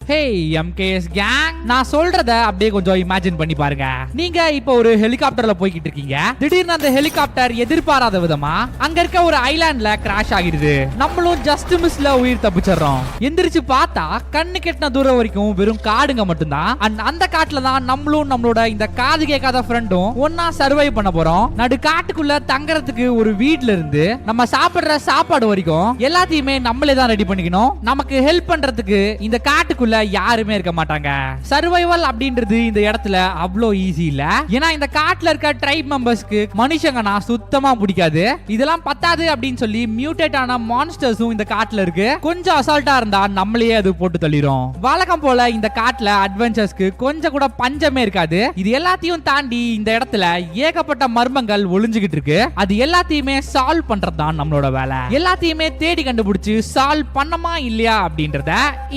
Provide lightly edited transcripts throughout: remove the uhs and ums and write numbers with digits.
ஹே MKS gang, நான் சொல்றத அப்படியே கொஞ்சம் இமேஜின் பண்ணி பாருங்க. நீங்க இப்போ ஒரு ஹெலிகாப்டர்ல போய்கிட்டு இருக்கீங்க. திடீர்னு அந்த ஹெலிகாப்டர் எதிர்பாராத விதமா அங்க இருக்க ஒரு ஐலாண்ட்ல கிராஷ் ஆகிடுது. நம்மளும் ஜஸ்ட் மிஸ்ல உயிர் தப்பிச்சிடறோம். எந்திரிச்சு பார்த்தா கண்ணு கெட்டின தூரம் வரைக்கும் வெறும் காடுங்க மட்டும்தான். அந்த காட்டுல தான் நம்மளும் நம்மளோட இந்த காது கேட்காத ஃப்ரெண்டும் ஒன்னா சர்வை பண்ண போறோம். நடு காட்டுக்குள்ள தங்கறதுக்கு ஒரு வீட்ல இருந்து நம்ம சாப்பிடுற சாப்பாடு வரைக்கும் எல்லாத்தையுமே நம்மளே தான் ரெடி பண்ணிக்கணும். நமக்கு ஹெல்ப் பண்றதுக்கு இந்த காட்டுக்குள்ள யாருமே இருக்க மாட்டாங்க. சர்வைவல் அப்படின்றது இந்த இடத்துல அவ்வளோ ஈஸி இல்ல. ஏன்னா இந்த காட்டுல இருக்க ட்ரைப் மெம்பர்ஸ்க்கு மனுஷங்கன்னா சுத்தமா பிடிக்காது. இதெல்லாம் பத்தாது அப்படின்னு சொல்லி மியூட்டேட் ஆன மான்ஸ்டர்ஸும் இந்த காட்டுல இருக்கு. கொஞ்சம் அசால்ட்டா இருந்தா நம்மளையே அது போட்டு தள்ளிரும். வழக்கம் போல இந்த காட்டுல அட்வென்ச்சர்ஸ்க்கு கொஞ்சம் கூட பஞ்சமே இருக்காது. இது எல்லாத்தையும் தாண்டி இந்த இடத்துல ஏகப்பட்ட மர்மங்கள் ஒளிஞ்சுகிட்டு இருக்கு. அது எல்லாத்தையுமே சால்வ் பண்றது தான் நம்மளோட வேலை. எல்லாத்தையுமே தேடி கண்டுபிடிச்சு சால்வ் பண்ணமா இல்லையா அப்படின்றத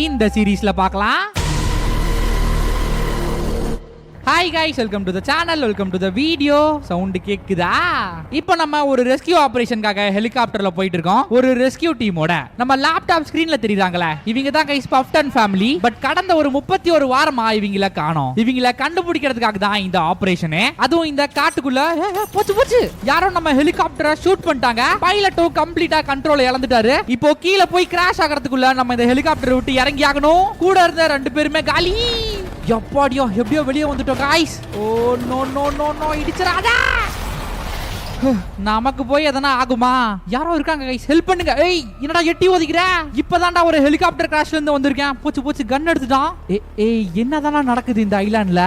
இந்த சீரீஸ்ல பார்க்கலாம். Hi guys, welcome to the channel, welcome to the video. Sound கேக்குதா? இப்போ நம்ம ஒரு ரெஸ்கியூ ஆபரேஷனுக்காக ஹெலிகாப்டர்ல போயிட்டு இருக்கோம். ஒரு ரெஸ்கியூ டீமோட நம்ம லேப்டாப் ஸ்கிரீன்ல தெரியுறாங்களே, இவங்க தான் கைஸ் பஃப்டன் ஃபேமிலி. பட் கடந்த ஒரு 31 வாரமா இவங்கள காணோம். இவங்கள கண்டுபிடிக்கிறதுக்காக தான் இந்த ஆபரேஷனே. அதுவும் இந்த காட்டுக்குள்ள போச்சு யாரோ நம்ம ஹெலிகாப்டரை ஷூட் பண்ணிட்டாங்க. பைலட்டும் கம்ப்ளீட்டா கண்ட்ரோல் இழந்துட்டாரு. இப்போ கீழே போய் கிராஷ் ஆகிறதுக்குள்ள நம்ம இந்த ஹெலிகாப்டரை விட்டு இறங்கி ஆகணும். கூட இருந்த 2 பேருமே காலி. எப்படியோ எப்படியோ வெளியே வந்துட்டோம் guys. Oh no no no no, இடிச்சறாதா. நமக்கு போய் எதனா ஆகுமா? யாரோ இருக்காங்க गाइस, ஹெல்ப் பண்ணுங்க. ஏய் என்னடா எட்டி ஓதிக்கிற? இப்பதான்டா ஒரு ஹெலிகாப்டர் கிராஷ்ல இருந்து வந்திருக்கேன். போச்சு கன் எடுத்துட்டான். ஏய் என்னதானா நடக்குது இந்த ஐலாண்ட்ல?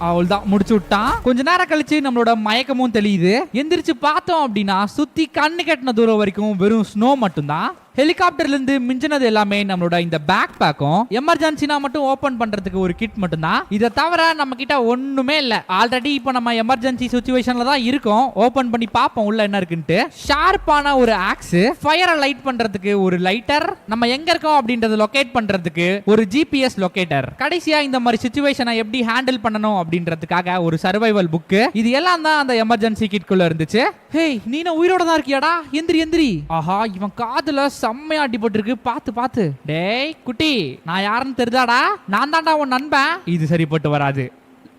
அவள்தான் முடிச்சு விட்டான். கொஞ்ச நேரம் கழிச்சு நம்மளோட மயக்கமும் தெளியுது. எந்திரிச்சு பார்த்தோம் அப்படின்னா சுத்தி கண்ணு கெட்டின தூரம் வரைக்கும் வெறும் ஸ்னோ மட்டும்தான். ஹெலிகாப்டர்ல இருந்து மிஞ்சினது எல்லாமே நம்மளோட இந்த பேக் பேக்கும் எமர்ஜென்சினா மட்டும் ஓபன் பண்றதுக்கு ஒரு கிட் மட்டும் தான். இதை தவிர நம்ம கிட்ட ஒண்ணுமே இல்ல. ஆல்ரெடி இப்போ நம்ம எமர்ஜென்சி சிச்சுவேஷன்ல தான் இருக்கோம். ஓபன் பண்ணி பாப்போம் உள்ள என்ன இருக்குன்னு. ஷார்ப்பான ஒரு ஆக்ஸ், ஃபயரை லைட் பண்றதுக்கு ஒரு லைட்டர், நம்ம எங்க இருக்கோம் அப்படின்றத லொகேட் பண்றதுக்கு ஒரு ஜிபிஎஸ் லொகேட்டர், கடைசியா இந்த மாதிரி சிச்சுவேஷனை எப்படி ஹேண்டில் பண்ணணும் அப்படின்றதுக்காக ஒரு சர்வைவல் புக். இது எல்லாம் தான் அந்த எமர்ஜென்சி கிட்குள்ள இருந்துச்சு. ஹேய் நீனும் உயிரோட தான் இருக்கியாடா? எந்திரி. ஆஹா, இவன் காதுல செம்மையா அடிபட்டிருக்கு. பாத்து. டேய் குட்டி, நான் யாருன்னு தெரிதாடா? நான் தான்டா உன் நண்பன். இது சரிப்பட்டு வராது.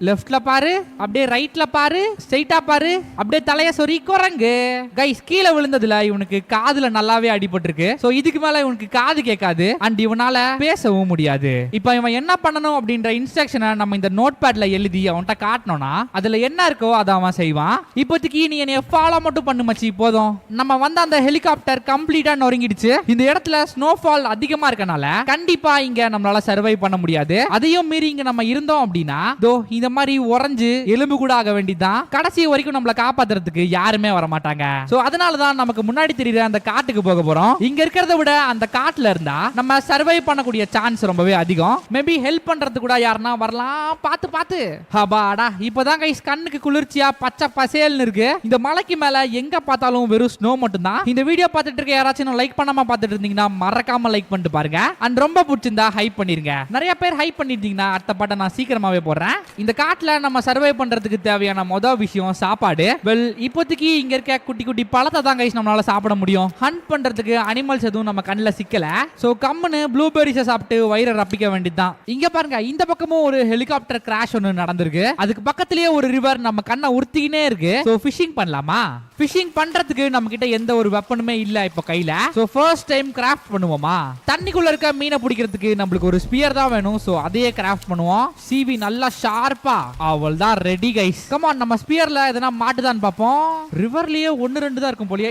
லெஃப்ட்ல பாரு, அப்படியே ரைட்ல பாரு, ஸ்ட்ரைட்டா பாரு, அப்படியே தலைய சொறி குரங்கு. கைஸ் கீழே விழுந்ததுல இவனுக்கு காதுல நல்லாவே அடிபட்டிருக்கு. சோ இதுக்கு மேல இவனுக்கு காது கேட்காது. அண்ட் இவனால பேசவும் முடியாது. இப்போ இவன் என்ன பண்ணணும் அப்படின்ற இன்ஸ்ட்ரக்ஷனை நம்ம இந்த நோட் பேட்ல எழுதி அவன்கிட்ட காட்டணும்னா அதுல என்ன இருக்கோ அதை அவன் செய்வான். இப்போதைக்கு நீ என்னைய ஃபாலோ மட்டும் பண்ணு மச்சி, போதும். நம்ம வந்து அந்த ஹெலிகாப்டர் கம்ப்ளீட்டா நொறுங்கிடுச்சு. இந்த இடத்துல ஸ்னோஃபால் அதிகமா இருக்கனால கண்டிப்பா இங்க நம்மளால சர்வை பண்ண முடியாது. அதையும் மீறி இங்க நம்ம இருந்தோம் அப்படின்னா இந்த மாதிரி உறைஞ்சு எலும்பு கூட ஆக வேண்டியதான். கடைசி வரைக்கும் நம்மள காப்பாத்துறதுக்கு யாருமே வர மாட்டாங்க. சோ அதனாலதான் நமக்கு முன்னாடி தெரியுற அந்த காட்டுக்கு போக போறோம். இங்க இருக்கிறத விட அந்த காட்டுல இருந்தா நம்ம சர்வை பண்ணக்கூடிய சான்ஸ் ரொம்பவே அதிகம். மேபி ஹெல்ப் பண்றது கூட யாருன்னா வரலாம். பாத்து ஹபாடா, இப்பதான் கைஸ் கண்ணுக்கு குளிர்ச்சியா பச்சை பசேல்னு இருக்கு. இந்த மலைக்கு மேல எங்க பார்த்தாலும் வெறும் ஸ்னோ மட்டும் தான். இந்த வீடியோ பார்த்துட்டு இருக்க யாராச்சும் லைக் பண்ணாம பார்த்துட்டு இருந்தீங்கன்னா மறக்காம லைக் பண்ணிட்டு பாருங்க. அண்ட் ரொம்ப பிடிச்சிருந்தா ஹைப் பண்ணிருங்க. நிறைய பேர் ஹைப் பண்ணிருந்தீங்கன்னா அடுத்த பாட்டை நான் சீக்கிரமாவே போடுறேன். இந்த காட்டுல நம்ம சர்வை பண்றதுக்கு தேவையான முதல் விஷயம் சாப்பாடு. வெல் இப்போதைக்கு இங்க இருக்க குட்டி குட்டி பழத்தை தான் கைஸ் நம்மளால சாப்பிட முடியும். ஹண்ட் பண்றதுக்கு அனிமல்ஸ் எதுவும் நம்ம கண்ணுல சிக்கல. சோ கம்முன்னு ப்ளூபெரிஸை சாப்பிட்டு வயிறை ரப்பிக்க வேண்டியதுதான். இங்க பாருங்க, இந்த பக்கமும் ஒரு ஹெலிகாப்டர் கிராஷ் ஒன்னு நடந்திருக்கு. அதுக்கு பக்கத்திலேயே ஒரு ரிவர் நம்ம கண்ணை உறுத்திக்கினே இருக்கு. சோ ஃபிஷிங் பண்ணலாமா? ஃபிஷிங் பண்றதுக்கு நம்ம கிட்ட எந்த ஒரு வெப்பனுமே இல்ல இப்போ கையில. சோ ஃபர்ஸ்ட் டைம் கிராஃப்ட் பண்ணுவோமா? தண்ணிக்குள்ள இருக்க மீனை பிடிக்கிறதுக்கு நம்மளுக்கு ஒரு ஸ்பியர் தான் வேணும். சோ அதையே கிராஃப்ட் பண்ணுவோம். சிவி நல்லா ஷார்ப்பா. அவள்தான் ரெடி கைஸ். கம் ஆன், நம்ம ஸ்பியர்ல எதனா மாட்டுதான்னு பாப்போம். ரிவர்லயே 1-2 தான் இருக்கும் போலியே.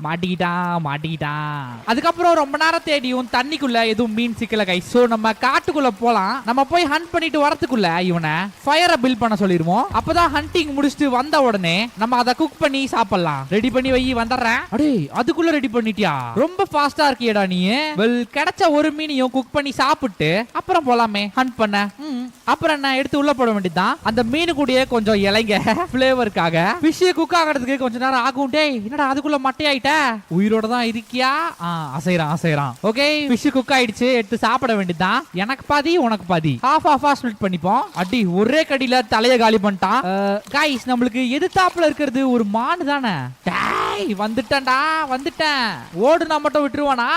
மாட்டிக்கிட்டான். அதுக்கப்புறம் ரொம்ப நேரம் தேடியும் தண்ணிக்குள்ள எதுவும் மீன் சிக்கல கைஸ். சோ நம்ம காட்டுக்குள்ள போலாம். நம்ம போய் ஹண்ட் பண்ணிட்டு வரதுக்குள்ள இவனை ஃபயரை பில்ட் பண்ண சொல்லிருவோம். அப்பதான் ஹண்டிங் முடிச்சுட்டு வந்த உடனே நம்ம அதை குக் பண்ணி சாப்பிடலாம். ரெடி பண்ணி வை, வந்துடுறேன். அடே அதுக்குள்ள ரெடி பண்ணிட்டியா? ரொம்ப ஃபாஸ்டா இருக்கியடா நீ. வெல் கிடைச்ச ஒரு மீனையும் குக் பண்ணி சாப்பிட்டு அப்புறம் போலாமே ஹண்ட் பண்ண. அப்புறம் என்ன எடுத்து உள்ள போட வேண்டியதுதான். அந்த மீனு கூடயே கொஞ்சம் இலைங்க ஃபிளேவருக்காக. ஃபிஷ் குக் ஆகிறதுக்கு கொஞ்ச நேரம் ஆகும். டேய் என்னடா அதுக்குள்ள அதுக்குள்ள மட்டையாயிட்ட உயிரோட தான் இருக்கியா? அசைறான். ஓகே, ஃபிஷ் குக் ஆயிடுச்சு, எடுத்து சாப்பிட வேண்டியதுதான். எனக்கு பாதி உனக்கு பாதி, ஆஃபா ஸ்ப்ளிட் பண்ணிப்போம். அடி ஒரே கடியில தலைய காலி பண்ணிட்டான். गाइस நம்மளுக்கு எதிர்த்தாப்புல இருக்கிறது ஒரு மான் தானே. வந்துட்டேன். ஓடுனா மட்டும் விட்டுருவானா?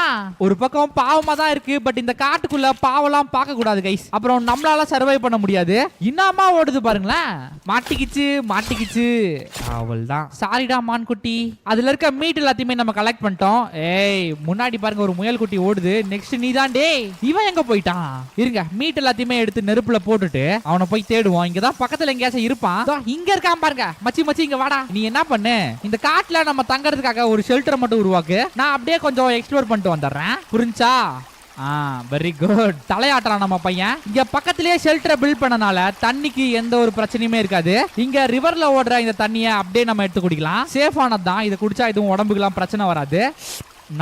ஒரு பக்கம் பாவமா தான் இருக்கு, பட் இந்த காட்டுக்குள்ள பாவெல்லாம் பார்க்க கூடாது கைஸ். அப்புறம் நம்மளால சர்வை பண்ண முடியாது. இன்னமா ஓடுது பாருங்களேன். மாட்டிக்கிச்சு. அவள்தான். சாரிடா மான் குட்டி. அதுல இருக்க மீட் எல்லாத்தையுமே நம்ம கலெக்ட் பண்ணிட்டோம். ஏய், முன்னாடி பாருங்க ஒரு முயல் குட்டி ஓடுது. நெக்ஸ்ட் நீ தான். டேய், இவன் எங்க போயிட்டான்? இருங்க, மீட் எல்லாத்தையுமே எடுத்து நெருப்புல போட்டுட்டு அவனை போய் தேடுவோம். இங்கதான் பக்கத்துல எங்கேயாச்சும் இருப்பான். இங்க இருக்கான் பாருங்க. மச்சி இங்க வாடா. நீ என்ன பண்ணு, இந்த காட்டுல நம்ம தங்கறதுக்காக ஒரு ஷெல்டர் மட்டும் உருவாக்கு. நான் அப்படியே கொஞ்சம் எக்ஸ்ப்ளோர் பண்ணிட்டு வந்துடுறேன். புரிஞ்சா? Very good. தலையாட்டுறான் நம்ம பையன். இங்க பக்கத்திலேயே ஷெல்டரை பில்ட் பண்ணனால தண்ணிக்கு எந்த ஒரு பிரச்சனையுமே இருக்காது. இங்க ரிவர்ல ஓடுற இந்த தண்ணியை அப்படியே நம்ம எடுத்து குடிக்கலாம். சேஃபானது தான். இதை குடிச்சா எதுவும் உடம்புக்குலாம் பிரச்சனை வராது.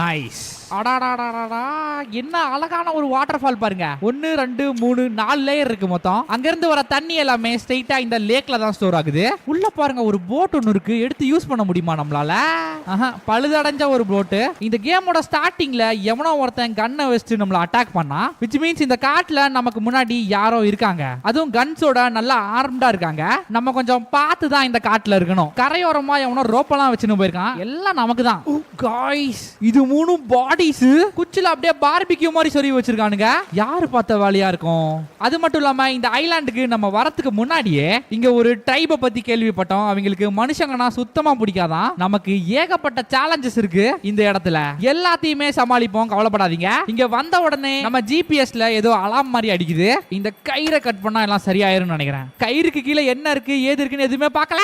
நைஸ். அடாடாடாடா, என்ன அழகான ஒரு வாட்டர் ஃபால் பாருங்க. 1 2 3 4 லேயர் இருக்கு மொத்தம். அங்க இருந்து வர தண்ணி எல்லாமே ஸ்ட்ரைட்டா இந்த லேக்ல தான் ஸ்டோர் ஆகுது. உள்ள பாருங்க ஒரு போட் ஒன்னு இருக்கு. எடுத்து யூஸ் பண்ண முடியுமா நம்மளால? பழுதடைஞ்ச ஒரு போட். இந்த கேமோட ஸ்டார்டிங்ல எவனோ ஒருத்தன் கன்னை வச்சுட்டு நம்மள அட்டாக் பண்ணா, which means இந்த காட்டுல நமக்கு முன்னாடி யாரோ இருக்காங்க. அதுவும் கன்ஸோட நல்லா ஆர்ம்டா இருக்காங்க. நம்ம கொஞ்சம் பார்த்து தான் இந்த காட்டுல இருக்கணும். கரையோரமா எவனோ ரோப்பெல்லாம் வச்சுன்னு போயிருக்கான். எல்லாம் நமக்கு தான். காய்ஸ், இது 3 பாடிஸ் குச்சில அப்படியே பார்பிக்யூ மாதிரி சொருவி வச்சிருக்கானுங்க. யாரு பார்த்த வேலையா இருக்கும்? அது மட்டும் இல்லாம இந்த ஐலாண்டுக்கு நம்ம வரதுக்கு முன்னாடியே இங்க ஒரு ட்ரைபை பத்தி கேள்விப்பட்டோம். அவங்களுக்கு மனுஷங்கன்னா சுத்தமா பிடிக்காதான். நமக்கு ஏகப்பட்ட சேலஞ்சஸ் இருக்கு இந்த இடத்துல. எல்லாத்தையுமே சமாளிப்போம், கவலைப்படாதீங்க. இங்க வந்த உடனே நம்ம ஜிபிஎஸ்ல ஏதோ அலாம் மாதிரி அடிக்குது. இந்த கயிறை கட் பண்ணா எல்லாம் சரியாயிரும்னு நினைக்கிறேன். கயிறுக்கு கீழே என்ன இருக்கு ஏது இருக்குன்னு எதுவுமே பார்க்கல.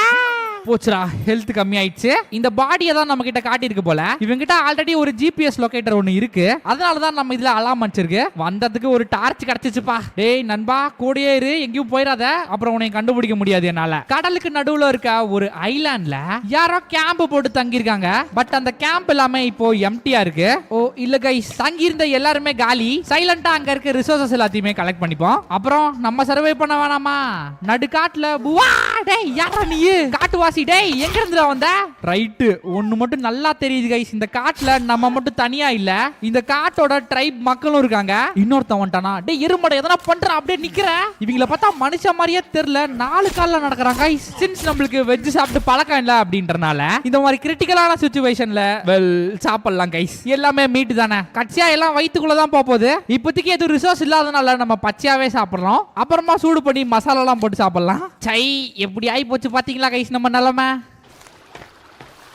போச்சுடா, ஹெல்த் கம்மி ஆயிடுச்சு. இந்த பாடியை தான் நம்ம கிட்ட காட்டி இருக்கு போல. இவங்கிட்ட ஆல்ரெடி ஒரு ஜிபிஎஸ் லொகேட்டர் ஒன்னு இருக்கு. அதனாலதான் நம்ம இதுல அலாம் வச்சிருக்கு. வந்ததுக்கு ஒரு டார்ச் கிடைச்சிச்சுப்பா. டேய் நண்பா, கூடயே இரு, எங்கேயும் போயிடாத. அப்புறம் உன்னை கண்டுபிடிக்க முடியாது என்னால. கடலுக்கு நடுவுல இருக்க ஒரு ஐலாண்ட்ல யாரோ கேம்ப் போட்டு தங்கி இருக்காங்க. பட் அந்த கேம்ப் எல்லாமே இப்போ எம்டியா இருக்கு. ஓ இல்ல கைஸ், தங்கி இருந்த எல்லாருமே காலி. சைலண்டா அங்க இருக்க ரிசோர்சஸ் எல்லாத்தையுமே கலெக்ட் பண்ணிப்போம். அப்புறம் நம்ம சர்வே பண்ண வேணாமா? நடு காட்டுல புவா. டேய் யாரா நீ? காட்டுவாசி. டேய் எங்க இருந்துடா வந்த? ரைட், ஒன்னு மட்டும் நல்லா தெரியுது கைஸ். இந்த காட்டுல நம்ம மட்டும் தனியா இல்ல, இந்த காட்டோட ட்ரைப் மக்களும் இருக்காங்க. இன்னொருத்தன் வந்துட்டானா? டேய் எருமடை, எதனா பண்ற? அப்படியே நிக்கிற. இவங்கள பார்த்தா மனுஷ மாதிரியே தெரியல. 4 கால்ல நடக்கறாங்க கைஸ். சின்ஸ் நம்மளுக்கு வெஜ் சாப்பிட்டு பழக்கம் இல்ல அப்படின்றனால இந்த மாதிரி கிரிட்டிக்கலான சிச்சுவேஷன்ல வெல் சாப்பிடலாம் கைஸ். எல்லாமே மீட் தானே. கட்சியா எல்லாம் வயித்துக்குள்ள தான் போகுது. இப்போதைக்கு எதுவும் ரிசோர்ஸ் இல்லாதனால நம்ம பச்சையாவே சாப்பிடுறோம். அப்புறமா சூடு பண்ணி மசாலா எல்லாம் போட்டு சாப்பிடலாம். சை, எப்படி ஆயி போச்சு பாத்தீங்களா கைஸ் நம்ம நிலைமை?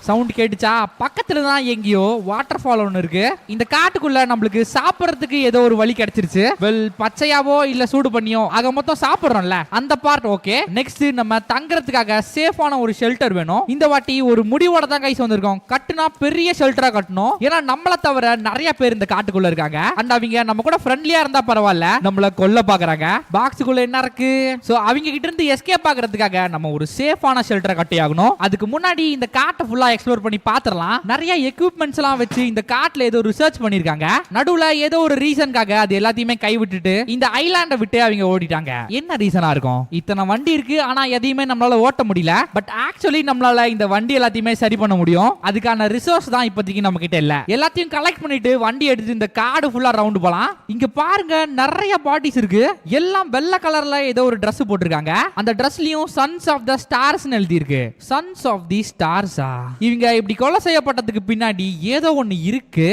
சவுண்ட் கேட்டுச்சா? பக்கத்துல தான் எங்கேயோ வாட்டர் ஃபால் ஒன்று இருக்கு. இந்த காட்டுக்குள்ள நம்மளுக்கு சாப்பிடறதுக்கு ஏதோ ஒரு வழி கிடைச்சிருச்சு. வெல், பச்சையாவோ இல்ல சூடு பண்ணியோ ஆக மொத்தம் சாப்பிடுறோம்ல, அந்த பார்ட் ஓகே. நெக்ஸ்ட் நம்ம தங்குறதுக்காக சேஃபான ஒரு ஷெல்டர் வேணும். இந்த வாட்டி ஒரு முடிவோட தான் கைஸ் வந்திருக்கோம். கட்டுனா பெரிய ஷெல்டரா கட்டணும். ஏன்னா நம்மள தவிர நிறைய பேர் இந்த காட்டுக்குள்ள இருக்காங்க. அண்ட் அவங்க நம்ம கூட ஃப்ரெண்ட்லியா இருந்தா பரவாயில்ல, நம்மள கொல்ல பாக்குறாங்க. பாக்ஸுக்குள்ள என்ன இருக்கு? சோ அவங்க கிட்ட இருந்து எஸ்கேப் ஆகுறதுக்காக நம்ம ஒரு சேஃபான ஷெல்டரை கட்டி ஆகணும். அதுக்கு முன்னாடி இந்த காட்டை ஃபுல்லா எக்ஸ்ப்ளோர் பண்ணி பாத்துறலாம். நிறைய எக்யூப்மெண்ட்ஸ் எல்லாம் வச்சு இந்த காட்டுல ஏதோ ரிசர்ச் பண்ணிருக்காங்க. நடுவுல ஏதோ ஒரு ரீசன்காக அது எல்லாத்தையுமே கைவிட்டுட்டு இந்த ஐலாண்டை விட்டு அவங்க ஓடிட்டாங்க. என்ன ரீசனா இருக்கும்? இத்தனை வண்டி இருக்கு, ஆனா எதையுமே நம்மளால ஓட்ட முடியல. பட் ஆக்சுவலி நம்மளால இந்த வண்டி எல்லாத்தையுமே சரி பண்ண முடியும். அதுக்கான ரிசோர்ஸ் தான் இப்போதைக்கு நம்ம கிட்ட இல்ல. எல்லாத்தையும் கலெக்ட் பண்ணிட்டு வண்டி எடுத்து இந்த காடு ஃபுல்லா ரவுண்ட் போலாம். இங்க பாருங்க நிறைய பாடிஸ் இருக்கு. எல்லாம் வெள்ளை கலர்ல ஏதோ ஒரு Dress போட்டிருக்காங்க. அந்த Dressலயும் சன்ஸ் ஆஃப் தி ஸ்டார்ஸ் எழுதி இருக்கு. சன்ஸ் ஆஃப் தி ஸ்டார்ஸா? இவங்க இப்படி கொலை செய்யப்பட்டதுக்கு பின்னாடி ஏதோ ஒண்ணு இருக்கு.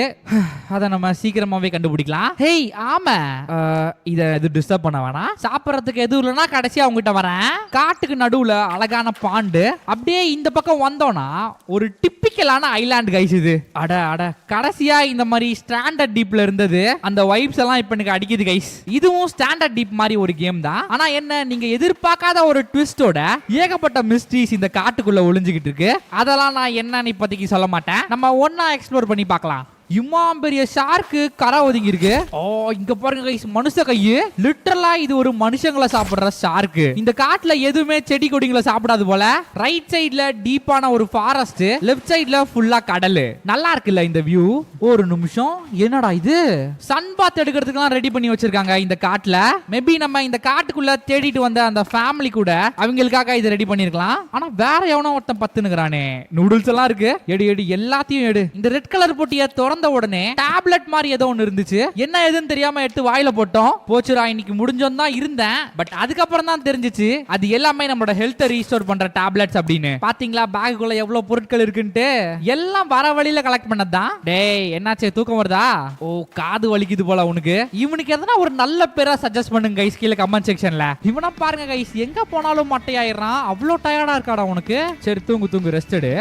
அதை நம்ம சீக்கிரமாவே கண்டுபிடிக்கலாம். ஹேய் ஆமா, இத எது டிஸ்டர்ப் பண்ண வேணாம். சாப்பிடறதுக்கு எதுவும் இல்லைன்னா கடைசியா அவங்ககிட்ட வரேன். காட்டுக்கு நடுவுல அழகான பாண்டு. அப்படியே இந்த பக்கம் வந்தோம்னா ஒரு டிப்பிக்கலான ஐலாண்ட் கைஸ் இது. அட அட, கடைசியா இந்த மாதிரி ஸ்டாண்டர்ட் டீப்ல இருந்தது. அந்த வைப்ஸ் எல்லாம் இப்ப எனக்கு அடிக்குது கைஸ். இதுவும் ஸ்டாண்டர்ட் டீப் மாதிரி ஒரு கேம் தான். ஆனா என்ன, நீங்க எதிர்பார்க்காத ஒரு ட்விஸ்டோட ஏகப்பட்ட மிஸ்ட்ரீஸ் இந்த காட்டுக்குள்ள ஒளிஞ்சுகிட்டு இருக்கு. அதெல்லாம் நான் என்னன்னு இப்போதைக்கு சொல்ல மாட்டேன். நம்ம ஒன்னா எக்ஸ்ப்ளோர் பண்ணி பார்க்கலாம். இம்மாம் பெரிய ஷார்க்கு கரை ஒதுங்கி இருக்கு. ஓ இங்க பாருங்க கைஸ், மனுஷ கையு. லிட்டரலா இது ஒரு மனுஷங்களை சாப்பிடுற ஷார்க்கு. இந்த காட்டுல எதுவுமே செடி கொடிங்களை சாப்பிடாது போல. ரைட் சைடுல டீப்பான ஒரு ஃபாரஸ்ட், லெஃப்ட் சைடுல ஃபுல்லா கடல். நல்லா இருக்குல்ல இந்த வியூ? ஒரு நிமிஷம், என்னடா இது? சன் பாத் எடுக்கிறதுக்குலாம் ரெடி பண்ணி வச்சிருக்காங்க இந்த காட்டுல. மேபி நம்ம இந்த காட்டுக்குள்ள தேடிட்டு வந்த அந்த ஃபேமிலி கூட அவங்களுக்காக இது ரெடி பண்ணிருக்கலாம். ஆனா வேற எவனோ ஒருத்தன் பத்துனுக்குறானே. நூடுல்ஸ் எல்லாம் இருக்கு, எடு எடு எல்லாத்தையும் எடு. இந்த ரெட் கலர் பொட்டியை திறந்த உடனே டேப்லெட் மாதிரி ஏதோ ஒன்னு இருந்துச்சு. என்ன எதுன்னு தெரியாம எடுத்து வாயில போட்டோம். போச்சுரா, இன்னைக்கு முடிஞ்சோம் தான் இருந்தேன். பட் அதுக்கப்புறம் தான் தெரிஞ்சிச்சு அது எல்லாமே நம்மளோட ஹெல்த்தை ரீஸ்டோர் பண்ற டேப்லெட்ஸ் அப்படின்னு. பாத்தீங்களா பேக்குள்ள எவ்வளவு பொருட்கள் இருக்குன்ட்டு? எல்லாம் வர வழியில கலெக்ட் பண்ணதான். டேய் என்னாச்சு, தூக்கம் வருதா? ஓ காது வலிக்குது போல உனக்கு. இவனுக்கு எதனா ஒரு நல்ல பேரா சஜஸ்ட் பண்ணுங்க கைஸ் கீழே கமெண்ட் செக்ஷன்ல. இவனை பாருங்க கைஸ், எங்க போனாலும் மட்டையாயிரான். அவ்வளோ டயர்டா இருக்காடா உனக்கு. சரி தூங்கு தூங்கு, ரெஸ்ட் எடு.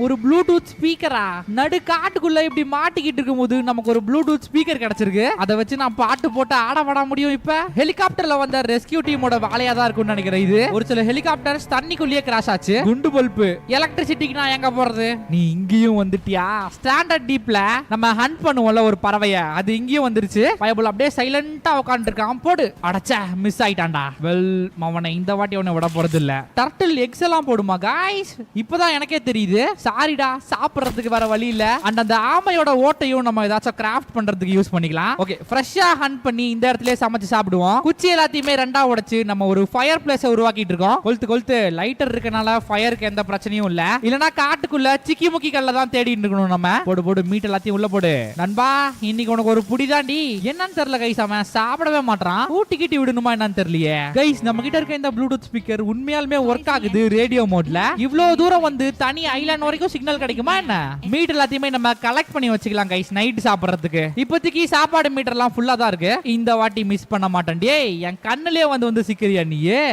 ஒரு ப்ளூடூத் ஸ்பீக்கரா நடு காட்டுக்குள்ள இப்படி மாட்டிக்கிட்டு இருக்கும்போது நமக்கு ஒரு ப்ளூடூத் ஸ்பீக்கர் கிடைச்சிருக்கு. அதை வச்சு நான் பாட்டு போட்டு ஆட வட முடியும். இப்ப ஹெலிகாப்டர்ல வந்த ரெஸ்கியூ டீமோட வேலையா தான் இருக்கும்னு நினைக்கிறேன். இது ஒரு சில ஹெலிகாப்டர்ஸ் தண்ணிக்குள்ளேயே கிராஷ் ஆச்சு. குண்டு பல்பு எலக்ட்ரிசிட்டிக்கு நான் எங்க போறது? நீ இங்கேயும் வந்துட்டியா? ஸ்டாண்டர்ட் டீப்ல நம்ம ஹண்ட் பண்ணுவோம்ல ஒரு பறவைய, அது இங்கேயும் வந்துருச்சு. பயபுல் அப்படியே சைலண்டா உட்கார்ந்து இருக்கான். போடு. அடச்சே, மிஸ் ஆயிட்டான்டா. வெல் மவனை இந்த வாட்டி அவனை விட போறது இல்ல. டர்ட்டில் எக்ஸ் எல்லாம் போடுமா गाइस? இப்பதான் எனக்கே தெரியுது. சாரிடா, சாப்பிடுறதுக்கு வேற வழி இல்ல. அண்ட் அந்த ஆமையோட ஓட்டையும் நம்ம ஏதாச்சும் கிராஃப்ட் பண்றதுக்கு யூஸ் பண்ணிக்கலாம். ஓகே, ஃப்ரெஷ்ஷா ஹண்ட் பண்ணி இந்த இடத்துலயே சமைச்சு சாப்பிடுவோம். குச்சி எல்லாத்தையுமே ரெண்டா உடைச்சு நம்ம ஒரு ஃபயர் பிளேஸ உருவாக்கிட்டு இருக்கோம். கொளுத்து லைட்டர் இருக்கனால ஃபயருக்கு எந்த பிரச்சனையும் இல்ல. இல்லனா காட்டுக்குள்ள சிக்கி முக்கி கல்ல தான் தேடிட்டு இருக்கணும் நம்ம. போடு போடு, மீட் எல்லாத்தையும் உள்ள போடு. நண்பா, இன்னைக்கு உனக்கு ஒரு புடிதாண்டி. என்னன்னு தெரியல கைஸ், அவன் சாப்பிடவே மாட்டான். ஊட்டிக்கிட்டி விடணுமா என்னன்னு தெரியலையே. கைஸ், நம்ம கிட்ட இருக்க இந்த ப்ளூடூத் ஸ்பீக்கர் உண்மையாலுமே ஒர்க் ஆகுது ரேடியோ மோட்ல. இவ்வளவு தூரம் வந்து தனி ஐலாண்ட் வரைக்கும் சிக்னல் கிடைக்குமா என்ன? மீட் எல்லாத்தையுமே நம்ம கலெக்ட் பண்ணி வச்சுக்கலாம் கைஸ் நைட் சாப்பிடுறதுக்கு. இப்போதைக்கு சாப்பாடு மீட்டர் எல்லாம் ஃபுல்லா தான் இருக்கு. இந்த வாட்டி மிஸ் பண்ண மாட்டேன். டேய், என் கண்ணுலயே வந்து சிக்கிறியா நீயே?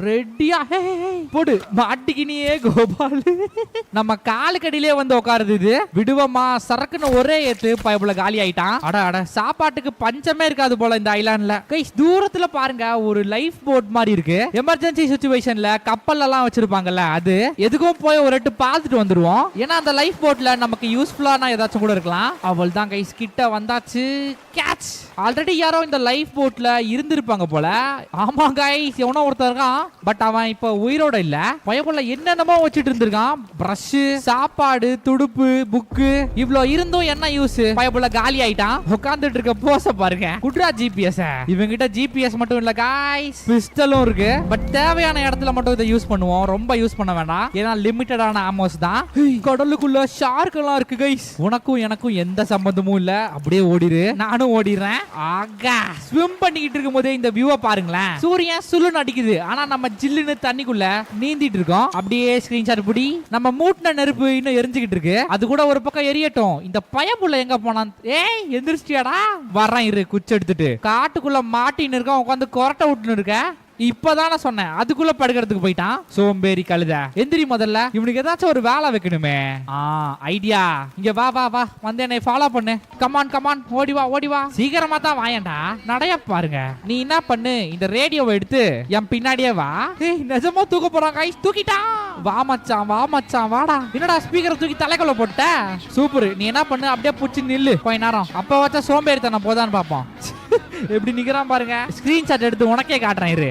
ரெடியா? போடு, மாட்டிக்கினியே கோபால். நம்ம காலுக்கடியிலே வந்து உட்காருது இது. விடுவமா சரக்குன்னு ஒரே ஏத்து பயபுல காலி ஆயிட்டான். அட அட, சாப்பாட்டுக்கு பஞ்சமே இருக்காது போல இந்த ஐலாண்ட்ல. கைஸ், தூரத்துல பாருங்க ஒரு லைஃப் போட் மாதிரி இருக்கு. எமர்ஜென்சி சிச்சுவேஷன்ல கப்பல் எல்லாம் வச்சிருப்பாங்கல்ல, அது எதுக்கும் போய் ஒரு எட்டு பார்த்துட்டு வந்துருவோம். ஏன்னா அந்த லைஃப் போட்ல நமக்கு யூஸ்ஃபுல்லான ஏதாச்சும் கூட இருக்கலாம். அவள் தான் கைஸ், கிட்ட வந்தாச்சு. கேட்ச். ஆல்ரெடி யாரோ இந்த லைஃப் போட்ல இருந்திருப்பாங்க போல. ஆமா கைஸ், எவனோ ஒருத்தர் இருக்கான். பட் அவன் இப்ப உயிரோட இல்ல. பயபுள்ள என்னென்னமோ வச்சுட்டு இருந்திருக்கான். பிரஷ், சாப்பாடு, துடுப்பு, புக்கு, இவ்ளோ இருந்தும் என்ன யூஸ்? பயபுள்ள காலி ஆயிட்டான். உட்கார்ந்துட்டு இருக்க போஸ பாருங்க. குட்ரா ஜிபிஎஸ். இவங்கிட்ட ஜிபிஎஸ் மட்டும் இல்ல கைஸ், பிஸ்டலும் இருக்கு. பட் தேவையான இடத்துல மட்டும் இதை யூஸ் பண்ணுவோம். ரொம்ப யூஸ் பண்ண வேண்டாம். ஏன்னா லிமிட்டடான ஆமோஸ் தான். கடலுக்குள்ள ஷார்க் எல்லாம் இருக்கு கைஸ். உனக்கும் எனக்கும் எந்த சம்பந்தமும் இல்ல. அப்படியே ஓடிரு, நானும் ஓடிடுறேன். ஆகா, ஸ்விம் பண்ணிக்கிட்டு இருக்கும் போதே இந்த வியூவை பாருங்களேன். சூரியன் சுள்ளுன்னு அடிக்குது. ஆனா நம்ம ஜில்லுன்னு தண்ணிக்குள்ள நீந்திட்டு இருக்கோம். அப்படியே ஸ்கிரீன்ஷாட் புடி. நம்ம மூட்டின நெருப்பு இன்னும் எரிஞ்சுக்கிட்டு இருக்கு. அது கூட ஒரு பக்கம் எரியட்டும். இந்த பயப்புள்ள எங்க போனான்? ஏய், எந்திரிச்சிட்டியாடா? வரேன் இரு, குச்சி எடுத்துட்டு. காட்டுக்குள்ள மாட்டின்னு இருக்கான், உட்காந்து கொரட்டை விட்டுன்னு இருக்க. இப்பதான சொன்னேன், அதுக்குள்ள படுக்கிறதுக்கு போயிட்டான். சோம்பேறி கழுத. எந்திரி முதல்ல. இவனுக்கு ஏதாச்சும் ஒரு வேலை வைக்கணுமே. ஐடியா. இங்க வா வா வா, வந்து என்னை ஃபாலோ பண்ணு. கமான் கமான், ஓடி வா ஓடி வா. சீக்கிரமா தான் வாயண்டா. நடைய பாருங்க. நீ என்ன பண்ணு, இந்த ரேடியோவை எடுத்து என் பின்னாடியே வா. ஏய், நிஜமா தூக்க போறான் கைஸ். தூக்கிட்டான். வா மச்சான், வா மச்சான், வாடா. என்னடா ஸ்பீக்கரை தூக்கி தலைக்குள்ள போட்ட? சூப்பர். நீ என்ன பண்ணு, அப்படியே புடிச்சு நில்லு கொஞ்ச நேரம். அப்ப வச்சா சோம்பேறித்தனம் போதான்னு பாப்போம். எப்படி நிக்கிறான் பாருங்க. ஸ்கிரீன்ஷாட் எடுத்து உனக்கே காட்டுறேன் இரு.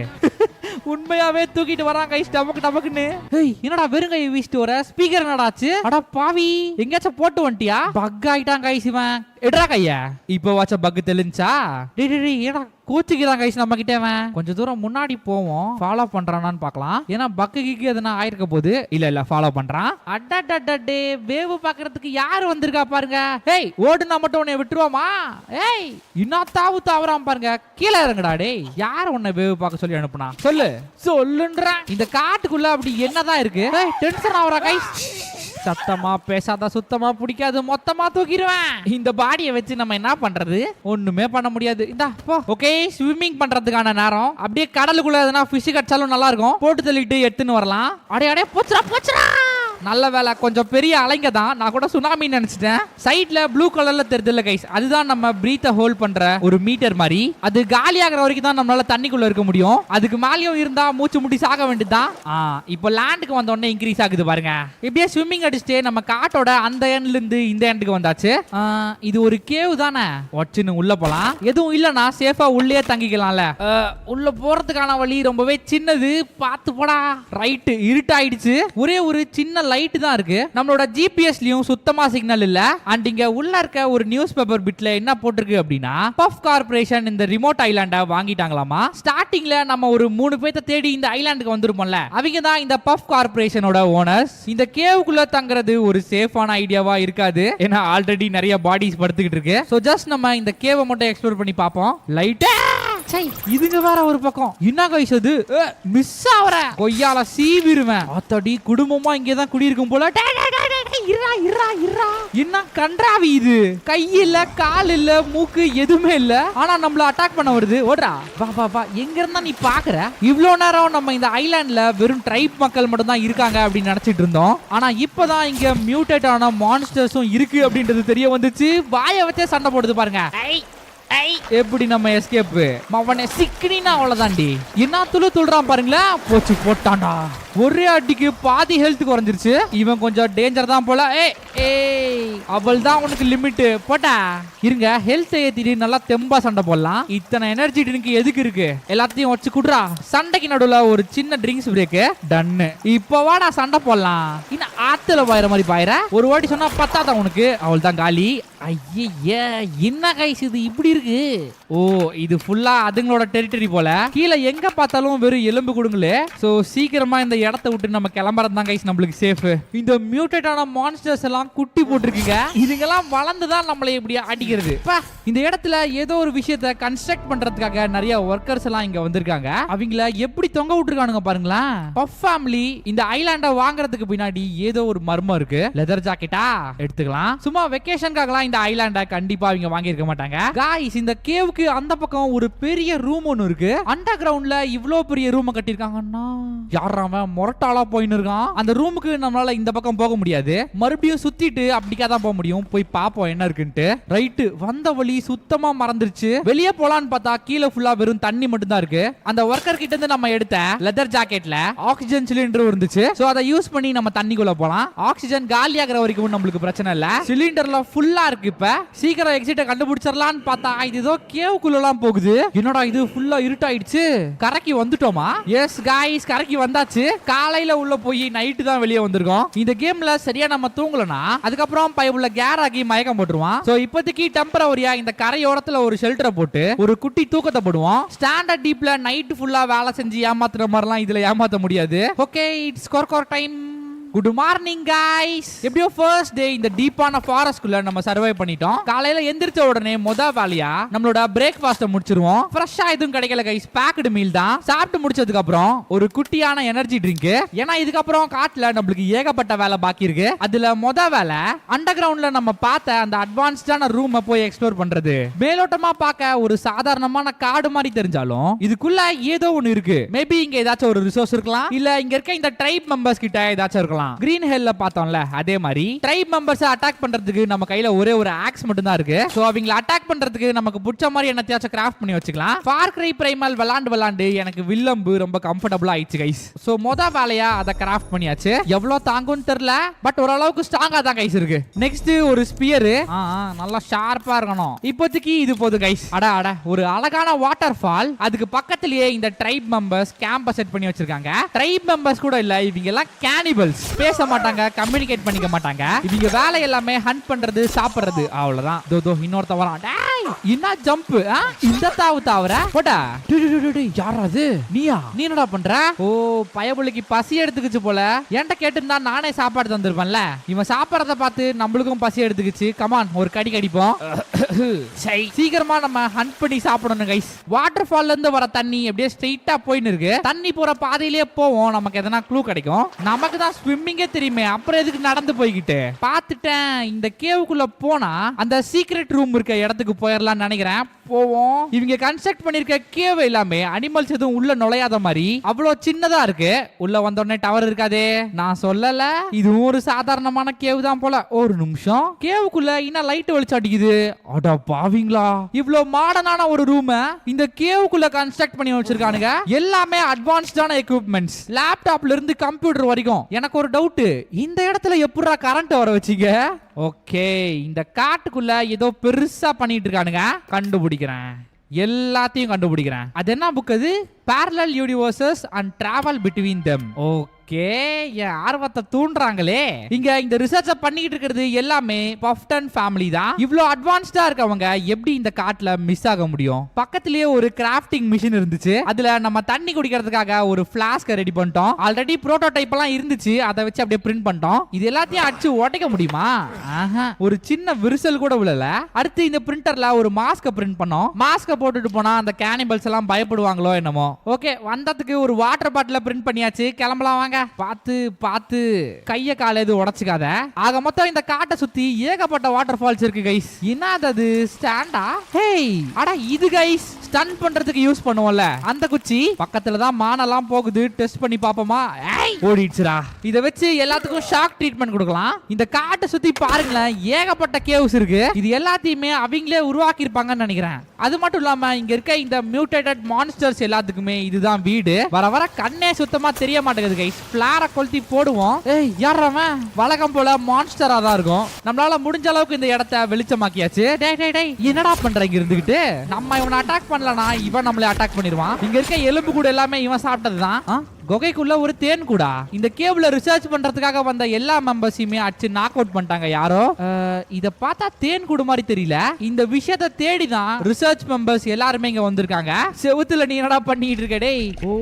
உண்மையாவே தூக்கிட்டு வரான் கைஸ், டபக்கு டபக்குன்னு. ஏய், என்னடா வெறுங்கை வீசிட்டு வர? ஸ்பீக்கர் என்னடாச்சு? அட பாவி, எங்கேயாச்சும் போட்டு வந்துட்டியா? பக் ஆயிட்டான் கைஸ் இவன். எடுறா கையா. இப்போ வாச்ச பக் தெளிஞ்சா? டேய் ஏடா கூச்சிக்கிறான் கைஸ் நம்ம கிட்ட. கொஞ்சம் தூரம் முன்னாடி போவோம். ஃபாலோ பண்றானான்னு பார்க்கலாம். ஏன்னா பக்கு கிக்கு எதுனா ஆயிருக்க போது. இல்ல ஃபாலோ பண்றான். அடடடடே, வேவ் பாக்குறதுக்கு யாரு வந்திருக்கா பாருங்க. ஏய், ஓடுனா மட்டும் உன்னை விட்டுருவோமா? ஏய், இன்னும் தாவுறான் பாருங்க. கீழே இறங்குடா. டேய், யார் உன்னை வேவ் பார்க்க சொல்லி அனுப்புனா? சொல்லுன்றேன். இந்த காட்டுக்குள்ள அப்படி என்னதான் இருக்கு? டென்ஷன் ஆகுறா கைஸ். சத்தமா பேசாத, சுத்தமா பிடிக்காது, மொத்தமா தூக்கிடுவேன். இந்த பாடியை வச்சு நம்ம என்ன பண்றது? ஒண்ணுமே பண்ண முடியாது. இந்தா போ. ஓகே, ஸ்விம்மிங் பண்றதுக்கான நேரம். அப்படியே கடலுக்குள்ள எதனா ஃபிஷ் கடிச்சாலும் நல்லா இருக்கும். போட்டு தள்ளிட்டு எடுத்துன்னு வரலாம். அடே போச்சுரா. நல்ல வேலை, கொஞ்சம் பெரிய அலைங்க தான். நான் கூட சுனாமி நினைச்சிட்டேன். சைட்ல ப்ளூ கலர்ல தெரியுதுல்ல கைஸ், அதுதான் நம்ம பிரீத்தை ஹோல்ட் பண்ற ஒரு மீட்டர் மாதிரி. அது காலி ஆகிற வரைக்கும் தான் நம்மளால தண்ணிக்குள்ள இருக்க முடியும். அதுக்கு மேலேயும் இருந்தா மூச்சு முட்டி சாக வேண்டியதுதான். இப்போ லேண்டுக்கு வந்த உடனே இன்க்ரீஸ் ஆகுது பாருங்க. இப்படியே ஸ்விம்மிங் அடிச்சுட்டு நம்ம காட்டோட அந்த எண்ட்ல இருந்து இந்த எண்டுக்கு வந்தாச்சு. இது ஒரு கேவ் தானே. ஒச்சுன்னு உள்ள போலாம். எதுவும் இல்லனா சேஃபா உள்ளே தங்கிக்கலாம்ல. உள்ள போறதுக்கான வழி ரொம்பவே சின்னது. பார்த்து போடா. ரைட், இருட்டாயிடுச்சு. ஒரே ஒரு சின்ன லைட் தான் இருக்கு. நம்மளோட ஜிபிஎஸ்லயும் சுத்தமா சிக்னல் இல்ல. அண்ட் இங்க உள்ள இருக்க ஒரு நியூஸ் பேப்பர் பிட்ல என்ன போட்டிருக்கு அப்படின்னா, பஃப் கார்ப்பரேஷன் இந்த ரிமோட் ஐலாண்ட வாங்கிட்டாங்களாமா. ஸ்டார்டிங்ல நம்ம ஒரு 3 பேத்தை தேடி இந்த ஐலாண்டுக்கு வந்திருப்போம்ல, அவங்க தான் இந்த பஃப் கார்ப்பரேஷனோட ஓனர்ஸ். இந்த கேவுக்குள்ள தங்குறது ஒரு சேஃபான ஐடியாவா இருக்காது, ஏன்னா ஆல்ரெடி நிறைய பாடிஸ் படுத்துக்கிட்டு இருக்கு. சோ ஜஸ்ட் நம்ம இந்த கேவை மட்டும் எக்ஸ்ப்ளோர் பண்ணி பார்ப்போம். லைட்டா இதுங்க வேற ஒரு பக்கம் என்ன கைஸ் அது மிஸ் ஆவற கொய்யால சீவிருவேன். ஆத்தாடி குடும்பமா இங்கதான் குடியிருக்கும் போல. என்ன கன்றாவி இது, கை இல்ல கால் இல்ல மூக்கு எதுவுமே இல்ல, ஆனா நம்மள அட்டாக் பண்ண வருது. ஓடுறா வா வா வா. எங்க இருந்தா நீ பாக்குற? இவ்வளவு நேரம் நம்ம இந்த ஐலாண்ட்ல வெறும் ட்ரைப் மக்கள் மட்டும் தான் இருக்காங்க அப்படின்னு நினைச்சிட்டு இருந்தோம். ஆனா இப்பதான் இங்க மியூட்டேட் ஆன மான்ஸ்டர்ஸும் இருக்கு அப்படின்றது தெரிய வந்துச்சு. வாயை வச்சே சண்டை போடுது பாருங்க. எப்படி நம்ம எஸ்கேப் அவனை சிக்கினா அவ்வளவுதான்டி. என்ன துள்றான் பாருங்களேன். போச்சு போட்டான்டா. ஒரே அடிக்கு பாதி ஹெல்த் குறைஞ்சிருச்சு. இவன் கொஞ்சம் டேஞ்சர் தான் போல. அவள் தான் உனக்கு லிமிட் போட்டா. இருங்க ஹெல்த் ஏத்திட்டு நல்லா தெம்பா சண்டை போடலாம். இத்தனை எனர்ஜி ட்ரிங்க் எதுக்கு இருக்கு? எல்லாத்தையும் வச்சு குடுறா. சண்டைக்கு நடுவுல ஒரு சின்ன ட்ரிங்க்ஸ் பிரேக் டன்னு. இப்போ வாடா சண்டை போடலாம். இன்னும் ஆத்துல பாயிற மாதிரி பாயிர. ஒரு வாட்டி சொன்னா பத்தாதான் உனக்கு. அவள் தான் காலி. ஐயே என்ன கைஸ் இது இப்படி இருக்கு? ஓ இது ஃபுல்லா அதுங்களோட டெரிட்டரி போல. கீழே எங்க பார்த்தாலும் வெறும் எலும்பு கொடுங்களே. சோ சீக்கிரமா இந்த இடத்தை விட்டு நம்ம கிளம்புறது தான் கைஸ் நம்மளுக்கு சேஃப். இந்த மியூட்டேட்டான மான்ஸ்டர்ஸ் எல்லாம் குட்டி போட்டுருக்கீங்க. இதுங்கெல்லாம் வளர்ந்துதான் நம்மளை இப்படி அடிக்கிறது. இந்த இடத்துல ஏதோ ஒரு விஷயத்தை கன்ஸ்ட்ரக்ட் பண்றதுக்காக நிறைய ஒர்க்கர்ஸ் எல்லாம் இங்க வந்திருக்காங்க. அவங்கள எப்படி தொங்க விட்டுருக்கானுங்க பாருங்களேன். பஃப் ஃபேமிலி இந்த ஐலாண்ட வாங்குறதுக்கு பின்னாடி ஏதோ ஒரு மர்மம் இருக்கு. லெதர் ஜாக்கெட்டா எடுத்துக்கலாம். சும்மா வெக்கேஷனுக்காகலாம் இந்த ஐலாண்ட கண்டிப்பா அவங்க வாங்கி இருக்க மாட்டாங்க. गाइस இந்த கேவுக்கு அந்த பக்கம் ஒரு பெரிய ரூம் ஒன்னு இருக்கு. அண்டர் கிரவுண்ட்ல இவ்ளோ பெரிய ரூம் கட்டிருக்காங்கன்னா யாராம மொரட்டாலா போயின்னு இருக்கான். அந்த ரூமுக்கு நம்மளால இந்த பக்கம் போக முடியாது. மறுபடியும் சுத்திட்டு அப்படிக்கா தான் போக முடியும். போய் பாப்போம் என்ன இருக்குன்ட்டு. ரைட் வந்த வழி சுத்தமா மறந்துருச்சு. வெளியே போலான்னு பார்த்தா கீழே ஃபுல்லா வெறும் தண்ணி மட்டும் தான் இருக்கு. அந்த ஒர்க்கர் கிட்ட இருந்து நம்ம எடுத்த லெதர் ஜாக்கெட்ல ஆக்சிஜன் சிலிண்டர் இருந்துச்சு. சோ அதை யூஸ் பண்ணி நம்ம தண்ணிக்குள்ள போலாம். ஆக்சிஜன் காலியாகிற வரைக்கும் நம்மளுக்கு பிரச்சனை இல்ல. சிலிண்டர்ல ஃபுல்லா இருக்கு. இப்ப சீக்கிரம் எக்ஸிட்ட கண்டுபிடிச்சிடலான்னு பார்த்தா இது ஏதோ கேவுக்குள்ளலாம் போகுது. என்னடா இது ஃபுல்லா இருட்டாயிடுச்சு. கரைக்கு வந்துட்டோமா? எஸ் गाइस கரைக்கு வந்தாச்சு. காலையில உள்ள போய் நைட்டு தான் வெளியே வந்திருக்கோம். இந்த கேம்ல சரியா நம்ம தூங்கலனா அதுக்கப்புறம் பைப்புல கேர் ஆகி மயக்கம் போட்டுருவான். சோ இப்போதைக்கு டெம்பரவரியா இந்த கரையோரத்துல ஒரு ஷெல்டரை போட்டு ஒரு குட்டி தூக்கத்தை போடுவோம். ஸ்டாண்டர்ட் டீப்ல நைட் ஃபுல்லா வேலை செஞ்சு ஏமாத்துற மாதிரிலாம் இதுல ஏமாத்த முடியாது. Okay it's core time. Good morning guys. எப்படியோ ஃபர்ஸ்ட் டே இந்த டீப்பான ஃபாரஸ்ட் குள்ள நம்ம சர்வை பண்ணிட்டோம். காலையில எந்திரிச்ச உடனே வேலையா நம்மளோட பிரேக்ஃபாஸ்ட் முடிச்சிருவோம். ஃப்ரெஷ்ஷா எதுவும் கிடைக்கல गाइस. பேக்டு மீல் தான். சாப்பிட்டு முடிச்சதுக்கு அப்புறம் ஒரு குட்டியான எனர்ஜி ட்ரிங்க். ஏன்னா இதுக்கு அப்புறம் காட்டுல நம்மளுக்கு ஏகப்பட்ட வேலை பாக்கி இருக்கு. அதுல வேலை அண்டர் கிரவுண்ட்ல நம்ம பார்த்த அந்த அட்வான்ஸ்டான ரூமை போய் எக்ஸ்ப்ளோர் பண்றது. மேலோட்டமா பார்க்க ஒரு சாதாரணமான காடு மாதிரி தெரிஞ்சாலும் இதுக்குள்ள ஏதோ ஒன்னு இருக்கு. மேபி இங்க ஏதாச்சும் ஒரு ரிசோர்ஸ் இருக்கலாம். இல்ல இங்க இருக்க இந்த ட்ரைப் மெம்பர்ஸ் கிட்ட ஏதாச்சும் இருக்கலாம். கிரீன் ஹெல்ல பார்த்தோம்ல அதே மாதிரி ட்ரைப் மெம்பர்ஸ் அட்டாக் பண்றதுக்கு நம்ம கையில ஒரே ஒரு ஆக்ஸ் மட்டும் தான் இருக்கு. சோ அவங்கள அட்டாக் பண்றதுக்கு நமக்கு பிடிச்ச மாதிரி என்னத்தையாச்சும் கிராஃப்ட் பண்ணி வச்சுக்கலாம். ஃபார் கிரை பிரைமல் விளாண்டு எனக்கு வில்லம்பு ரொம்ப கம்ஃபர்டபுளா ஆயிடுச்சு கைஸ். சோ வேலையா அதை கிராஃப்ட் பண்ணியாச்சு. எவ்வளவு தாங்கும்னு தெரியல, பட் ஓரளவுக்கு ஸ்ட்ராங்கா தான் கைஸ் இருக்கு. நெக்ஸ்ட் ஒரு ஸ்பியர் நல்லா ஷார்ப்பா இருக்கணும். இப்போதைக்கு இது போதும் கைஸ். அட ஒரு அழகான வாட்டர் ஃபால். அதுக்கு பக்கத்திலேயே இந்த ட்ரைப் மெம்பர்ஸ் கேம்ப செட் பண்ணி வச்சிருக்காங்க. ட்ரைப் மெம்பர்ஸ் கூட இல்ல, இவங்க எல்லாம் கேனிபல்ஸ். பேச மாட்டாங்க, கம்யூனிகேட் பண்ணிக்க மாட்டாங்க. இவங்க வேலை எல்லாமே ஹண்ட் பண்றது சாப்பிடுறது அவ்வளவுதான். தோ இன்னொருத்த வரான். என்ன ஜம்ப் இந்த தாவற போடா. யாராது நீயா? நீ என்னடா பண்ற? ஓ பயபுள்ளிக்கு பசி எடுத்துக்கிச்சு போல. என்கிட்ட கேட்டிருந்தா நானே சாப்பாடு தந்திருப்பேன்ல. இவன் சாப்பிடறத பார்த்து நம்மளுக்கும் பசி எடுத்துக்கிச்சு. கமான் ஒரு கடி கடிப்போம். சீக்கிரமா நம்ம ஹண்ட் பண்ணி சாப்பிடணும் கைஸ். வாட்டர் ஃபால்ல இருந்து வர தண்ணி அப்படியே ஸ்ட்ரெயிட்டா போயின்னு இருக்கு. தண்ணி போற பாதையிலேயே போவோம். நமக்கு எதனா க்ளூ கிடைக்கும். நமக்கு தான் ஸ்விம்மிங்கே தெரியுமே, அப்புறம் எதுக்கு நடந்து போய்கிட்டு. பார்த்துட்டேன் இந்த கேவுக்குள்ள போனா அந்த சீக்ரெட் ரூம் இருக்க இடத்துக்கு போயிடலாம் நினைக்கிறேன். போவோம். இவங்க கன்ஸ்ட்ரக்ட் பண்ணிருக்க கேவ் எல்லாமே அனிமல்ஸ் எதுவும் உள்ள நுழையாத மாதிரி அவ்வளவு சின்னதா இருக்கு. உள்ள வந்த உடனே டவர் இருக்காதே. நான் சொல்லல, இது ஒரு சாதாரணமான கேவ் தான் போல. ஒரு நிமிஷம், கேவுக்குள்ள இன்னும் லைட் வெளிச்சம் அடிக்குது. அட பாவீங்களா, இவ்வளவு மாடர்னான ஒரு ரூம் இந்த கேவுக்குள்ள கன்ஸ்ட்ரக்ட் பண்ணி வச்சிருக்கானுங்க. எல்லாமே அட்வான்ஸ்டான எக்யூப்மெண்ட்ஸ், லேப்டாப்ல இருந்து கம்ப்யூட்டர் வரைக்கும். எனக்கு ஒரு டவுட், இந்த இடத்துல எப்படா கரண்ட் வர வச்சீங்க? ஓகே இந்த காட்டுக்குள்ள ஏதோ பெருசா பண்ணிட்டு இருக்கானுங்க. கண்டுபிடிக்கிறேன், எல்லாத்தையும் கண்டுபிடிக்கிறேன். அது என்ன புக்? அது Parallel Universes and Travel Between Them. Okay okay, என் ஆர்வத்தை தூண்டுறாங்களே. இங்க இந்த ரிசர்ச்ச பண்ணிட்டு இருக்கிறது எல்லாமே பஃப்டன் ஃபேமிலி தான். இவ்ளோ அட்வான்ஸ்டா இருக்கவங்க எப்படி இந்த காட்டுல மிஸ் ஆக முடியும்? பக்கத்திலேயே ஒரு கிராஃப்டிங் மிஷின் இருந்துச்சு. அதுல நம்ம தண்ணி குடிக்கிறதுக்காக ஒரு ஃபிளாஸ்க் ரெடி பண்ணிட்டோம். ஆல்ரெடி புரோட்டோடைப் எல்லாம் இருந்துச்சு, அதை வச்சு அப்படியே பிரிண்ட் பண்ணிட்டோம். இது எல்லாத்தையும் அடிச்சு உடைக்க முடியுமா? ஒரு சின்ன விரிசல் கூட விழல. அடுத்து இந்த பிரிண்டர்ல ஒரு மாஸ்க பிரிண்ட் பண்ணோம். மாஸ்க போட்டுட்டு போனா அந்த கேனிபல்ஸ் எல்லாம் பயப்படுவாங்களோ என்னமோ. ஓகே, வந்ததுக்கு ஒரு வாட்டர் பாட்டில பிரிண்ட் பண்ணியாச்சு. கிளம்பலாம் வாங்க. பார்த்து பார்த்து கைய கால எது உடைச்சுக்காத. ஆக மொத்தம் இந்த காட்டை சுத்தி ஏகப்பட்ட வாட்டர் ஃபால்ஸ் இருக்கு கைஸ். என்னது ஸ்டாண்டா? ஹேய், அட இது கைஸ் ஸ்டன் பண்றதுக்கு யூஸ் பண்ணுவோம்ல அந்த குச்சி. பக்கத்துல தான் மானெல்லாம் போகுது. டெஸ்ட் பண்ணி பாப்போமா? ஓடிடுச்சுடா. இத வச்சு எல்லாத்துக்கும் ஷாக் ட்ரீட்மெண்ட் கொடுக்கலாம். இந்த காட்டை சுத்தி பாருங்களேன், ஏகப்பட்ட கேவ்ஸ் இருக்கு. இது எல்லாத்தையுமே அவங்களே உருவாக்கி இருப்பாங்கன்னு நினைக்கிறேன். அது மட்டும் இல்லாம இங்க இருக்க இந்த மியூட்டேட்டட் மான்ஸ்டர்ஸ் எல்லாத்துக்குமே இதுதான் வீடு. வர வர கண்ணே சுத்தமா தெரிய மாட்டேங்குது கைஸ். ஃபிளார கொளுத்தி போடுவோம். ஏய், யாரவன்? வழக்கம் போல மான்ஸ்டரா தான் இருக்கும். நம்மளால முடிஞ்ச அளவுக்கு இந்த இடத்தை வெளிச்சமாக்கியாச்சு. டேய் டேய் டேய், என்னடா பண்றீங்க இருந்துகிட்டு? நம்ம இவனை அட்டாக் பண்ணலனா இவன் நம்மளை அட்டாக் பண்ணிடுவான். இங்க இருக்க எலும்பு கூட எல்லாமே இவன் சாப்பிட்டதுதான். குகைக்குள்ள ஒரு தேன் கூடா. இந்த கேவ்ல ரிசர்ச் பண்றதுக்காக வந்த எல்லா மெம்பர்ஸையுமே அடிச்சு நாக் அவுட் பண்ணிட்டாங்க யாரோ. இத பார்த்தா தேன் கூடு மாதிரி தெரியல. இந்த விஷயத்தை தேடி தான் ரிசர்ச் மெம்பர்ஸ் எல்லாருமே இங்க வந்திருக்காங்க. செவுத்துல நீ என்னடா பண்ணிட்டு இருக்க? டேய், ஓ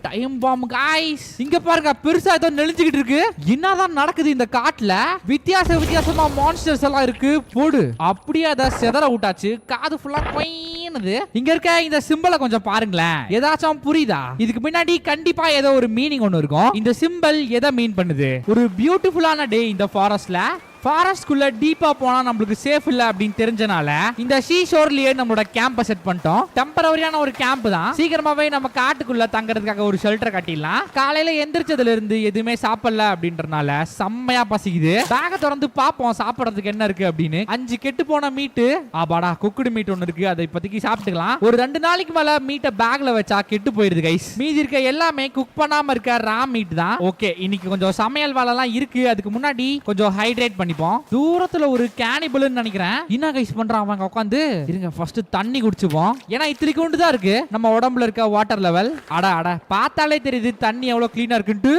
டைம் பாம் गाइस. இங்க பாருங்க, பெருசா ஏதோ நெளிஞ்சிட்டு இருக்கு. என்னதான் நடக்குது இந்த காட்டுல? வித்தியாசமா மான்ஸ்டர்ஸ் எல்லாம் இருக்கு. போடு, அப்படியே அத செதற விட்டாச்சு. காது ஃபுல்லா கொயினது. இங்க இருக்க இந்த சிம்பலை கொஞ்சம் பாருங்களேன். ஏதாச்சும் புரியுதா? இதுக்கு முன்னாடி கண்டிப்பா ஏதோ ஒரு மீனிங் ஒன்னு இருக்கும். இந்த சிம்பல் எதை மீன் பண்ணுது? ஒரு பியூட்டிஃபுல்லான டே இந்த ஃபாரஸ்ட்ல. ஃபாரஸ்ட்குள்ள டீப்பா போனா நம்மளுக்கு சேஃப் இல்ல அப்படின்னு தெரிஞ்சனால இந்த சீ ஷோர்லயே நம்மளோட கேம்ப செட் பண்ணிட்டோம். டெம்பரவரியான ஒரு கேம்ப் தான். சீக்கிரமாவே நம்ம காட்டுக்குள்ள தங்கறதுக்காக ஒரு ஷெல்டர் கட்டிடலாம். காலையில எந்திரிச்சதுல இருந்து எதுவுமே சாப்பிடல அப்படின்றனால செம்மையா பசிக்குது. பேக திறந்து பாப்போம் சாப்பிடறதுக்கு என்ன இருக்கு அப்படின்னு. 5 கெட்டு போன மீட், ஆபாடா குக்குடு மீட் ஒன்னு இருக்கு. அதை இப்போதைக்கு சாப்பிட்டுக்கலாம். ஒரு 2 நாளைக்கு மேல மீட்டை பேக்ல வச்சா கெட்டு போயிருது கைஸ். மீதி இருக்க எல்லாமே குக் பண்ணாம இருக்க ரா மீட் தான். ஓகே, இன்னைக்கு கொஞ்சம் சமையல் வேலை எல்லாம் இருக்கு. அதுக்கு முன்னாடி கொஞ்சம் ஹைட்ரேட் பண்ணிப்போம். தூரத்துல ஒரு கேனிபல்னு நினைக்கிறேன். என்ன கைஸ் பண்றான் அவங்க? உட்காந்து இருங்க, ஃபர்ஸ்ட் தண்ணி குடிச்சுப்போம். ஏன்னா இத்திரி கொண்டு தான் இருக்கு நம்ம உடம்புல இருக்க வாட்டர் லெவல். அட பார்த்தாலே தெரியுது தண்ணி எவ்வளவு கிளீனா இருக்குன்ட்டு.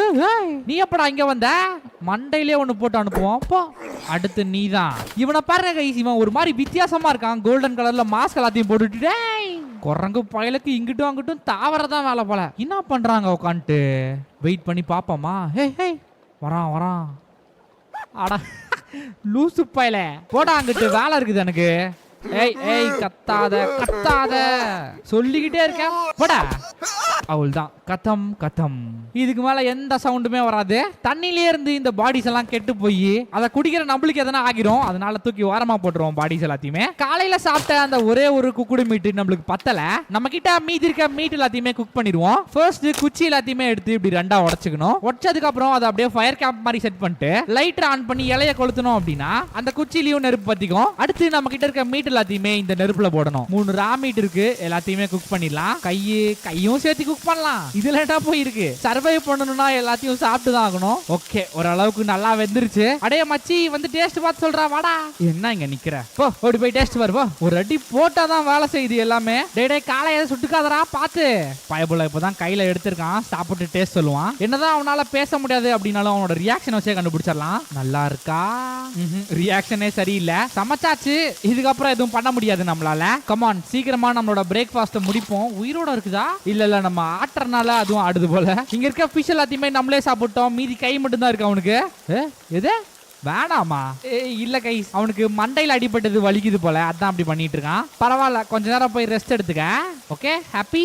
நீ எப்படா இங்க வந்த? மண்டையிலே ஒண்ணு போட்டு அனுப்புவோம். போ, அடுத்து நீ தான். இவனை பாருங்க கைஸ், இவன் ஒரு மாதிரி வித்தியாசமா இருக்கான். கோல்டன் கலர்ல மாஸ்க் எல்லாத்தையும் போட்டுட்டு குரங்கு பயலுக்கு இங்கிட்டும் அங்கிட்டும் தாவறதான் வேலை போல. என்ன பண்றாங்க உட்காந்துட்டு? வெயிட் பண்ணி பாப்போமா? ஹே, வரான். அட லூசு பயல, போடா அங்கிட்டு, வேலை இருக்குது எனக்கு. ஏய் கத்தாத சொல்லிக்கிட்டே இருக்கேன். போடா. அவள்தான் கதம். இதுக்கு மேல எந்த சவுண்டுமே வராது. தண்ணிலே இருந்து இந்த பாடிஸ் எல்லாம் கெட்டு போய் அதை குடிக்கிற நம்மளுக்கு எதனா ஆகிரும். அதனால தூக்கி ஓரமா போட்டுருவோம் பாடிஸ் எல்லாத்தையுமே. காலையில சாப்பிட்ட அந்த ஒரே ஒரு குக்குடு மீட் நம்மளுக்கு பத்தல. நம்ம கிட்ட மீதி இருக்க மீட் எல்லாத்தையுமே குக் பண்ணிடுவோம். ஃபர்ஸ்ட் குச்சி எல்லாத்தையுமே எடுத்து இப்படி 2ஆ உடைச்சுக்கணும். உடைச்சதுக்கு அப்புறம் அதை அப்படியே ஃபயர் கேம்ப் மாதிரி செட் பண்ணிட்டு லைட்டர் ஆன் பண்ணி இலைய கொளுத்தணும் அப்படின்னா அந்த குச்சிலையும் நெருப்பு பத்திக்கும். அடுத்து நம்ம கிட்ட இருக்க மீட் எல்லாத்தையுமே இந்த நெருப்புல போடணும். 3 ரா மீட் இருக்கு, எல்லாத்தையுமே குக் பண்ணிடலாம். கையும் சேர்த்து குக் பண்ணலாம். இது லேட்டா போயிருக்கு. சர்வைவ் பண்ணணும்னா எல்லாத்தையும் சாப்பிட்டு தான் ஆகணும். ஓகே, ஓரளவுக்கு நல்லா வெந்துருச்சு. அடைய மச்சி வந்து டேஸ்ட் பார்த்து சொல்றா. வாடா, என்ன இங்க நிக்கிற? போ, ஓடி போய் டேஸ்ட் வருவா. ஒரு அடி போட்டாதான் வேலை செய்யுது எல்லாமே. டேய் காலையை சுட்டுக்காதரா பாத்து. பயபுல இப்பதான் கையில எடுத்திருக்கான். சாப்பிட்டு டேஸ்ட் சொல்லுவான். என்னதான் அவனால பேச முடியாது அப்படின்னாலும் அவனோட ரியாக்ஷன் வச்சே கண்டுபிடிச்சிடலாம். நல்லா இருக்கா? ரியாக்ஷனே சரியில்லை. சமைச்சாச்சு, இதுக்கப்புறம் எதுவும் பண்ண முடியாது நம்மளால. கமான், சீக்கிரமா நம்மளோட பிரேக்ஃபாஸ்ட் முடிப்போம். உயிரோட இருக்குதா? இல்ல நம்ம ஆட்டறனால அதுவும் ஆடுது போல. இங்க இருக்க ஃபிஷ் எல்லாத்தையுமே நம்மளே சாப்பிட்டோம். மீதி கை மட்டும் தான் இருக்கு அவனுக்கு. எது வேணாமா? இல்ல கைஸ், அவனுக்கு மண்டையில அடிபட்டது வலிக்குது போல, அதான் அப்படி பண்ணிட்டு இருக்கான். பரவாயில்ல, கொஞ்ச நேரம் போய் ரெஸ்ட் எடுத்துக்க. Okay, happy.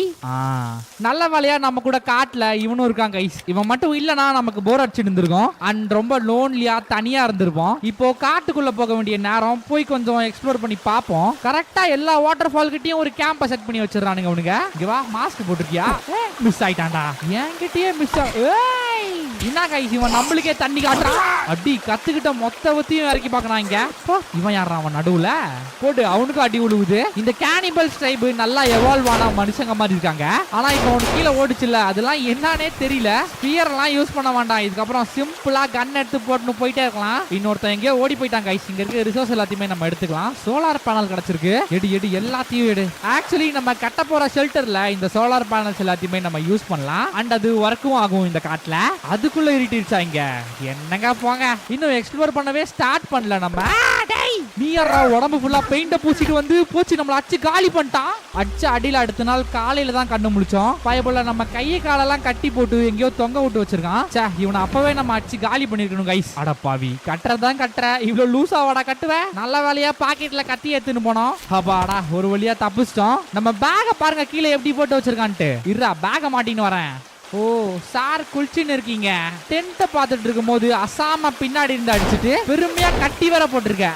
நல்ல வேலையா நம்ம கூட காட்டுல இவனும் இருக்கான் கைஸ். இவன் மட்டும் இல்லனா நமக்கு போர் அடிச்சுட்டு இருந்திருக்கும். அண்ட் ரொம்ப லோன்லியா தனியா இருந்திருப்போம். இப்போ காட்டுக்குள்ள போக வேண்டிய நேரம். போய் கொஞ்சம் எக்ஸ்ப்ளோர் பண்ணி பார்ப்போம். கரெக்டா எல்லா வாட்டர் ஃபால் கிட்டயும் ஒரு கேம்ப செட் பண்ணி வச்சிடறானுங்க அவனுங்க. இங்க வா, மாஸ்க் போட்டுருக்கியா? மிஸ் ஆயிட்டான்டா. என்கிட்டயே மிஸ் என்ன கைஸ், இவன் நம்மளுக்கே தண்ணி காட்டுறான். அடி கத்துக்கிட்ட மொத்தத்தையும் இறக்கி பார்க்கறான் இங்க. இவன் யாரா அவன் நடுவுல? போட்டு அவனுக்கு அடி உழுவுது. இந்த கேனிபல்ஸ் ட்ரைப் நல்லா எவால்வ் ஆன மனுஷங்க மாதிரி இருக்காங்க. ஆனா இப்போ அவனுக்கு கீழே ஓடிச்சுல, அதெல்லாம் என்னன்னே தெரியல. ஸ்பியர் எல்லாம் யூஸ் பண்ண வேண்டாம். இதுக்கப்புறம் சிம்பிளா கன் எடுத்து போட்டு போயிட்டே இருக்கலாம். இன்னொருத்தன் எங்கேயோ ஓடி போயிட்டான் கைஸ். இங்க இருக்க ரிசோர்ஸ் எல்லாத்தையுமே நம்ம எடுத்துக்கலாம். சோலார் பேனல் கிடைச்சிருக்கு. எடு எல்லாத்தையும் எடு. ஆக்சுவலி நம்ம கட்ட போற ஷெல்டர்ல இந்த சோலார் பேனல்ஸ் எல்லாத்தையுமே நம்ம யூஸ் பண்ணலாம். அண்ட் அது ஒர்க்கும் ஆகும் இந்த காட்டுல. அது அதுக்குள்ள இருட்டிருச்சா இங்க? என்னங்க போங்க, இன்னும் எக்ஸ்ப்ளோர் பண்ணவே ஸ்டார்ட் பண்ணல நம்ம. நீ யாரா உடம்பு ஃபுல்லா பெயிண்ட பூசிட்டு வந்து போச்சு நம்மள அடிச்சு காலி பண்ணிட்டான். அடிச்சு அடியில அடுத்த நாள் காலையில தான் கண்ணு முழிச்சோம். பயபுள்ள நம்ம கையை காலெல்லாம் கட்டி போட்டு எங்கேயோ தொங்க விட்டு வச்சிருக்கான். சே, இவனை அப்பவே நம்ம அடிச்சு காலி பண்ணிருக்கணும் கைஸ். அடப்பாவி, கட்டுறதான் கட்டுற, இவ்வளவு லூசா வாடா கட்டுவேன். நல்ல வேலையா பாக்கெட்ல கத்தி எடுத்துன்னு போனோம். அப்பாடா, ஒரு வழியா தப்பிச்சிட்டோம். நம்ம பேக பாருங்க கீழே எப்படி போட்டு வச்சிருக்கான்ட்டு. இருடா, பேக மாட்டின்னு வரேன். ஓ சார், குளிச்சுன்னு இருக்கீங்க. டென்ட்டை பார்த்துட்டு இருக்கும் போது அசாம பின்னாடி இருந்து அடிச்சுட்டு பெருமையா கட்டி வர போட்டிருக்க.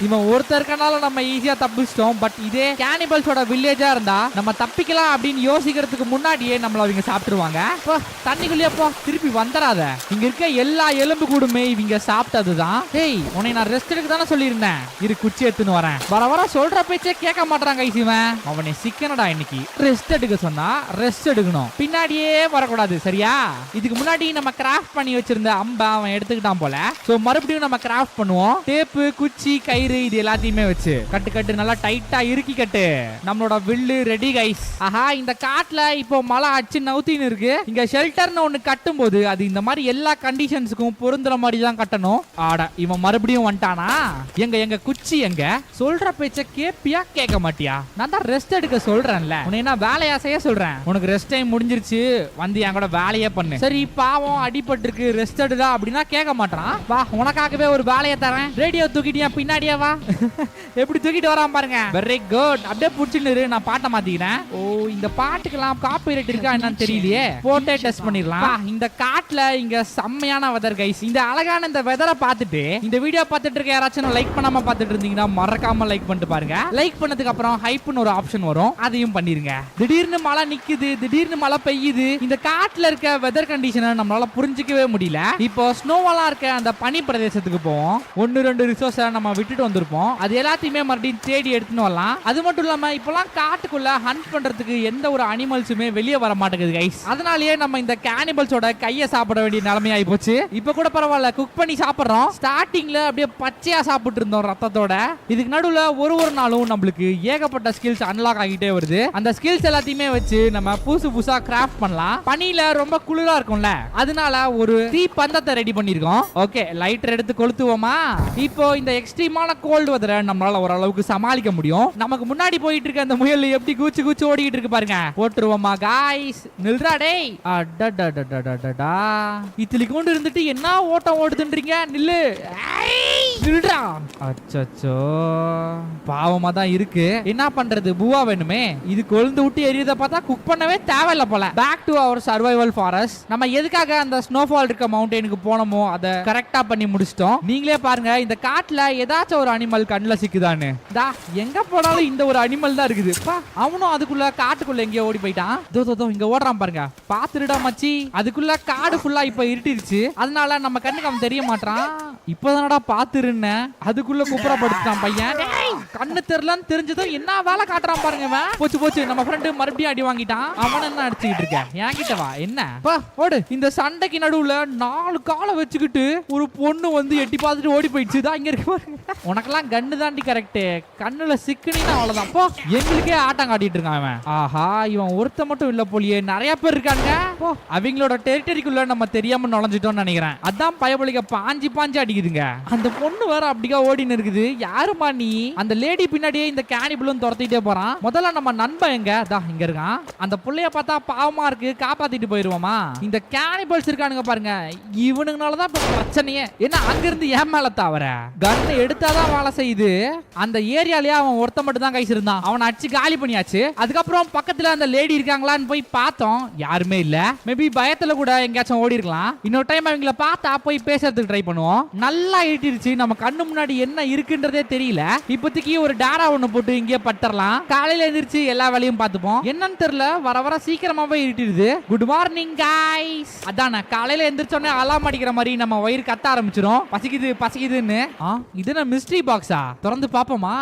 இவன் ஒருத்தருக்கனால நம்ம ஈஸியா தப்பிச்சிட்டோம். பட் இதே கேனிபல்ஸோட வில்லேஜா இருந்தா நம்ம தப்பிக்கலாம் அப்படின்னு யோசிக்கிறதுக்கு முன்னாடியே நம்மள அவங்க சாப்பிட்டுருவாங்க. தண்ணிக்குள்ளேயே போ, திருப்பி வந்துடாத. இங்க இருக்க எல்லா எலும்பு கூடுமே இவங்க சாப்பிட்டதுதான். ஹேய், உன்னை நான் ரெஸ்ட் எடுக்க தானே சொல்லியிருந்தேன். இரு, குச்சி எடுத்துன்னு வரேன். வர வர சொல்ற பேச்சே கேட்க மாட்டாங்க இவன். அவனை சிக்கனடா இன்னைக்கு. ரெஸ்ட் எடுக்க சொன்னா ரெஸ்ட் எடுக்கணும், பின்னாடியே வரக்கூடாது. சரியா? இதுக்கு முன்னாடி நம்ம கிராஃப்ட் பண்ணி வச்சிருந்த அம்பா அவன் எடுத்துக்கிட்டான் போல. சோ மறுபடியும் நம்ம கிராஃப்ட் பண்ணுவோம். டேப்பு, குச்சி, கயிறு இது எல்லாத்தையுமே வச்சு கட்டு கட்டு நல்லா டைட்டா இறுக்கி கட்டு. நம்மளோட வில்லு ரெடி கைஸ். ஆஹா, இந்த காட்டுல இப்போ மழை அச்சு நவுத்தின்னு இருக்கு. இங்க ஷெல்டர்னு ஒண்ணு கட்டும் போது அது இந்த மாதிரி எல்லா கண்டிஷன்ஸுக்கும் பொருந்துற மாதிரி தான் கட்டணும். ஆட, இவன் மறுபடியும் வந்துட்டானா? எங்க குச்சி எங்க? சொல்ற பேச்ச கேப்பியா கேட்க மாட்டியா? நான் தான் ரெஸ்ட் எடுக்க சொல்றேன்ல, உன்னை என்ன வேலையா செய்ய சொல்றேன்? உனக்கு ரெஸ்ட் டைம் முடிஞ்சிருச்சு, வந்து என் கூட வேலையே பண்ணு. சரி, பாவம் அடிபட்டிருக்கு, ரெஸ்ட் எடுடா அப்படின்னா கேட்க மாட்டான். வா, உனக்காகவே ஒரு வேலையை தரேன். ரேடியோ தூக்கிட்டியா பின்னாடியே வா. எப்படி தூக்கிட்டு வரான் பாருங்க. Very good. அப்படியே புடிச்சுன்னு நான் பாட்டை மாத்திக்கிறேன். ஓ, இந்த பாட்டுக்கெல்லாம் காப்பிரைட் இருக்கா என்னன்னு தெரியலையே. போட்டே டெஸ்ட் பண்ணிடலாம். இந்த காட்டுல இங்க செம்மையான வெதர் கைஸ். இந்த அழகான இந்த வெதரை பார்த்துட்டு இந்த வீடியோ பார்த்துட்டு இருக்க யாராச்சும் லைக் பண்ணாம பார்த்துட்டு இருந்தீங்கன்னா மறக்காம லைக் பண்ணிட்டு பாருங்க. லைக் பண்ணதுக்கு அப்புறம் ஹைப்னு ஒரு ஆப்ஷன் வரும், அதையும் பண்ணிருங்க. திடீர்னு மழை நிக்குது, திடீர்னு மழை பெய்யுது. இந்த காட்டுல இருக்க வெதர் கண்டிஷனை நம்மளால புரிஞ்சிக்கவே முடியல. இப்போ ஸ்னோவெல்லாம் இருக்க அந்த பனி பிரதேசத்துக்கு போவோம். 1-2 ரிசோர்ஸை நம்ம விட்டுட்டு வந்திருப்போம். அது எல்லாத்தையுமே மறுபடியும் தேடி எடுத்துன்னு வரலாம். அது மட்டும் இல்லாம இப்பெல்லாம் காட்டுக்குள்ள ஹண்ட் பண்றதுக்கு எந்த ஒரு அனிமல்ஸுமே வெளியே வர மாட்டேங்குது கைஸ். அதனாலேயே நம்ம இந்த கேனிபல்ஸோட கையை சாப்பிட வேண்டிய நிலைமை ஆகி போச்சு. இப்ப கூட பரவாயில்ல, குக் பண்ணி சாப்பிடுறோம். ஸ்டார்டிங்ல அப்படியே பச்சையா சாப்பிட்டு இருந்தோம் ரத்தத்தோட. இதுக்கு நடுவுல ஒரு நாளும் நம்மளுக்கு ஏகப்பட்ட ஸ்கில்ஸ் அன்லாக் ஆகிட்டே வருது. அந்த ஸ்கில்ஸ் எல்லாத்தையுமே வச்சு நம்ம புதுசா கிராஃப்ட் பண்ணலாம். பனியில ரொம்ப குளிரா இருக்கும்ல, அதனால ஒரு தீ பந்தத்தை ரெடி பண்ணிருக்கோம். ஓகே, லைட்டர் எடுத்து கொளுத்துவோமா? இப்போ இந்த எக்ஸ்ட்ரீமான கோல்டு வெதரை நம்மளால ஓரளவுக்கு சமாளிக்க முடியும். நமக்கு முன்னாடி போயிட்டு இருக்க அந்த முயல் எப்படி கூச்சு கூச்சு ஓடிட்டு இருக்கு பாருங்க. போட்டுருவோமா காய்ஸ்? நில்றா டேய். அடடடடடடடா, இத்திலி கொண்டு இருந்துட்டு என்ன ஓட்டம் ஓடுதுன்றீங்க? நில்லு, நில்றா. அச்சச்சோ, பாவமா தான் இருக்கு. என்ன பண்றது, பூவா வேணுமே. இது கொழுந்து விட்டு எரியத பார்த்தா குக் பண்ணவே தேவையில்ல போல. Back to our survival forest. நம்ம எதுக்காக அந்த ஸ்னோஃபால் இருக்க மவுண்டனுக்கு போனோமோ அதை கரெக்டா பண்ணி முடிச்சிட்டோம். நீங்களே பாருங்க, இந்த காட்டுல ஏதாச்சும் ஒரு அனிமல் கண்ணுல சிக்குதான்னு. தா, எங்க போனாலும் இந்த ஒரு அனிமல் தான் இருக்குது. அவனும் அதுக்குள்ள காட்டுக்குள்ள எங்கேயோ ஓடி போயிட்டான். தோ இங்க ஓடுறான் பாருங்க. பாத்துடா மச்சி. அதுக்குள்ள காடு ஃபுல்லா இப்ப இருட்டிருச்சு, அதனால நம்ம கண்ணுக்கு அவன் தெரிய மாட்டான். இப்பதானடா பாத்துருன்னு அதுக்குள்ள குப்புறப்படுத்தான் பையன். கண்ணு தெரியலன்னு தெரிஞ்சதும் என்ன வேலை காட்டுறான் பாருங்க. போச்சு நம்ம ஃப்ரெண்டு மறுபடியும் அடி வாங்கிட்டான். அவன் என்ன அடிச்சுக்கிட்டு இருக்க? என்கிட்ட வா. என்ன ஓடு. இந்த சண்டைக்கு நடுவுல 4 காலை வச்சுக்கிட்டு ஒரு பொண்ணு வந்து எட்டி பார்த்துட்டு ஓடி போயிடுச்சு. தான் இங்க இருக்கு பாருங்க. உனக்கெல்லாம் கண்ணு தாண்டி கரெக்ட், கண்ணுல சிக்கனினா அவ்வளவுதான். போ, எங்களுக்கே ஆட்டம் காட்டிட்டு இருக்கான் அவன். ஆஹா, இவன் ஒருத்த மட்டும் இல்ல போலியே, நிறைய பேர் இருக்காங்க. அவங்களோட டெரிட்டரிக்குள்ள நம்ம தெரியாம நுழைஞ்சிட்டோம்னு நினைக்கிறேன். அதான் பயபலிக்க பாஞ்சி அடிக்குதுங்க. அந்த பொண்ணு வேற அப்படிக்கா ஓடின்னு இருக்குது. யாருமா நீ? அந்த லேடி பின்னாடியே இந்த கேனிபலும் துரத்திட்டே போறான். முதல்ல நம்ம நண்பன் எங்க? இங்க இருக்கான். அந்த புள்ளைய பார்த்தா பாவமா இருக்கு, காப்பாத்திட்டு போயிருவோமா? இந்த கேனிபல்ஸ் இருக்கானுங்க பாருங்க, இவனுங்கனாலதான் இப்ப பிரச்சனையே. என்ன அங்க இருந்து ஏன் மேல தாவற? கன் எடுத்தாதான் வேலை செய்யுது. அந்த ஏரியாலயே அவன் ஒருத்த மட்டும் தான் கைஸ் இருந்தான். அவனை அடிச்சு காலி பண்ணியாச்சு. அதுக்கப்புறம் பக்கத்துல அந்த லேடி இருக்காங்களான்னு போய் பார்த்தோம், யாருமே இல்ல. மேபி பயத்துல கூட எங்கேயாச்சும் ஓடி இருக்கலாம். இன்னொரு டைம் அவங்கள பார்த்தா போய் பேசுறதுக்கு ட்ரை பண்ணுவோம். நல்லா இருட்டிருச்சு, நம்ம கண்ணு முன்னாடி என்ன இருக்குன்றதே தெரியல. இப்போதைக்கு ஒரு டேரா ஒண்ணு போட்டு இங்கே பட்டறலாம். காலையில எந்திரிச்சு எல்லா வேலையும் பார்த்துப்போம். என்னன்னு தெரியல, வர சீக்கிரமாவே இருட்டிடுது. Good morning guys. அதான காலையில எந்திரிச்சோடனே அலாம் அடிக்கிற மாதிரி நம்ம வயிறு கத்த ஆரம்பிச்சிரும். பசிக்குதுன்னு. இது என்ன மிஸ்ட்ரி பாக்ஸா? திறந்து பாப்போமா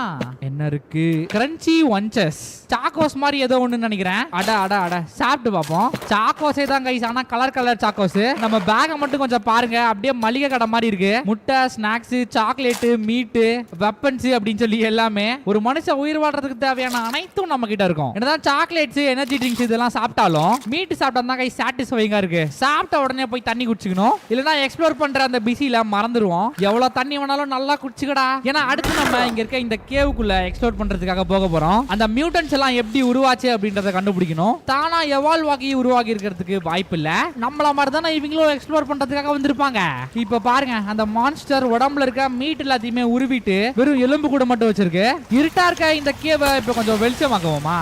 என்ன இருக்கு? கிரன்ச்சி ஒன்சஸ் சாக்கோஸ் மாதிரி ஏதோ ஒண்ணு நினைக்கிறேன். அட சாப்பிட்டு பாப்போம். சாக்கோஸே தான் கைஸ், ஆனா கலர் சாக்கோஸ். நம்ம பேக மட்டும் கொஞ்சம் பாருங்க, அப்படியே மளிகை கடை மாதிரி இருக்கு. முட்டை, ஸ்நாக்ஸ், சாக்லேட், மீட், வெப்பன்ஸ் அப்படின்னு சொல்லி எல்லாமே. ஒரு மனுஷன் உயிர் வாழ்றதுக்கு தேவையான அனைத்தும் நம்ம கிட்ட இருக்கும். என்னதான் சாக்லேட்ஸ், எனர்ஜி ட்ரிங்க்ஸ் இதெல்லாம் சாப்பிட்டாலும் மீட் சாப்பிட்டா தான் கைஸ் சாட்டிஸ்ஃபைங்கா இருக்கு. சாப்பிட்ட உடனே போய் தண்ணி குடிச்சுக்கணும், இல்லனா எக்ஸ்ப்ளோர் பண்ற அந்த பிஸில மறந்துடுவோம். எவ்வளவு தண்ணி வேணாலும் நல்லா குடிச்சுக்கடா. ஏன்னா அடுத்து நம்ம இங்க இருக்க இந்த கேவுக்குள்ள எக்ஸ்ப்ளோர் பண்றதுக்காக போக போறோம். அந்த மியூட்டன்ஸ் எல்லாம் எப்படி உருவாச்சு அப்படின்றத கண்டுபிடிக்கணும். தானா எவால்வ் ஆகி உருவாகி இருக்கிறதுக்கு வாய்ப்பு இல்ல. நம்மள மாதிரி தானே இவங்களும் எக்ஸ்ப்ளோர் பண்றதுக்காக வந்திருப்பாங்க. இப்ப பாருங்க, அந்த மான்ஸ்டர் உடம்புல இருக்க மீட் எல்லாத்தையுமே உருவிட்டு வெறும் எலும்பு கூட மட்டும் வச்சிருக்கு. இருட்டா இருக்க இந்த கேவை இப்ப கொஞ்சம் வெளிச்சமாக்குவோமா?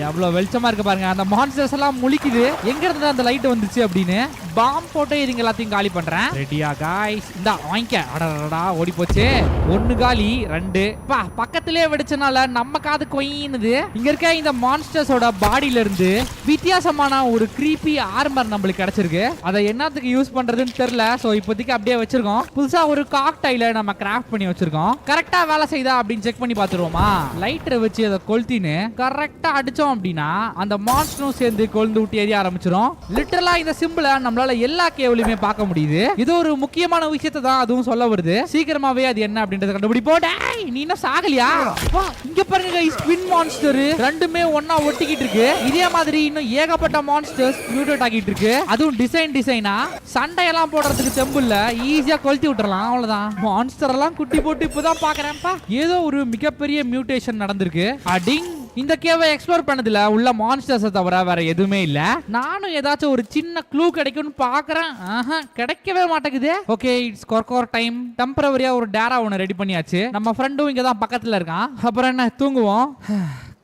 எவ்வளவு வெளிச்சமா இருக்கு பாருங்க. அந்த மான்ஸ்டர்ஸ் எல்லாம் முழிக்குது, எங்க இருந்து அந்த லைட் வந்துச்சு அப்படின்னு. பாம் போட்டு இதுங்க எல்லாத்தையும் காலி பண்றேன். ரெடியா காய்ஸ்? இந்த வாங்கிக்க. அடடா, ஓடி போச்சு. 1 காலி 2. பக்கத்திலே வெடிச்சனால நம்ம காது கொயினுது. இங்க இருக்க இந்த மான்ஸ்டர்ஸோட பாடியில இருந்து வித்தியாசமான ஒரு கிரீப்பி ஆர்மர் நம்மளுக்கு கிடைச்சிருக்கு. அதை என்னத்துக்கு யூஸ் பண்றதுன்னு தெரியல. சோ இப்போதைக்கு அப்படியே வச்சிருக்கோம். புதுசா ஒரு காக்டைல நம்ம கிராஃப்ட் பண்ணி வச்சிருக்கோம். கரெக்டா வேலை செய்தா அப்படின்னு செக் பண்ணி பாத்துருவோமா? லைட்டரை வச்சு அதை கொளுத்தின்னு கரெக்டா அடிச்சோம் அப்படின்னா அந்த மான்ஸ்டரும் சேர்ந்து கொழுந்து விட்டு எரிய ஆரம்பிச்சிடும். லிட்டரலா இந்த சிம்பிளை நம்மளால எல்லா கேவ்லயுமே பார்க்க முடியுது. இது ஒரு முக்கியமான விஷயத்தை தான் அதுவும் சொல்ல வருது. சீக்கிரமாவே அது என்ன அப்படின்றத கண்டுபிடிப்போம். டேய், நீ என்ன சாகலையா? இங்க பாருங்க கைஸ், ட்வின் மான்ஸ்டர் ரெண்டுமே ஒண்ணா ஒட்டிக்கிட்டு இருக்கு. இதே மாதிரி இன்னும் ஏகப்பட்ட மான்ஸ்டர்ஸ் மியூட்டேட் ஆகிட்டு இருக்கு. அதுவும் டிசைனா சண்டையெல்லாம் போடுறதுக்கு தெம்பு இல்ல, ஈஸியா கொளுத்தி விட்டுறலாம். அவ்வளவுதான். மான்ஸ்டர் எல்லாம் குட்டி போட்டு இப்பதான் பாக்குறேன்ப்பா. ஏதோ ஒரு மிகப்பெரிய மியூட்டேஷன் நடந்திருக்கு. அடிங் இந்த கேவை எக்ஸ்ப்ளோர் பண்ணதுல உள்ள மான்ஸ்டர்ஸ் தவிர வேற எதுவுமே இல்ல. நானும் ஏதாச்சும் ஒரு சின்ன க்ளூ கிடைக்கும்னு பாக்குறேன். கிடைக்கவே மாட்டேங்குது. ஓகே, இட்ஸ் கொர்கோர் டைம். டெம்பரவரியா ஒரு டேரா ஒன்னு ரெடி பண்ணியாச்சு. நம்ம ஃப்ரெண்டும் இங்க தான் பக்கத்துல இருக்கான். அப்புறம் என்ன, தூங்குவோம்.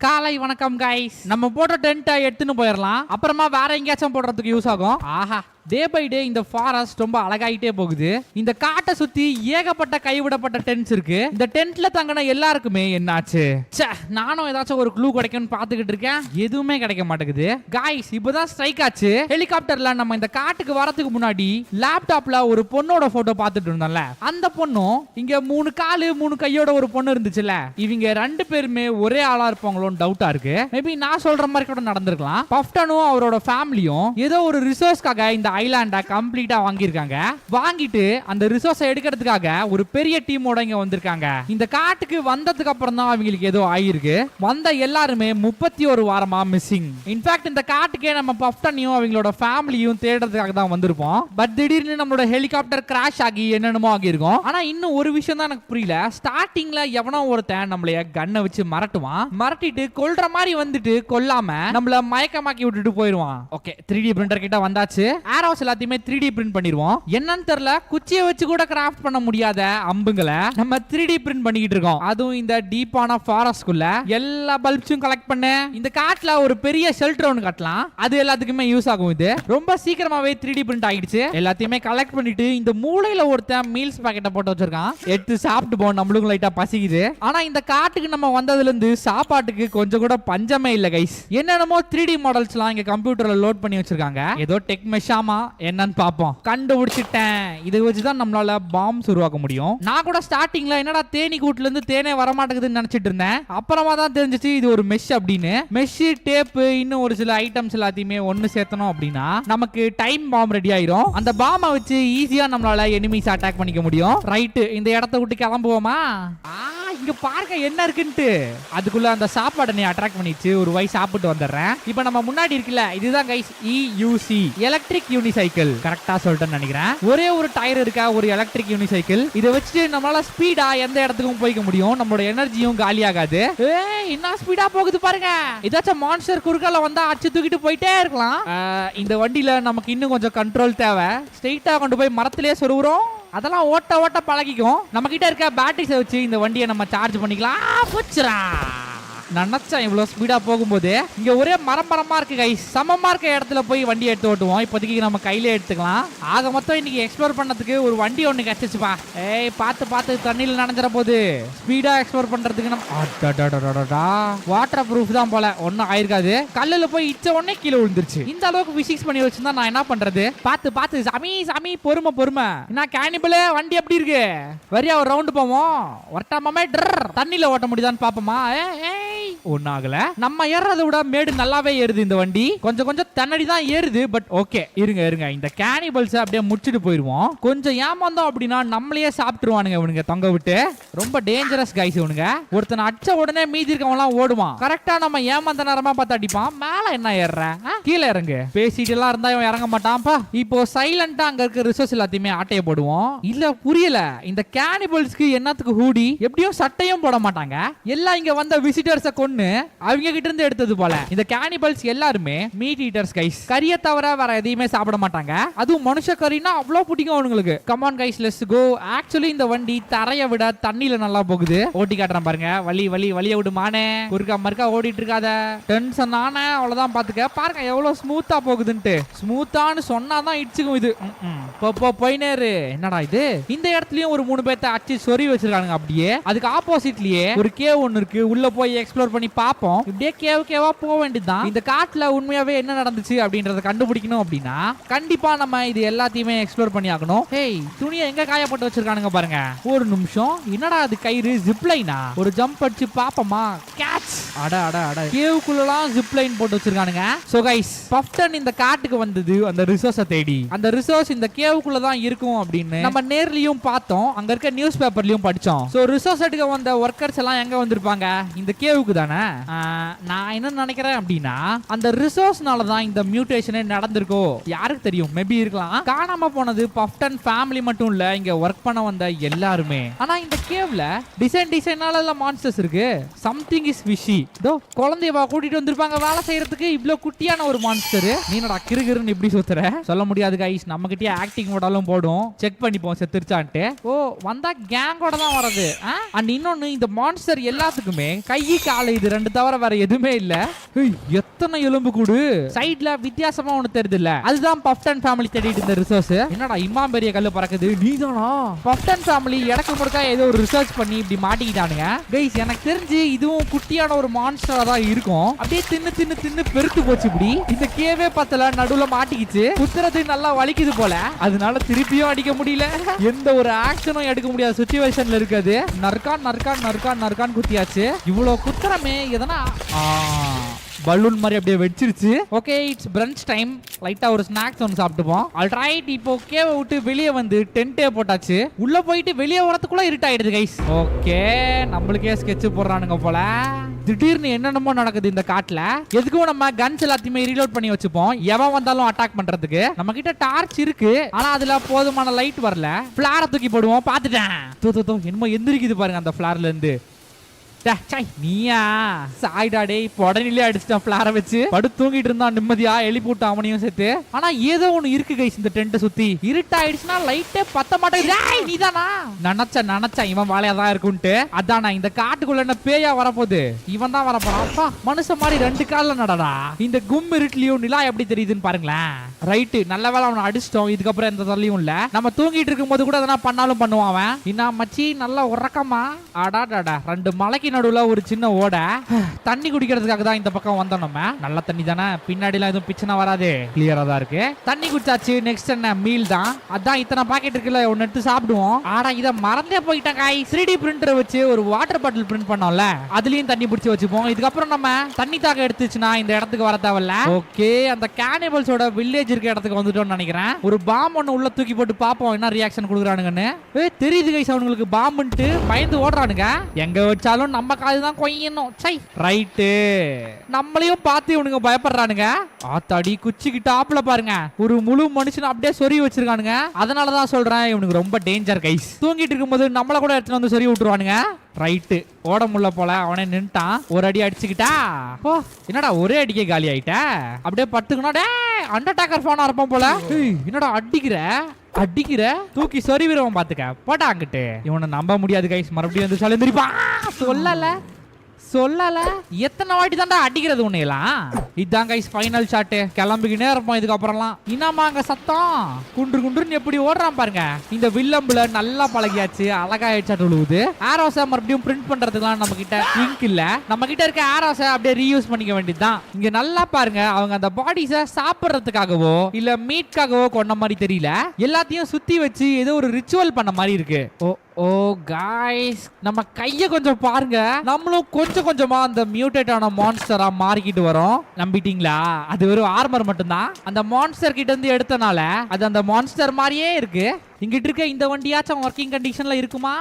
காலை வணக்கம் கைஸ். நம்ம போட்ட டென்ட்டை எடுத்துன்னு போயிடலாம். அப்புறமா வேற எங்கேயாச்சும் போடுறதுக்கு யூஸ் ஆகும். ஆஹா, டே பை டே இந்த ஃபாரஸ்ட் ரொம்ப அழகாயிட்டே போகுது. இந்த காட்டை சுத்தி ஏகப்பட்ட கைவிடப்பட்ட டென்ட்ஸ் இருக்கு. இந்த டென்ட்ல தங்கின எல்லாருக்குமே என்னாச்சு? நானும் ஏதாச்சும் ஒரு க்ளூ கிடைக்கும்னு பாத்துக்கிட்டு இருக்கேன், எதுவுமே கிடைக்க மாட்டேங்குது. காய்ஸ், இப்பதான் ஸ்ட்ரைக் ஆச்சு. ஹெலிகாப்டர்ல நம்ம இந்த காட்டுக்கு வரதுக்கு முன்னாடி லேப்டாப்ல ஒரு பொண்ணோட போட்டோ பாத்துட்டு இருந்தோம்ல, அந்த பொண்ணும் இங்க 3 காலு 3 கையோட ஒரு பொண்ணு இருந்துச்சுல, இவங்க 2 பேருமே ஒரே ஆளா இருப்பாங்களோன்னு டவுட்டா இருக்கு. மேபி நான் சொல்ற மாதிரி கூட நடந்திருக்கலாம். பஃப்டனும் அவரோட ஃபேமிலியும் ஏதோ ஒரு ரிசோர்ஸ்க்காக இந்த ஐலாண்ட கம்ப்ளீட்டா வாங்கியிருக்காங்க. வாங்கிட்டு அந்த ரிசோர்ஸை எடுக்கிறதுக்காக ஒரு பெரிய டீமோட இங்க வந்திருக்காங்க. இந்த காட்டுக்கு வந்ததுக்கு அப்புறம் தான் அவங்களுக்கு ஏதோ ஆயிருக்கு. வந்த எல்லாருமே 31 வாரமா மிஸ்ஸிங். இன்ஃபேக்ட் இந்த காட்டுக்கே நம்ம பஃப்டனையும் அவங்களோட ஃபேமிலியும் தேடுறதுக்காக தான் வந்திருப்போம். பட் திடீர்னு நம்மளோட ஹெலிகாப்டர் கிராஷ் ஆகி என்னென்னமோ ஆகியிருக்கும். ஆனா இன்னும் ஒரு விஷயம் தான் எனக்கு புரியல. ஸ்டார்டிங்ல எவனோ ஒருத்தன் நம்மளைய கண்ணை வச்சு மிரட்டிட்டு கொல்ற மாதிரி வந்துட்டு கொல்லாம நம்மள மயக்கமாக்கி விட்டுட்டு போயிருவான். ஓகே, 3D பிரிண்டர் கிட்ட வந்தாச்சு. ஆரோஸ் எல்லாத்தையுமே 3D பிரிண்ட் பண்ணிடுவோம். என்னன்னு தெரியல, குச்சியை வச்சு கூட கிராஃப்ட் பண்ண முடியாத அம்புங்களை நம்ம 3D பிரிண்ட் பண்ணிக்கிட்டு இருக்கோம். அதுவும் இந்த டீப்பான ஃபாரஸ்ட்குள்ள எல்லா பல்ப்ஸும் கலெக்ட் பண்ண இந்த காட்டுல ஒரு பெரிய ஷெல்டர் ஒன்று கட்டலாம். அது எல்லாத்துக்குமே யூஸ் ஆகும். இது ரொம்ப சீக்கிரமாவே 3D பிரிண்ட் ஆகிடுச்சு. எல்லாத்தையுமே கலெக்ட் பண்ணிட்டு இந்த மூளையில ஒருத்தன் மீல்ஸ் பாக்கெட்டை போட்டு வச்சிருக்கான். எடுத்து சாப்பிட்டு போவோம், நம்மளுக்கும் லைட்டா பசிக்குது. ஆனா இந்த காட்டுக்கு நம்ம வந்ததுல இருந்து சாப்பாட்டுக்கு கொஞ்சம் கூட பஞ்சமே இல்ல கைஸ். என்னென்னமோ 3D மாடல்ஸ்லாம் இங்க கம்ப்யூட்டர்ல லோட் பண்ணி வச்சிருக்காங்க. ஏதோ டெக் மெஷாமா என்னன்னு பாப்போம். கண்டுபிடிச்சிட்டேன். இதை வச்சுதான் நம்மளால பாம்ஸ் உருவாக்க முடியும். நான் கூட ஸ்டார்டிங்ல என்னடா தேனி கூட்டுல இருந்து தேனே வர மாட்டேங்குதுன்னு நினைச்சிட்டு இருந்தேன். அப்புறமா தான் தெரிஞ்சிச்சு இது ஒரு மெஷ் அப்படின்னு. மெஷ், டேப், இன்னும் ஒரு சில ஐட்டம்ஸ் எல்லாத்தையுமே ஒன்னு சேர்த்தணும் அப்படின்னா நமக்கு டைம் பாம் ரெடி ஆயிரும். அந்த பாமை வச்சு ஈஸியா நம்மளால எனிமீஸ் அட்டாக் பண்ணிக்க முடியும். ரைட், இந்த இடத்தை விட்டு கிளம்புவோமா? இங்க பாருங்க என்ன இருக்குன்ட்டு. அதுக்குள்ள அந்த சாப்பாடு நீ அட்ராக்ட் பண்ணிச்சு. ஒரு வாய் சாப்பிட்டு வந்துடுறேன். இப்போ நம்ம முன்னாடி இருக்குல்ல, இதுதான் கைஸ் EUC, எலக்ட்ரிக் யூனிசைக்கிள். கரெக்டா சொல்லிட்டேன்னு நினைக்கிறேன். ஒரே ஒரு டயர் இருக்கா, ஒரு எலக்ட்ரிக் யூனிசைக்கிள். இதை வச்சுட்டு நம்மளால ஸ்பீடா எந்த இடத்துக்கும் போய்க்க முடியும். நம்மளோட எனர்ஜியும் காலி ஆகாது. என்ன ஸ்பீடா போகுது பாருங்க. ஏதாச்சும் மான்ஸ்டர் குறுக்கால வந்தா அச்சு தூக்கிட்டு போயிட்டே இருக்கலாம். இந்த வண்டியில நமக்கு இன்னும் கொஞ்சம் கண்ட்ரோல் தேவை. ஸ்ட்ரெயிட்டா கொண்டு போய் மரத்திலே சொருவுறோம். அதெல்லாம் ஓட்ட பழகிக்கும். நம்ம கிட்ட இருக்க பேட்டரிஸை வச்சு இந்த வண்டியை நம்ம சார்ஜ் பண்ணிக்கலாம். போச்சுரா. நினைச்சேன் இவ்வளவு ஸ்பீடா போகும்போது. இங்க ஒரே மரமா இருக்கு கைஸ். சமமா இருக்க இடத்துல போய் வண்டி எடுத்து ஓட்டுவோம். இப்போதைக்கு நம்ம கையில எடுத்துக்கலாம். ஆக மொத்தம் இன்னைக்கு எக்ஸ்ப்ளோர் பண்ணதுக்கு ஒரு வண்டி ஒண்ணு கிடைச்சிச்சுப்பா. ஏய், பார்த்து தண்ணியில நனைஞ்சிட போது. ஸ்பீடா எக்ஸ்ப்ளோர் பண்றதுக்கு நம்ம வாட்டர் ப்ரூஃப் தான் போல, ஒன்னும் ஆயிருக்காது. கல்லுல போய் இச்ச உடனே கீழே விழுந்துருச்சு. இந்த அளவுக்கு பிசிக்ஸ் பண்ணி வச்சிருந்தா நான் என்ன பண்றது? பார்த்து சாமி பொறுமை. என்ன கேனிபிள் வண்டி எப்படி இருக்கு? வரியா ஒரு ரவுண்ட் போவோம். ஒட்டாமே தண்ணியில ஓட்ட முடியுதான்னு பாப்போமா? ஒன்னாகல. நம்ம ஏறதை விட மேடு நல்லாவே ஏறுது இந்த வண்டி. கொஞ்சம் தண்ணடி தான் ஏறுது. பட் ஓகே, இருங்க இந்த கேனிபல்ஸ் அப்படியே முடிச்சிட்டு போயிருவோம். கொஞ்சம் ஏமாந்தோம் அப்படின்னா நம்மளையே சாப்பிட்டுருவானுங்க இவனுங்க தொங்க விட்டு. ரொம்ப டேஞ்சரஸ் கைஸ் இவனுங்க. ஒருத்தனை அடிச்ச உடனே மீதி இருக்கவங்களாம் ஓடுவான். கரெக்டா நம்ம ஏமாந்த நேரமா பார்த்து அடிப்பான். மேல என்ன ஏறுற? கீழே இறங்கு. பேசிட்டு எல்லாம் இருந்தா இவன் இறங்க மாட்டான்ப்பா. இப்போ சைலண்டா அங்க இருக்க ரிசோர்ஸ் எல்லாத்தையுமே ஆட்டைய போடுவோம். இல்ல புரியல, இந்த கேனிபல்ஸ்க்கு என்னத்துக்கு ஹூடி? எப்படியும் சட்டையும் போட மாட்டாங்க. எல்லாம் இங்க வந்த விசிட்டர்ஸ கொன்னு அவங்க கிட்ட இருந்து எடுத்தது போல. இந்த கேனிபல்ஸ் எல்லாருமே மீட் ஈட்டர்ஸ் கைஸ். கறியை தவிர வேற எதையுமே சாப்பிட மாட்டாங்க. அதுவும் மனுஷ கறினா அவ்வளவு பிடிக்கும் அவங்களுக்கு. Come on guys, let's go. Actually இந்த வண்டி தரைய விட தண்ணியில நல்லா போகுது. ஓட்டி காட்டுறேன் பாருங்க. வழிய விடுமானே, குறுக்கா மறுக்கா ஓடிட்டு இருக்காத. டென்ஷன் ஆன அவ்வளவுதான் பாத்துக்க. பாருங்க எவ்வளவு ஸ்மூத்தா போகுதுன்ட்டு. ஸ்மூத்தான்னு சொன்னாதான் இடிச்சுக்கும் இது. போயினேரு. என்னடா இது? இந்த இடத்துலயும் ஒரு 3 பேர்த்த அச்சு சொறி வச்சிருக்காங்க. அப்படியே அதுக்கு ஆப்போசிட்லயே ஒரு கேவ் ஒன்னு இருக்கு. உள்ள போய் எக்ஸ்ப்ளோர் பண்ணி பாப்போம். இப்படியே கேவா போக வேண்டியதுதான். இந்த காட்டுல உண்மையாவே என்ன நடந்துச்சு அப்படின்றத கண்டுபிடிக்கணும் அப்படின்னா கண்டிப்பா நம்ம இது எல்லாத்தையுமே எக்ஸ்ப்ளோர் பண்ணி ஆகணும். ஹேய், துணியை எங்க காய போட்டு வச்சிருக்கானுங்க பாருங்க. ஒரு நிமிஷம், என்னடா அது கயிறு? ஜிப்லைனா? ஒரு ஜம்ப் அடிச்சு பாப்போமா? கேட்ச். அட கேவுக்குள்ளலாம் ஜிப்லைன் போட்டு வச்சிருக்கானுங்க. சோ கைஸ், பஃப்டன் இந்த காட்டுக்கு வந்தது அந்த ரிசோர்ஸை தேடி. அந்த ரிசோர்ஸ் இந்த கேவுக்குள்ள தான் இருக்கும் அப்படின்னு நம்ம நேர்லயும் பார்த்தோம், அங்க இருக்க நியூஸ் பேப்பர்லயும் படிச்சோம். சோ ரிசோர்ஸ் எடுக்க வந்த ஒர்க்கர்ஸ் எல்லாம் எங்க வந்திருப்பாங்க? இந்த கேவுக்கு தானே. நான் என்ன நினைக்கிறேன் அப்படின்னா அந்த ரிசோர்ஸ்னால தான் இந்த மியூட்டேஷனே நடந்திருக்கோ யாருக்கு தெரியும். மேபி இருக்கலாம். காணாம போனது பஃப்டன் ஃபேமிலி மட்டும் இல்ல, இங்க ஒர்க் பண்ண வந்த எல்லாருமே. ஆனா இந்த கேவ்ல டிசைனால மான்ஸ்டர்ஸ் இருக்கு. Something is fishy. தோ குழந்தையவா கூட்டிட்டு வந்திருப்பாங்க வேலை செய்யறதுக்கு. இவ்ளோ குட்டியான ஒரு மான்ஸ்டர். நீ என்னடா கிறுகிறுன்னு இப்படி சுத்துற? சொல்ல முடியாது கைஸ், நம்ம கிட்டே ஆக்டிங் மோடாலும் போடும். செக் பண்ணிப்போம் செத்துருச்சான்ட்டு. ஓ, வந்தா கேங்கோட தான் வரது. அண்ட் இன்னொன்னு, இந்த மான்ஸ்டர் எல்லாத்துக்குமே கை காலை இது 2 தவிர வேற எதுவுமே இல்ல. எத்தனை எலும்பு கூடு. சைடுல வித்தியாசமா ஒண்ணு தெரியுது இல்ல, அதுதான் பஃப்டன் ஃபேமிலி தேடிட்டு இருந்த ரிசோர்ஸ். என்னடா இம்மா பெரிய கல்லு பறக்குது? நீதானா? பஃப்டன் ஃபேமிலி இடக்கு முடுக்கா ஏதோ ஒரு ரிசர்ச் பண்ணி இப்படி மாட்டிக்கிட்டானுங்க கைஸ். எனக்கு தெரிஞ்சு இதுவும் குட்டியான ஒரு மான்ஸ்டரா தான் இருக்கும். அப்படியே தின்னு பெருத்து போச்சு. இப்படி இந்த கேவே பத்தல, நடுவுல மாட்டிக்கிச்சு. குத்துறது நல்லா வலிக்குது போல, அதனால திருப்பியும் அடிக்க முடியல. எந்த ஒரு ஆக்ஷனும் எடுக்க முடியாத சிச்சுவேஷன்ல இருக்குது. நர்கான் குத்தியாச்சு. இவ்வளவு குத்துறமே எதனா பலூன் மாதிரி அப்படியே வெடிச்சிருச்சு. Okay, it's brunch time. லைட்டா ஒரு ஸ்நாக்ஸ் ஒன்று சாப்பிட்டுப்போம். ஆல்ரைட், இப்போ கேவை விட்டு வெளியே வந்து டென்ட்டே போட்டாச்சு. உள்ள போயிட்டு வெளியே வரதுக்குள்ள இருட்டாயிடுது கைஸ். ஓகே, நம்மளுக்கே ஸ்கெட்ச் போடுறானுங்க போல. திடீர்னு என்னென்னமோ நடக்குது இந்த காட்டுல. எதுக்கும் நம்ம கன்ஸ் எல்லாத்தையுமே ரீலோட் பண்ணி வச்சுப்போம், எவன் வந்தாலும் அட்டாக் பண்றதுக்கு. நம்ம கிட்ட டார்ச் இருக்கு, ஆனா அதுல போதுமான லைட் வரல. பிளார தூக்கி போடுவோம். பாத்துட்டேன், என்னமோ எந்திரிக்குது பாருங்க அந்த பிளார்ல இருந்து. நீயா சாய்டாடே உடனே அடிச்சிட்டான் பிளார வச்சு. படு தூங்கிட்டு இருந்தான் நிம்மதியா. எழுப்பி விட்டு அவனையும் சேர்த்து. ஆனா ஏதோ ஒண்ணு இருக்கு கைஸ் இந்த டென்ட் சுத்தி. இருட்டாயிடுச்சுன்னா லைட்டே பத்த மாட்டேங்குது. நீதானா? நினைச்சா இவன் வாழையாதான் இருக்குன்ட்டு. அதானா இந்த காட்டுக்குள்ள என்ன பேயா வரப்போகுது? இவன் தான் வரப்போறான். அப்பா, மனுஷன் மாதிரி 2 கால்ல நடடா. இந்த கும் இருட்லயும் நிலா எப்படி தெரியுதுன்னு பாருங்களேன். ரைட்டு, நல்ல வேலை அவனை அடிச்சிட்டோம். இதுக்கப்புறம் எந்த தொல்லையும் இல்ல. நம்ம தூங்கிட்டு இருக்கும் போது கூட எதனா பண்ணாலும் பண்ணுவான் அவன். என்ன மச்சி நல்லா உறக்கமா? அடாடாடா, 2 மலைக்கு நடுவுல ஒரு சின்ன ஓட. தண்ணி குடிக்கிறதுக்காக தான் இந்த பக்கம் வந்தோம். நம்ம நல்ல தண்ணி தானே, பின்னாடி எல்லாம் எதுவும் பிரச்சனை வராது. கிளியரா தான் இருக்கு. தண்ணி குடிச்சாச்சு. நெக்ஸ்ட் என்ன? மீல் தான். அதான் இத்தனை பாக்கெட் இருக்குல்ல, ஒன்னு எடுத்து சாப்பிடுவோம். ஆனா இத மறந்தே போயிட்டேன் காய். 3D பிரிண்டர் வச்சு ஒரு வாட்டர் பாட்டில் பிரிண்ட் பண்ணோம்ல, அதுலயும் தண்ணி பிடிச்சி வச்சுப்போம். இதுக்கப்புறம் நம்ம தண்ணி தாக எடுத்துச்சுன்னா இந்த இடத்துக்கு வர தேவையில்ல. ஓகே, அந்த கேனிபல்ஸோட வில்லேஜ் இருக்க இடத்துக்கு வந்துட்டோம்னு நினைக்கிறேன். ஒரு பாம் ஒன்னு உள்ள தூக்கி போட்டு பாப்போம் என்ன ரியாக்ஷன் கொடுக்குறானுங்கன்னு. தெரியுது கைஸ் அவங்களுக்கு பாம்புன்ட்டு. பயந்து ஓடுறானுங்க. எங்க வச்சாலும் நம்ம காதுதான் கொய்யணும். சை, ரைட்டு, நம்மளையும் பார்த்து இவனுங்க பயப்படுறானுங்க. ஆத்தாடி, குச்சிக்கு டாப்ல பாருங்க ஒரு முழு மனுஷன் அப்படியே சொறி வச்சிருக்கானுங்க. அதனாலதான் சொல்றேன் இவனுக்கு ரொம்ப டேஞ்சர் கைஸ். தூங்கிட்டு இருக்கும்போது நம்மள கூட எடுத்துட்டு வந்து சொறி விட்டுருவானுங்க. ரைட்டு, ஓட முடியல போல, அவனே நின்ட்டான். ஒரு அடி அடிச்சுக்கிட்டா. ஓ, என்னடா ஒரே அடிக்கே காலி ஆயிட்ட? அப்படியே படுத்துக்கணும். டே, அண்டர்டேக்கர் போனா இருப்பான் போல. என்னடா அடிக்கிற தூக்கி சொறிவிடுவோம் பாத்துக்க. போட்டா அங்கிட்டு. இவனை நம்ப முடியாது கைஸ். மறுபடியும் வந்து சொல்லிருப்பான். சொல்லல எத்தனை வாட்டி தான்டா அடிக்கிறது உன்னையெல்லாம். இதான் கைஸ் ஃபைனல் ஷாட். கிளம்பிக்கினே இருப்போம் இதுக்கப்புறம்லாம். இனாமாங்க சத்தம். குண்டுன்னு எப்படி ஓடுறான் பாருங்க. இந்த வில்லம்புல நல்லா பழகியாச்சு. அழகா ஹெட்ஷாட் விழுவுது. ஆரோஸை மறுபடியும் பிரிண்ட் பண்றதுக்குலாம் நம்ம கிட்ட இங்க் இல்ல. நம்ம கிட்ட இருக்க ஆரோஸை அப்படியே ரீயூஸ் பண்ணிக்க வேண்டியதுதான். இங்க நல்லா பாருங்க, அவங்க அந்த பாடிஸை சாப்பிடுறதுக்காகவோ இல்ல மீட்காகவோ கொண்ட மாதிரி தெரியல. எல்லாத்தையும் சுத்தி வச்சு ஏதோ ஒரு ரிச்சுவல் பண்ண மாதிரி இருக்கு. ஓ காய்ஸ், நம்ம கைய கொஞ்சம் பாருங்க. நம்மளும் கொஞ்சமா அந்த மியூட்டேட் ஆன மான்ஸ்டரா மாறிக்கிட்டு வரோம். நம்பிட்டீங்களா? அது ஒரு ஆர்மர் மட்டும்தான். அந்த மான்ஸ்டர் கிட்ட இருந்து எடுத்தனால அது அந்த மான்ஸ்டர் மாதிரியே இருக்கு. இங்கிட்டு இருக்க இந்த வண்டியாச்சும் ஒர்க்கிங் கண்டிஷன்ல இருக்குமா?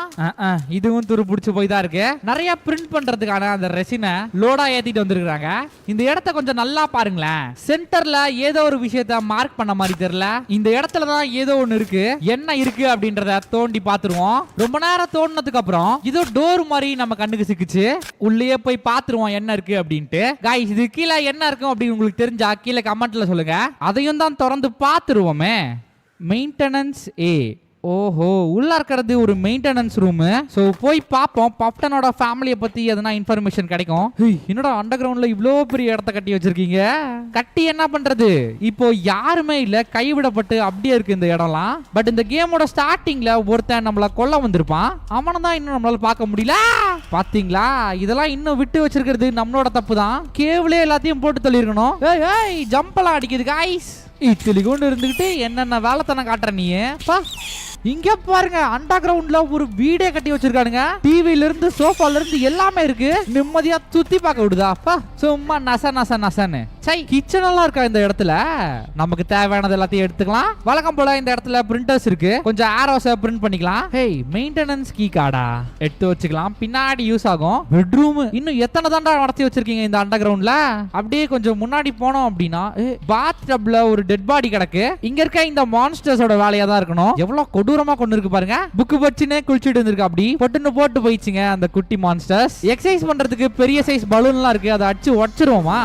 இதுவும் துரு பிடிச்சு போய் தான் இருக்கு. நிறைய பிரிண்ட் பண்றதுக்கான அந்த ரெசினை லோடா ஏத்திட்டு வந்திருக்காங்க. இந்த இடத்த கொஞ்சம் நல்லா பாருங்களேன். சென்டர்ல ஏதோ ஒரு விஷயத்த மார்க் பண்ண மாதிரி தெரியல. இந்த இடத்துல தான் ஏதோ ஒண்ணு இருக்கு. என்ன இருக்கு அப்படின்றத தோண்டி பாத்துருவோம். ரொம்ப நேரம் தோண்டினதுக்கு அப்புறம் இதோ டோர் மாதிரி நம்ம கண்ணுக்கு சிக்குச்சு. உள்ளே போய் பாத்துருவோம் என்ன இருக்கு அப்படின்ட்டு. காய்ஸ் இது கீழே என்ன இருக்கும் அப்படின்னு உங்களுக்கு தெரிஞ்சா கீழே கமெண்ட்ல சொல்லுங்க. அதையும் தான் திறந்து பாத்துருவோமே. மெயின்டெனன்ஸ் ஏ. ஓஹோ, உள்ள இருக்கிறது ஒரு மெயின்டெனன்ஸ் ரூம். சோ போய் பாப்போம் பப்டனோட ஃபேமிலியை பத்தி எதனா இன்ஃபர்மேஷன் கிடைக்கும். என்னடா அண்டர் கிரவுண்ட்ல இவ்ளோ பெரிய இடத்த கட்டி வச்சிருக்கீங்க. கட்டி என்ன பண்றது? இப்போ யாருமே இல்ல, கைவிடப்பட்டு அப்படியே இருக்கு இந்த இடம்லாம். பட் இந்த கேமோட ஸ்டார்டிங்ல ஒருத்தன் நம்மள கொல்ல வந்திருப்பான். அவனை தான் இன்னும் நம்மளால பார்க்க முடியல. பாத்தீங்களா, இதெல்லாம் இன்னும் விட்டு வச்சிருக்கிறது நம்மளோட தப்பு தான். கேவ்லயே எல்லாத்தையும் போட்டு தள்ளிருக்கணும். ஏய் ஜம்ப் எல்லாம் அடிக்குது காய்ஸ். இத்திலி கொண்டு இருந்துகிட்டு என்னென்ன வேலைத்தனம் காட்டுற நீ? இங்க பாருங்க, அண்டர் கிரவுண்ட்ல ஒரு வீடே கட்டி வச்சிருக்கானுங்க. டிவில இருந்து சோஃபால இருந்து எல்லாமே இருக்கு. நிம்மதியா சுத்தி பார்க்க விடுதா? அப்பா சும்மா நச நச நசன்னு. சை, கிச்சன் எல்லாம் இருக்கா இந்த இடத்துல? நமக்கு தேவையானது எல்லாத்தையும் எடுத்துக்கலாம். வழக்கம் போல இந்த இடத்துல பிரிண்டர்ஸ் இருக்கு. கொஞ்சம் ஆரோஸை பிரிண்ட் பண்ணிக்கலாம். ஹேய், மெயின்டெனன்ஸ் கீ கார்டா எடுத்து வச்சுக்கலாம், பின்னாடி யூஸ் ஆகும். பெட்ரூம் இன்னும் எத்தனை தாண்டா நடத்தி வச்சிருக்கீங்க இந்த அண்டர் கிரவுண்ட்ல? அப்படியே கொஞ்சம் முன்னாடி போனோம் அப்படின்னா பாத் டப்ல ஒரு டெட் பாடி கிடக்கு. இங்க இருக்க இந்த மான்ஸ்டர்ஸோட வேலையா தான் இருக்கணும். எவ்வளவு கொடூரமா கொண்டு இருக்கு பாருங்க. புக்கு வச்சுனே குளிச்சுட்டு இருந்திருக்கு. அப்படி பொட்டுன்னு போட்டு போயிடுச்சுங்க அந்த குட்டி மான்ஸ்டர்ஸ். எக்ஸசைஸ் பண்றதுக்கு பெரிய சைஸ் பலூன் எல்லாம் இருக்கு. அதை அடிச்சு உடைச்சிருவோமா?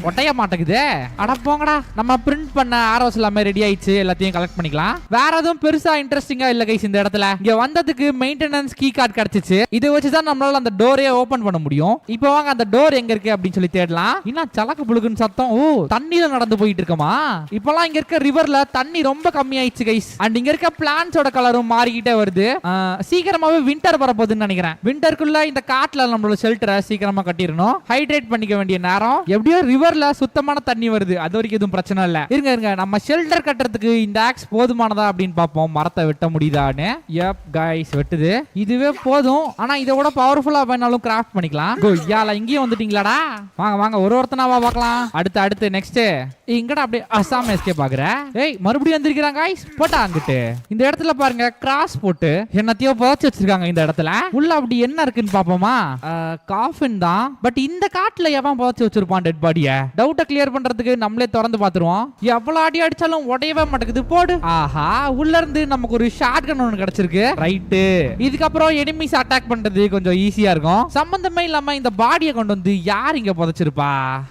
ஒட்டைய மாட்டேங்குது. அட போங்கடா. நம்ம பிரிண்ட் பண்ண ஆரோஸ் எல்லாமே ரெடி ஆயிடுச்சு. எல்லாத்தையும் கலெக்ட் பண்ணிக்கலாம். வேற எதுவும் பெருசா இன்ட்ரெஸ்டிங்கா இல்ல கைஸ் இந்த இடத்துல. இங்க வந்ததுக்கு மெயின்டெனன்ஸ் கீ கார்டு கிடைச்சிச்சு. இதை வச்சுதான் நம்மளால அந்த டோரே ஓபன் பண்ண முடியும். இப்போ வாங்க அந்த டோர் எங்க இருக்கு அப்படின்னு சொல்லி தேடலாம். இன்னும் சலக்கு புழுக்குன்னு சத்தம். ஓ, தண்ணியில நடந்து போயிட்டு இருக்கமா? இப்பெல்லாம் இங்க இருக்க ரிவர்ல தண்ணி ரொம்ப கம்மி ஆயிடுச்சு கைஸ். அண்ட் இங்க இருக்க பிளான்ட்ஸோட கலரும் மாறிக்கிட்டே வருது. சீக்கிரமாவே வின்டர் வரப்போகுதுன்னு நினைக்கிறேன். வின்டருக்குள்ள இந்த காட்டுல நம்மளோட ஷெல்டரை சீக்கிரமா கட்டிடணும். ஹைட்ரேட் பண்ணிக்க வேண்டிய நேரம். எப்படியோ ரிவர்ல சுத்தமான தண்ணி வருது. அது வரைக்கும் எதுவும் பிரச்சனை இல்ல. இருங்க நம்ம ஷெல்டர் கட்டுறதுக்கு இந்த ஆக்ஸ் போதுமானதா அப்படின்னு பாப்போம். மரத்தை வெட்ட முடியுதான்னு. எப் கைஸ், வெட்டுது. இதுவே போதும். ஆனா இதை விட பவர்ஃபுல்லா வேணாலும் கிராஃப்ட் பண்ணிக்கலாம். கொய்யால இங்கேயும் வந்துட்டீங்களாடா? வாங்க வாங்க ஒரு ஒருத்தனாவா பார்க்கலாம். அடுத்து நெக்ஸ்ட் இங்கடா அப்படியே அசாம எஸ்கேப் ஆகுற. ஏய், மறுபடியும் வந்திருக்கிறாங்க கைஸ். போட்டா அங்கிட்டு இந்த இடத்துல பாருங்க கிராஸ் போட்டு என்னத்தையோ புதைச்சு வச்சிருக்காங்க இந்த இடத்துல. உள்ள அப்படி என்ன இருக்குன்னு பாப்போமா? காஃபின் தான். பட் இந்த காட்டுல எவன் புதைச்சு வச்சிருப்பான் டெட் பாடிய? டவுட்டை கிளியர் பண்றதுக்கு நம்மளே திறந்து பாத்துருவோம். எவ்வளவு அடி அடிச்சாலும் உடையவே மாட்டேங்குது. போடு. ஆஹா, உள்ள இருந்து நமக்கு ஒரு ஷாட் கன் ஒன்று கிடைச்சிருக்கு. ரைட்டு, இதுக்கப்புறம் எனிமீஸ் அட்டாக் பண்றது கொஞ்சம் ஈஸியா இருக்கும். சம்பந்தமே இல்லாம இந்த பாடியை கொண்டு வந்து யார் இங்க புதைச்சிருப்பா?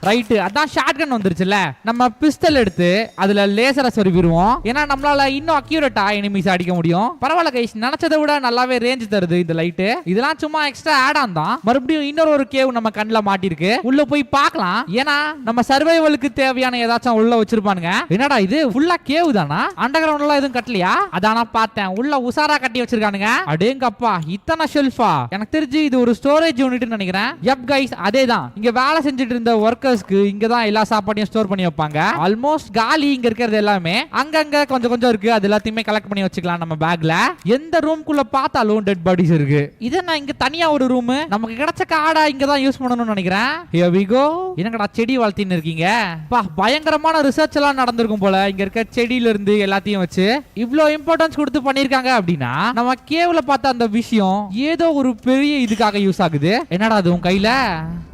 ரைட்டு, அதான் ஷாட் கன் வந்துருச்சுல. நம்ம பிஸ்டல் எடுத்து அதுல லேசரை சொருவிடுவோம். ஏன்னா நம்மளால இன்னும் அக்யூரேட்டா எனிமீஸ் அடிக்க முடியும். பரவாயில்ல கைஸ், நினைச்சதை விட நல்லாவே ரேஞ்ச் தருது இந்த லைட். இதெல்லாம் சும்மா எக்ஸ்ட்ரா ஆட் ஆன் தான். மறுபடியும் இன்னொரு கேவ் நம்ம கண்ணுல மாட்டிருக்கு. உள்ள போய் பார்க்கலாம். ஏன்னா நம்ம சர்வைவலுக்கு தேவையான ஏதாச்சும் உள்ள வச்சிருப்பானுங்க. என்னடா இது ஃபுல்லா கேவ் தானா? அண்டர் கிரவுண்ட்ல எதுவும் கட்டலையா? அதானா பார்த்தேன். உள்ள உசாரா கட்டி வச்சிருக்கானுங்க. அடேங்கப்பா, இத்தனை ஷெல்ஃபா? எனக்கு தெரிஞ்சு இது ஒரு ஸ்டோரேஜ் யூனிட்னு நினைக்கிறேன். எப் கைஸ், அதேதான். இங்க வேலை செஞ்சுட்டு இருந்த ஒர்க்கர்ஸ்க்கு இங்க தான் எல்லா சாப்பாட்டையும் ஸ்டோர் பண்ணி வைப்பாங்க. ஆல்மோஸ்ட் காலி இங்க இருக்கிறது எல்லாமே. அங்கங்க கொஞ்சம் கொஞ்சம் இருக்கு. அது எல்லாத்தையுமே கலெக்ட் பண்ணி வச்சுக்கலாம் நம்ம பேக்ல. எந்த ரூம்குள்ள பார்த்தாலும் டெட் பாடிஸ் இருக்கு. இத நான் இங்க தனியா ஒரு ரூம் நமக்கு கிடைச்ச காடா இங்க தான் யூஸ் பண்ணணும்னு நினைக்கிறேன். Here we go. என்னங்கடா செடி வளர்த்தின்னு இருக்கீங்க? பா, பயங்கரமான ரிசர்ச் எல்லாம் நடந்திருக்கும் போல. இங்க இருக்க செடியில இருந்து எல்லாத்தையும் வச்சு இவ்ளோ இம்பார்ட்டன்ஸ் கொடுத்து பண்ணிருக்காங்க அப்படின்னா நம்ம கேவ்ல பார்த்த அந்த விஷயம் ஏதோ ஒரு பெரிய இதுக்காக யூஸ் ஆகுது. என்னடா அது உன் கையில?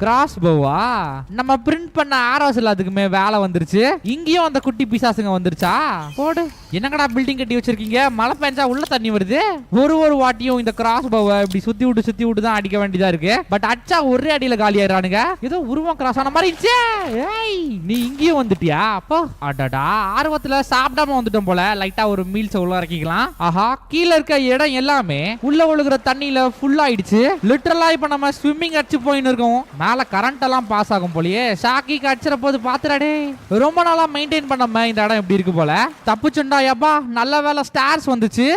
கிராஸ் போவா? நம்ம பிரிண்ட் பண்ண ஆரோஸ் எல்லாத்துக்குமே வேலை வந்துருச்சு. இங்கேயும் அந்த குட்டி பிசாசுங்க வந்துருச்சா? போடு. என்னங்கடா பில்டிங் கட்டி வச்சிருக்கீங்க? மழை பெஞ்சா உள்ள தண்ணி வருது. ஒரு வாட்டியும் இந்த கிராஸ் போவை இப்படி சுத்தி விட்டு தான் அடிக்க வேண்டியதா இருக்கு. பட் அச்சா ஒரே அடியில காலி ஆயிடுறானுங்க. ஏதோ உருவம் கிராஸ் ஆன மாதிரி இருந்துச்சு. ஏய், நீ இங்கேயும் வந்துட்டியா? அப்போ அடடா, ஆர்வத்துல சாப்பிடாம வந்துட்டோம் போல. லைட்டா ஒரு மீல்ஸ் உள்ள இறக்கிக்கலாம். ஆஹா, கீழே இருக்க இடம் எல்லாமே உள்ள ஒழுகுற தண்ணியில ஃபுல் ஆயிடுச்சு. லிட்டரலா இப்ப நம்ம ஸ்விம்மிங் அடிச்சு போயின்னு இருக்கோம். மேல கரண்ட் எல்லாம் பாஸ் ஆகும் போலயே. ஷாக்கி அடிச்சிட போது பாத்துறாடே. ரொம்ப நாளா மெயின்டைன் பண்ணாம இந்த இடம் எப்படி இருக்கு போல. தப்புச்சுண்டா யப்பா, நல்ல வேலை ஸ்டார்ஸ் வந்துச்சு.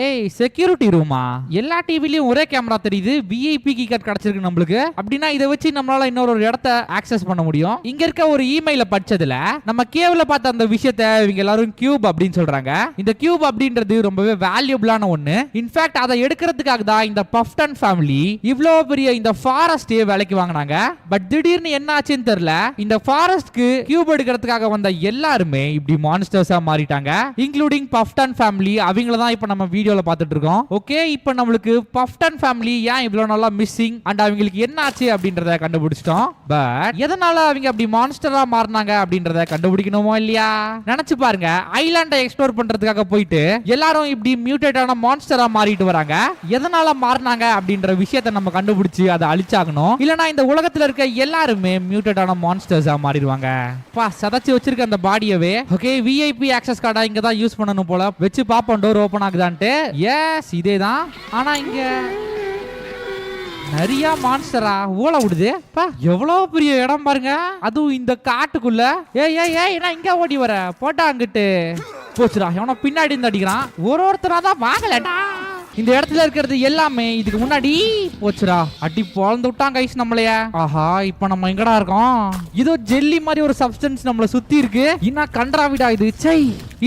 ஏய், செக்யூரிட்டி ரூமா? எல்லா டிவிலயும் ஒரே கேமரா தெரியுது. விஐபி கீ கார்டு கிடைச்சிருக்கு நம்மளுக்கு. அப்படின்னா இதை வச்சு நம்மளால இன்னொரு இடத்த ஆக்சஸ் பண்ண முடியும். இங்க இருக்க ஒரு இமெயில படிச்சதுல நம்ம கேவ்ல பார்த்த அந்த விஷயத்தை இவங்க எல்லாரும் கியூப் அப்படின்னு சொல்றாங்க. இந்த கியூப் அப்படின்றது ரொம்பவே வேல்யூபிளான ஒண்ணு. இன்ஃபேக்ட் அதை எடுக்கிறதுக்காக தான் இந்த பஃப்டன் ஃபேமிலி இவ்ளோ பெரிய இந்த ஃபாரஸ்டே வேலைக்கு வாங்கினாங்க. பட் திடீர்னு என்ன ஆச்சுன்னு தெரியல. இந்த ஃபாரஸ்ட்க்கு கியூப் எடுக்கிறதுக்காக வந்த எல்லாருமே இப்படி மான்ஸ்டர்ஸா மாறிட்டாங்க. இன்க்ளூடிங் பஃப்டன் ஃபேமிலி அவங்கள தான் இப்ப நம்ம வீடியோல பார்த்துட்டு இருக்கோம். ஓகே, இப்போ நம்மளுக்கு பஃப்டன் ஃபேமிலி ஏன் இவ்வளவு நாளா மிஸ்ஸிங் அண்ட் அவங்களுக்கு என்ன ஆச்சு அப்படின்றத கண்டுபிடிச்சிட்டோம். பட் எதனால அவங்க அப்படி மான்ஸ்டரா மாறினாங்க அப்படின்றத கண்டுபிடிக்கணுமோ இல்லையா? நினைச்சு பாருங்க, ஐலாண்டை எக்ஸ்ப்ளோர் பண்றதுக்காக போயிட்டு எல்லாரும் இப்படி மியூட்டேட்டான மான்ஸ்டரா மாறிட்டு வராங்க. எதனால மாறினாங்க அப்படின்ற விஷயத்தை நம்ம கண்டுபிடிச்சு அதை அழிச்சாகணும். இல்லனா இந்த உலகத்துல இருக்க எல்லாருமே மியூட்டேட்டான மான்ஸ்டர்ஸா மாறிடுவாங்க. பா, சதச்சு வச்சிருக்க அந்த பாடியவே. ஓகே, விஐபி ஆக்சஸ் கார்டா இங்க தான் யூஸ் பண்ணணும் போல. வச்சு பாப்போம் டோர் ஓபன் ஆகுதான்ட்டு. எஸ், இதேதான். ஆனா இங்க நிறைய மான்ஸ்டரா ஓல விடுது. பா, எவ்வளவு பெரிய இடம் பாருங்க, அதுவும் இந்த காட்டுக்குள்ள. ஏய் ஏய் ஏய், நான் இங்க ஓடி வர போட்டா அங்கிட்டு போச்சுடா. எவனோ பின்னாடி இருந்து அடிக்கிறான். ஒருத்தரா தான் வாங்கலடா. இந்த இடத்துல இருக்கிறது எல்லாமே இதுக்கு முன்னாடி போச்சுடா. அடி பொழந்து விட்டான் கைஸ் நம்மளைய. ஆஹா, இப்ப நம்ம எங்கடா இருக்கோம்? இதோ ஜெல்லி மாதிரி ஒரு சப்ஸ்டன்ஸ் நம்மள சுத்தி இருக்கு. என்ன கண்டராவிடா இது. சை,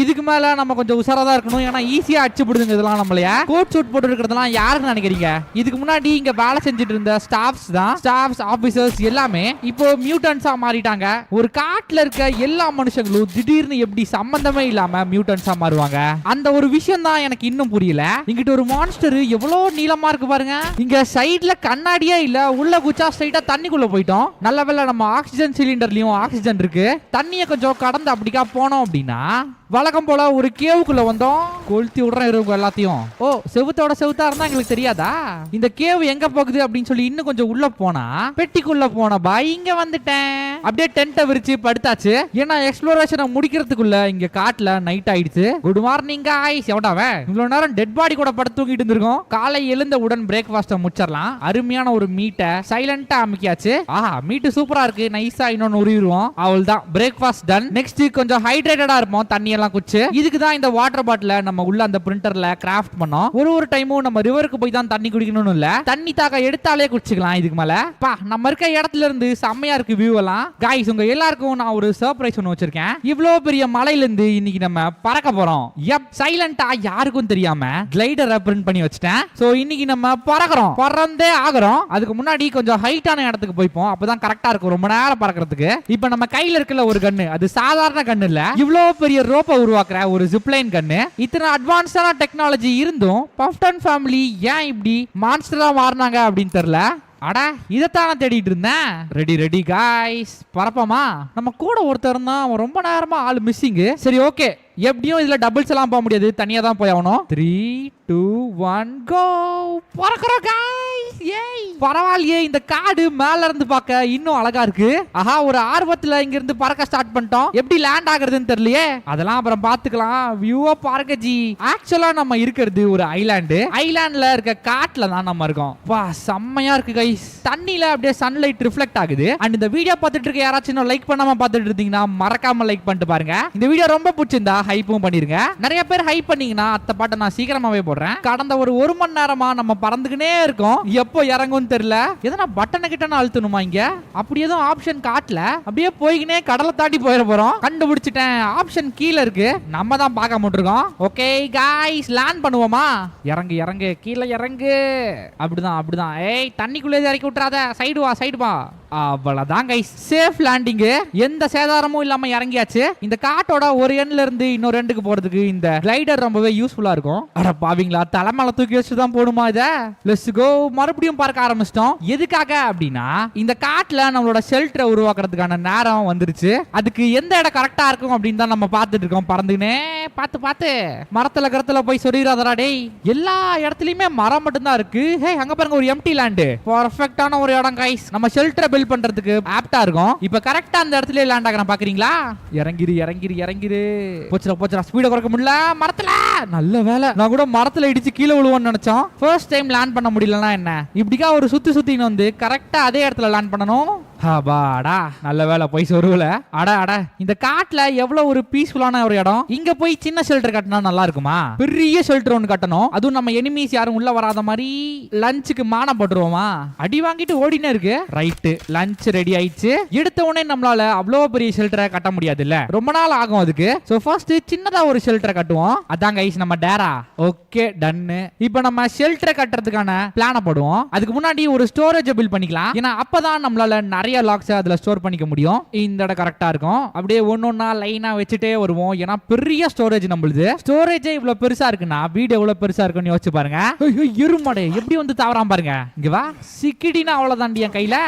இதுக்கு மேல நம்ம கொஞ்சம் உஷாரா தான் இருக்கணும். ஏன்னா ஈஸியா அடிச்சு போடுதுங்க இதெல்லாம் நம்மளைய. கோட் சூட் போட்டு இருக்கிறதெல்லாம் யாருன்னு நினைக்கிறீங்க? இதுக்கு முன்னாடி இங்க வேலை செஞ்சுட்டு இருந்த ஸ்டாஃப்ஸ் தான். ஸ்டாஃப்ஸ், ஆபீசர்ஸ் எல்லாமே இப்போ மியூட்டன்ஸா மாறிட்டாங்க. ஒரு காட்டுல இருக்க எல்லா மனுஷங்களும் திடீர்னு எப்படி சம்பந்தமே இல்லாம மியூட்டன்ஸா மாறுவாங்க? அந்த ஒரு விஷயம் தான் எனக்கு இன்னும் புரியல. இங்கிட்ட ஒரு மான்ஸ்டர் எவ்வளவு நீளமா இருக்கு பாருங்க. இங்க சைடுல கண்ணாடியே இல்ல. உள்ள குச்சா ஸ்ட்ரைட்டா தண்ணிக்குள்ள போயிட்டோம். நல்ல வேளை நம்ம ஆக்சிஜன் சிலிண்டர்லயும் ஆக்சிஜன் இருக்கு. தண்ணியை கொஞ்சம் கடந்து அப்படிக்கா போனோம் அப்படின்னா வழக்கம் போல ஒரு கேவுக்குள்ள வந்தோம். கொளுத்தி விடுறேன் இருவங்க எல்லாத்தையும். ஓ, செவுத்தோட செவுத்தா இருந்தா எங்களுக்கு தெரியாதா? இந்த கேவ் எங்க போகுது அப்படின்னு சொல்லி இன்னும் கொஞ்சம் உள்ள போனா பெட்டிக்குள்ள போன பாய் இங்க வந்துட்டேன். அப்படியே டென்ட்டை விரிச்சு படுத்தாச்சு. ஏன்னா எக்ஸ்ப்ளோரேஷனை முடிக்கிறதுக்குள்ள இங்க காட்டுல நைட் ஆயிடுச்சு. Good morning guys. எவடாவே இவ்வளவு நேரம் டெட் பாடி கூட படுத்து தூங்கிட்டு இருந்திருக்கோம். காலை எழுந்த உடன் பிரேக்ஃபாஸ்ட்டை முடிச்சிடலாம். அருமையான ஒரு மீட்டை சைலண்டா அமைக்கியாச்சு. ஆஹா, மீட் சூப்பரா இருக்கு. நைஸா இன்னொன்னு உருவிடுவோம். அவ்வளவுதான், பிரேக்ஃபாஸ்ட் டன். நெக்ஸ்ட் கொஞ்சம் ஹைட்ரேட்டடா இருப்போம். தண்ணி எல்லாம் குடிச்சு. இதுக்கு தான் இந்த வாட்டர் பாட்டில நம்ம உள்ள அந்த பிரிண்டர்ல கிராஃப்ட் பண்ணோம். ஒரு டைமும் நம்ம ரிவருக்கு போய் தான் தண்ணி குடிக்கணும்னு இல்ல. தண்ணி தாக எடுத்தாலே குடிச்சுக்கலாம். இதுக்கு மேல பா, நம்ம இருக்க இடத்துல இருந்து செம்மையா இருக்கு வியூ எல்லாம். गाइस, உங்க எல்லாருக்கும் நான் ஒரு சர்ப்ரைஸ் ஒன்னு வச்சிருக்கேன். இவ்வளவு பெரிய மலையில இருந்து இன்னைக்கு நம்ம பறக்க போறோம். யப், சைலண்டா யாருக்கும் தெரியாம கிளைடரை பிரிண்ட் பண்ணி வச்சிட்டேன். சோ இன்னைக்கு நம்ம பறக்குறோம், பறந்தே ஆகுறோம். அதுக்கு முன்னாடி கொஞ்சம் ஹைட்டான இடத்துக்கு போய்ப்போம். அப்பதான் கரெக்டா இருக்கும் ரொம்ப நேரம் பறக்கிறதுக்கு. இப்போ நம்ம கையில இருக்கல ஒரு கன்னு, அது சாதாரண கன்னு இல்ல. இவ்வளவு பெரிய ரோப் உருவாக்குற ஒரு ஜிப்லைன் கன்னு. இத்தனை அட்வான்ஸ்டான டெக்னாலஜி இருந்தும் பஃப்டன் ஃபேமிலி ஏன் இப்படி மான்ஸ்டரா மாறினாங்க அப்படின்னு தெரியல. அட, இதத்தான தேடிட்டு இருந்தேன். ரெடி गाइस, பறப்போமா? நம்ம கூட ஒருத்தர் தான், அவன் ரொம்ப நேரமா ஆள் மிஸ்ஸிங். சரி, ஓகே, எப்படியும் இதுல டபுள்ஸ் எல்லாம் போக முடியாது. தனியா தான் போய் ஆகணும். 3, 2, 1 கோ. பறக்குறோம் गाइस. ஏய், பரவாயில்லையே, இந்த காடு மேல இருந்து பார்க்க இன்னும் அழகா இருக்கு. ஆஹா, ஒரு ஆர்வத்துல இங்க இருந்து பறக்க ஸ்டார்ட் பண்ணிட்டோம். எப்படி லேண்ட் ஆகுறதுன்னு தெரியலையே. அதெல்லாம் அப்புறம் பாத்துக்கலாம். வியூவா பாருங்க ஜி. ஆக்சுவலா நம்ம இருக்கிறது ஒரு ஐலாண்டு. ஐலாண்ட்ல இருக்க காட்டுல தான் நம்ம இருக்கோம். வா, செம்மையா இருக்கு गाइस. தண்ணில அப்படியே சன்லைட் ரிஃப்ளெக்ட் ஆகுது. அண்ட் இந்த வீடியோ பார்த்துட்டு இருக்க யாராச்சும் லைக் பண்ணாம பார்த்துட்டு இருந்தீங்கன்னா மறக்காம லைக் பண்ணிட்டு பாருங்க. இந்த வீடியோ ரொம்ப பிடிச்சிருந்தா ஹைப்பும் பண்ணிருங்க. நிறைய பேர் ஹைப் பண்ணீங்கன்னா அத்த பாட்டை நான் சீக்கிரமாவே போடுறேன். கடந்த ஒரு மணி நேரமா நம்ம பறந்துக்கினே இருக்கோம். எப்போ இறங்கும்னு தெரியல. எதனா பட்டனை கிட்ட அழுத்தணுமா? இங்க அப்படி எதுவும் ஆப்ஷன் காட்டல. அப்படியே போய்கினே கடலை தாண்டி போயிட போறோம். கண்டுபிடிச்சிட்டேன், ஆப்ஷன் கீழே இருக்கு. நம்ம தான் பார்க்க மாட்டிருக்கோம். ஓகே गाइस, லேண்ட் பண்ணுவோமா? இறங்கு கீழே இறங்கு. அப்படிதான். ஏய், தண்ணிக்குள்ளே இறக்கி விட்டுறாத. சைடு வா. அவ்வளவுதான் गाइस, சேஃப் லேண்டிங். எந்த சேதாரமும் இல்லாம இறங்கியாச்சு. இந்த காட்டோட ஒரு எண்ட்ல இருந்து இன்னொரு எண்டுக்கு போறதுக்கு இந்த கிளைடர் ரொம்பவே யூஸ்ஃபுல்லா இருக்கும். அட பாவீங்களா, தலைமையில தூக்கி வச்சு தான் போடுமா இத? Let's go. மறுபடியும் பார்க்க ஆரம்பிச்சிட்டோம். எதுக்காக அப்படின்னா இந்த காட்டுல நம்மளோட ஷெல்டரை உருவாக்குறதுக்கான நேரம் வந்துருச்சு. அதுக்கு எந்த இடம் கரெக்டா இருக்கும் அப்படின்னு தான் நம்ம பார்த்துட்டு இருக்கோம். பறந்துனே பார்த்து மரத்துல கரத்துல போய் சொல்லிடாதடா டேய். எல்லா இடத்துலயுமே மரம் மட்டும் தான் இருக்கு. ஹே, அங்க பாருங்க ஒரு எம்டி லேண்ட். பெர்ஃபெக்ட்டான ஒரு இடம் गाइस. நம்ம ஷெல்டரை பில்ட் பண்றதுக்கு ஆப்டா இருக்கும். இப்போ கரெக்ட்டா அந்த இடத்துல லேண்ட் ஆகறேன். பாக்குறீங்களா? இறங்கிரு. போச்சுடா, ஸ்பீட குறைக்க முடியல மரத்துல. நல்ல வேலை, நான் கூட மரத்துல இடிச்சு கீழே விழுவோம்னு நினைச்சோம். ஃபர்ஸ்ட் டைம் லேண்ட் பண்ண முடியலன்னா என்ன, இப்படிக்கா ஒரு சுத்தின்னு வந்து கரெக்டா அதே இடத்துல லேண்ட் பண்ணணும். அடாடா, நல்ல வேலை போய் சொருவல. அட, இந்த காட்டுல எவ்வளவு ஒரு பீஸ்ஃபுல்லான ஒரு இடம். இங்க போய் சின்ன ஷெல்டர் கட்டினா நல்லா இருக்குமா? பெரிய ஷெல்டர் ஒன்று கட்டணும். அதுவும் நம்ம எனிமீஸ் யாரும் உள்ள வராத மாதிரி. லஞ்சுக்கு மானம் போட்டுருவோமா? அடி வாங்கிட்டு ஓடினே இருக்கு. ரைட்டு, லஞ்ச் ரெடி ஆயிடுச்சு. எடுத்த உடனே நம்மளால அவ்வளவு பெரிய ஷெல்டரை கட்ட முடியாது இல்ல, ரொம்ப நாள் ஆகும் அதுக்கு. சோ ஃபர்ஸ்ட் சின்னதா ஒரு ஷெல்டரை கட்டுவோம். அதான் गाइस நம்ம டேரா. Okay, ton. இப்போ நம்ம ஷெல்டரை கட்டுறதுக்கான பிளான போடுவோம். அதுக்கு முன்னாடி ஒரு ஸ்டோரேஜ் பில்ட் பண்ணிக்கலாம். ஏன்னா அப்பதான் நம்மளால நிறைய லாக்ஸ் அதுல ஸ்டோர் பண்ணிக்க முடியும். இந்த இடம் கரெக்டா இருக்கும். அப்படியே ஒன்னொன்னா லைனா வச்சுட்டே வருவோம். ஏன்னா பெரிய ஸ்டோரேஜ் நம்மளுது. ஸ்டோரேஜே இவ்வளவு பெருசா இருக்குன்னா வீடு எவ்வளவு பெருசா இருக்குன்னு யோசிச்சு பாருங்க. எருமாடே எப்படி வந்து தாவறான் பாருங்க. இங்க வா, சிக்கிடினா அவ்வளவுதான் என் கையில.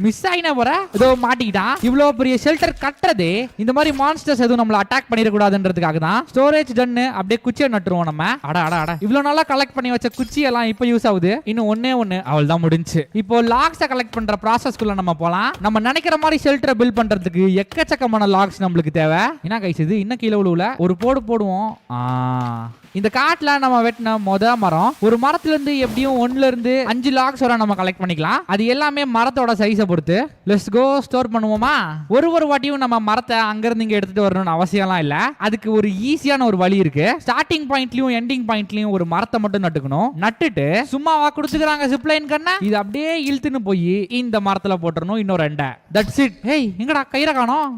மிஸ் ஆயினா போற ஏதோ மாட்டிக்கிட்டான். இவ்வளவு பெரிய ஷெல்டர் கட்டுறது இந்த மாதிரி மான்ஸ்டர்ஸ் எதுவும் நம்மள அட்டாக் பண்ணிடக்கூடாதுன்றதுக்காக தான். ஸ்டோரேஜ் டன்னு அப்படியே குச்சியை நட்டுருவோம் நம்ம. அட அட அட இவ்வளவு நாளா கலெக்ட் பண்ணி வச்ச குச்சி எல்லாம் இப்ப யூஸ் ஆகுது. இன்னும் ஒன்னே ஒன்னு அவள் தான் முடிஞ்சு. இப்போ லாக்ஸை கலெக்ட் பண்ற ப்ராசஸ்க்குள்ள நம்ம போலாம். நம்ம நினைக்கிற மாதிரி ஷெல்டரை பில்ட் பண்றதுக்கு எக்கச்சக்கமான லாக்ஸ் நம்மளுக்கு தேவை. என்ன கைஸ் இது இன்னும் கீழே உள்ள ஒரு போடுவோம். இந்த காட்டுல நம்ம வெட்டின மரம் ஒரு மரத்துல இருந்து எப்படியும் 1 இருந்து 5 லாக்ஸ் வரை நம்ம கலெக்ட் பண்ணிக்கலாம். அது எல்லாமே மரத்தோட சைஸை பொறுத்து. லெட்ஸ் கோ ஸ்டோர் பண்ணுவோமா? ஒரு வாட்டியும் நம்ம மரத்தை அங்க இருந்து இங்க எடுத்துட்டு வரணும்னு அவசியம்லாம் இல்ல. அதுக்கு ஒரு ஈஸியான ஒரு வழி இருக்கு. ஸ்டார்டிங் பாயிண்ட்லயும் எண்டிங் பாயிண்ட்லயும் ஒரு மரத்தை மட்டும் நட்டுக்கணும். நட்டுட்டு சும்மாவா கொடுத்துக்கிறாங்க ஜிப்லைன் கண்ணா, இது அப்படியே இழுத்துன்னு போய் இந்த மரத்துல போட்டுறணும். இன்னொரு 2. That's it. ஹேய் எங்கடா கயிறை காணோம்?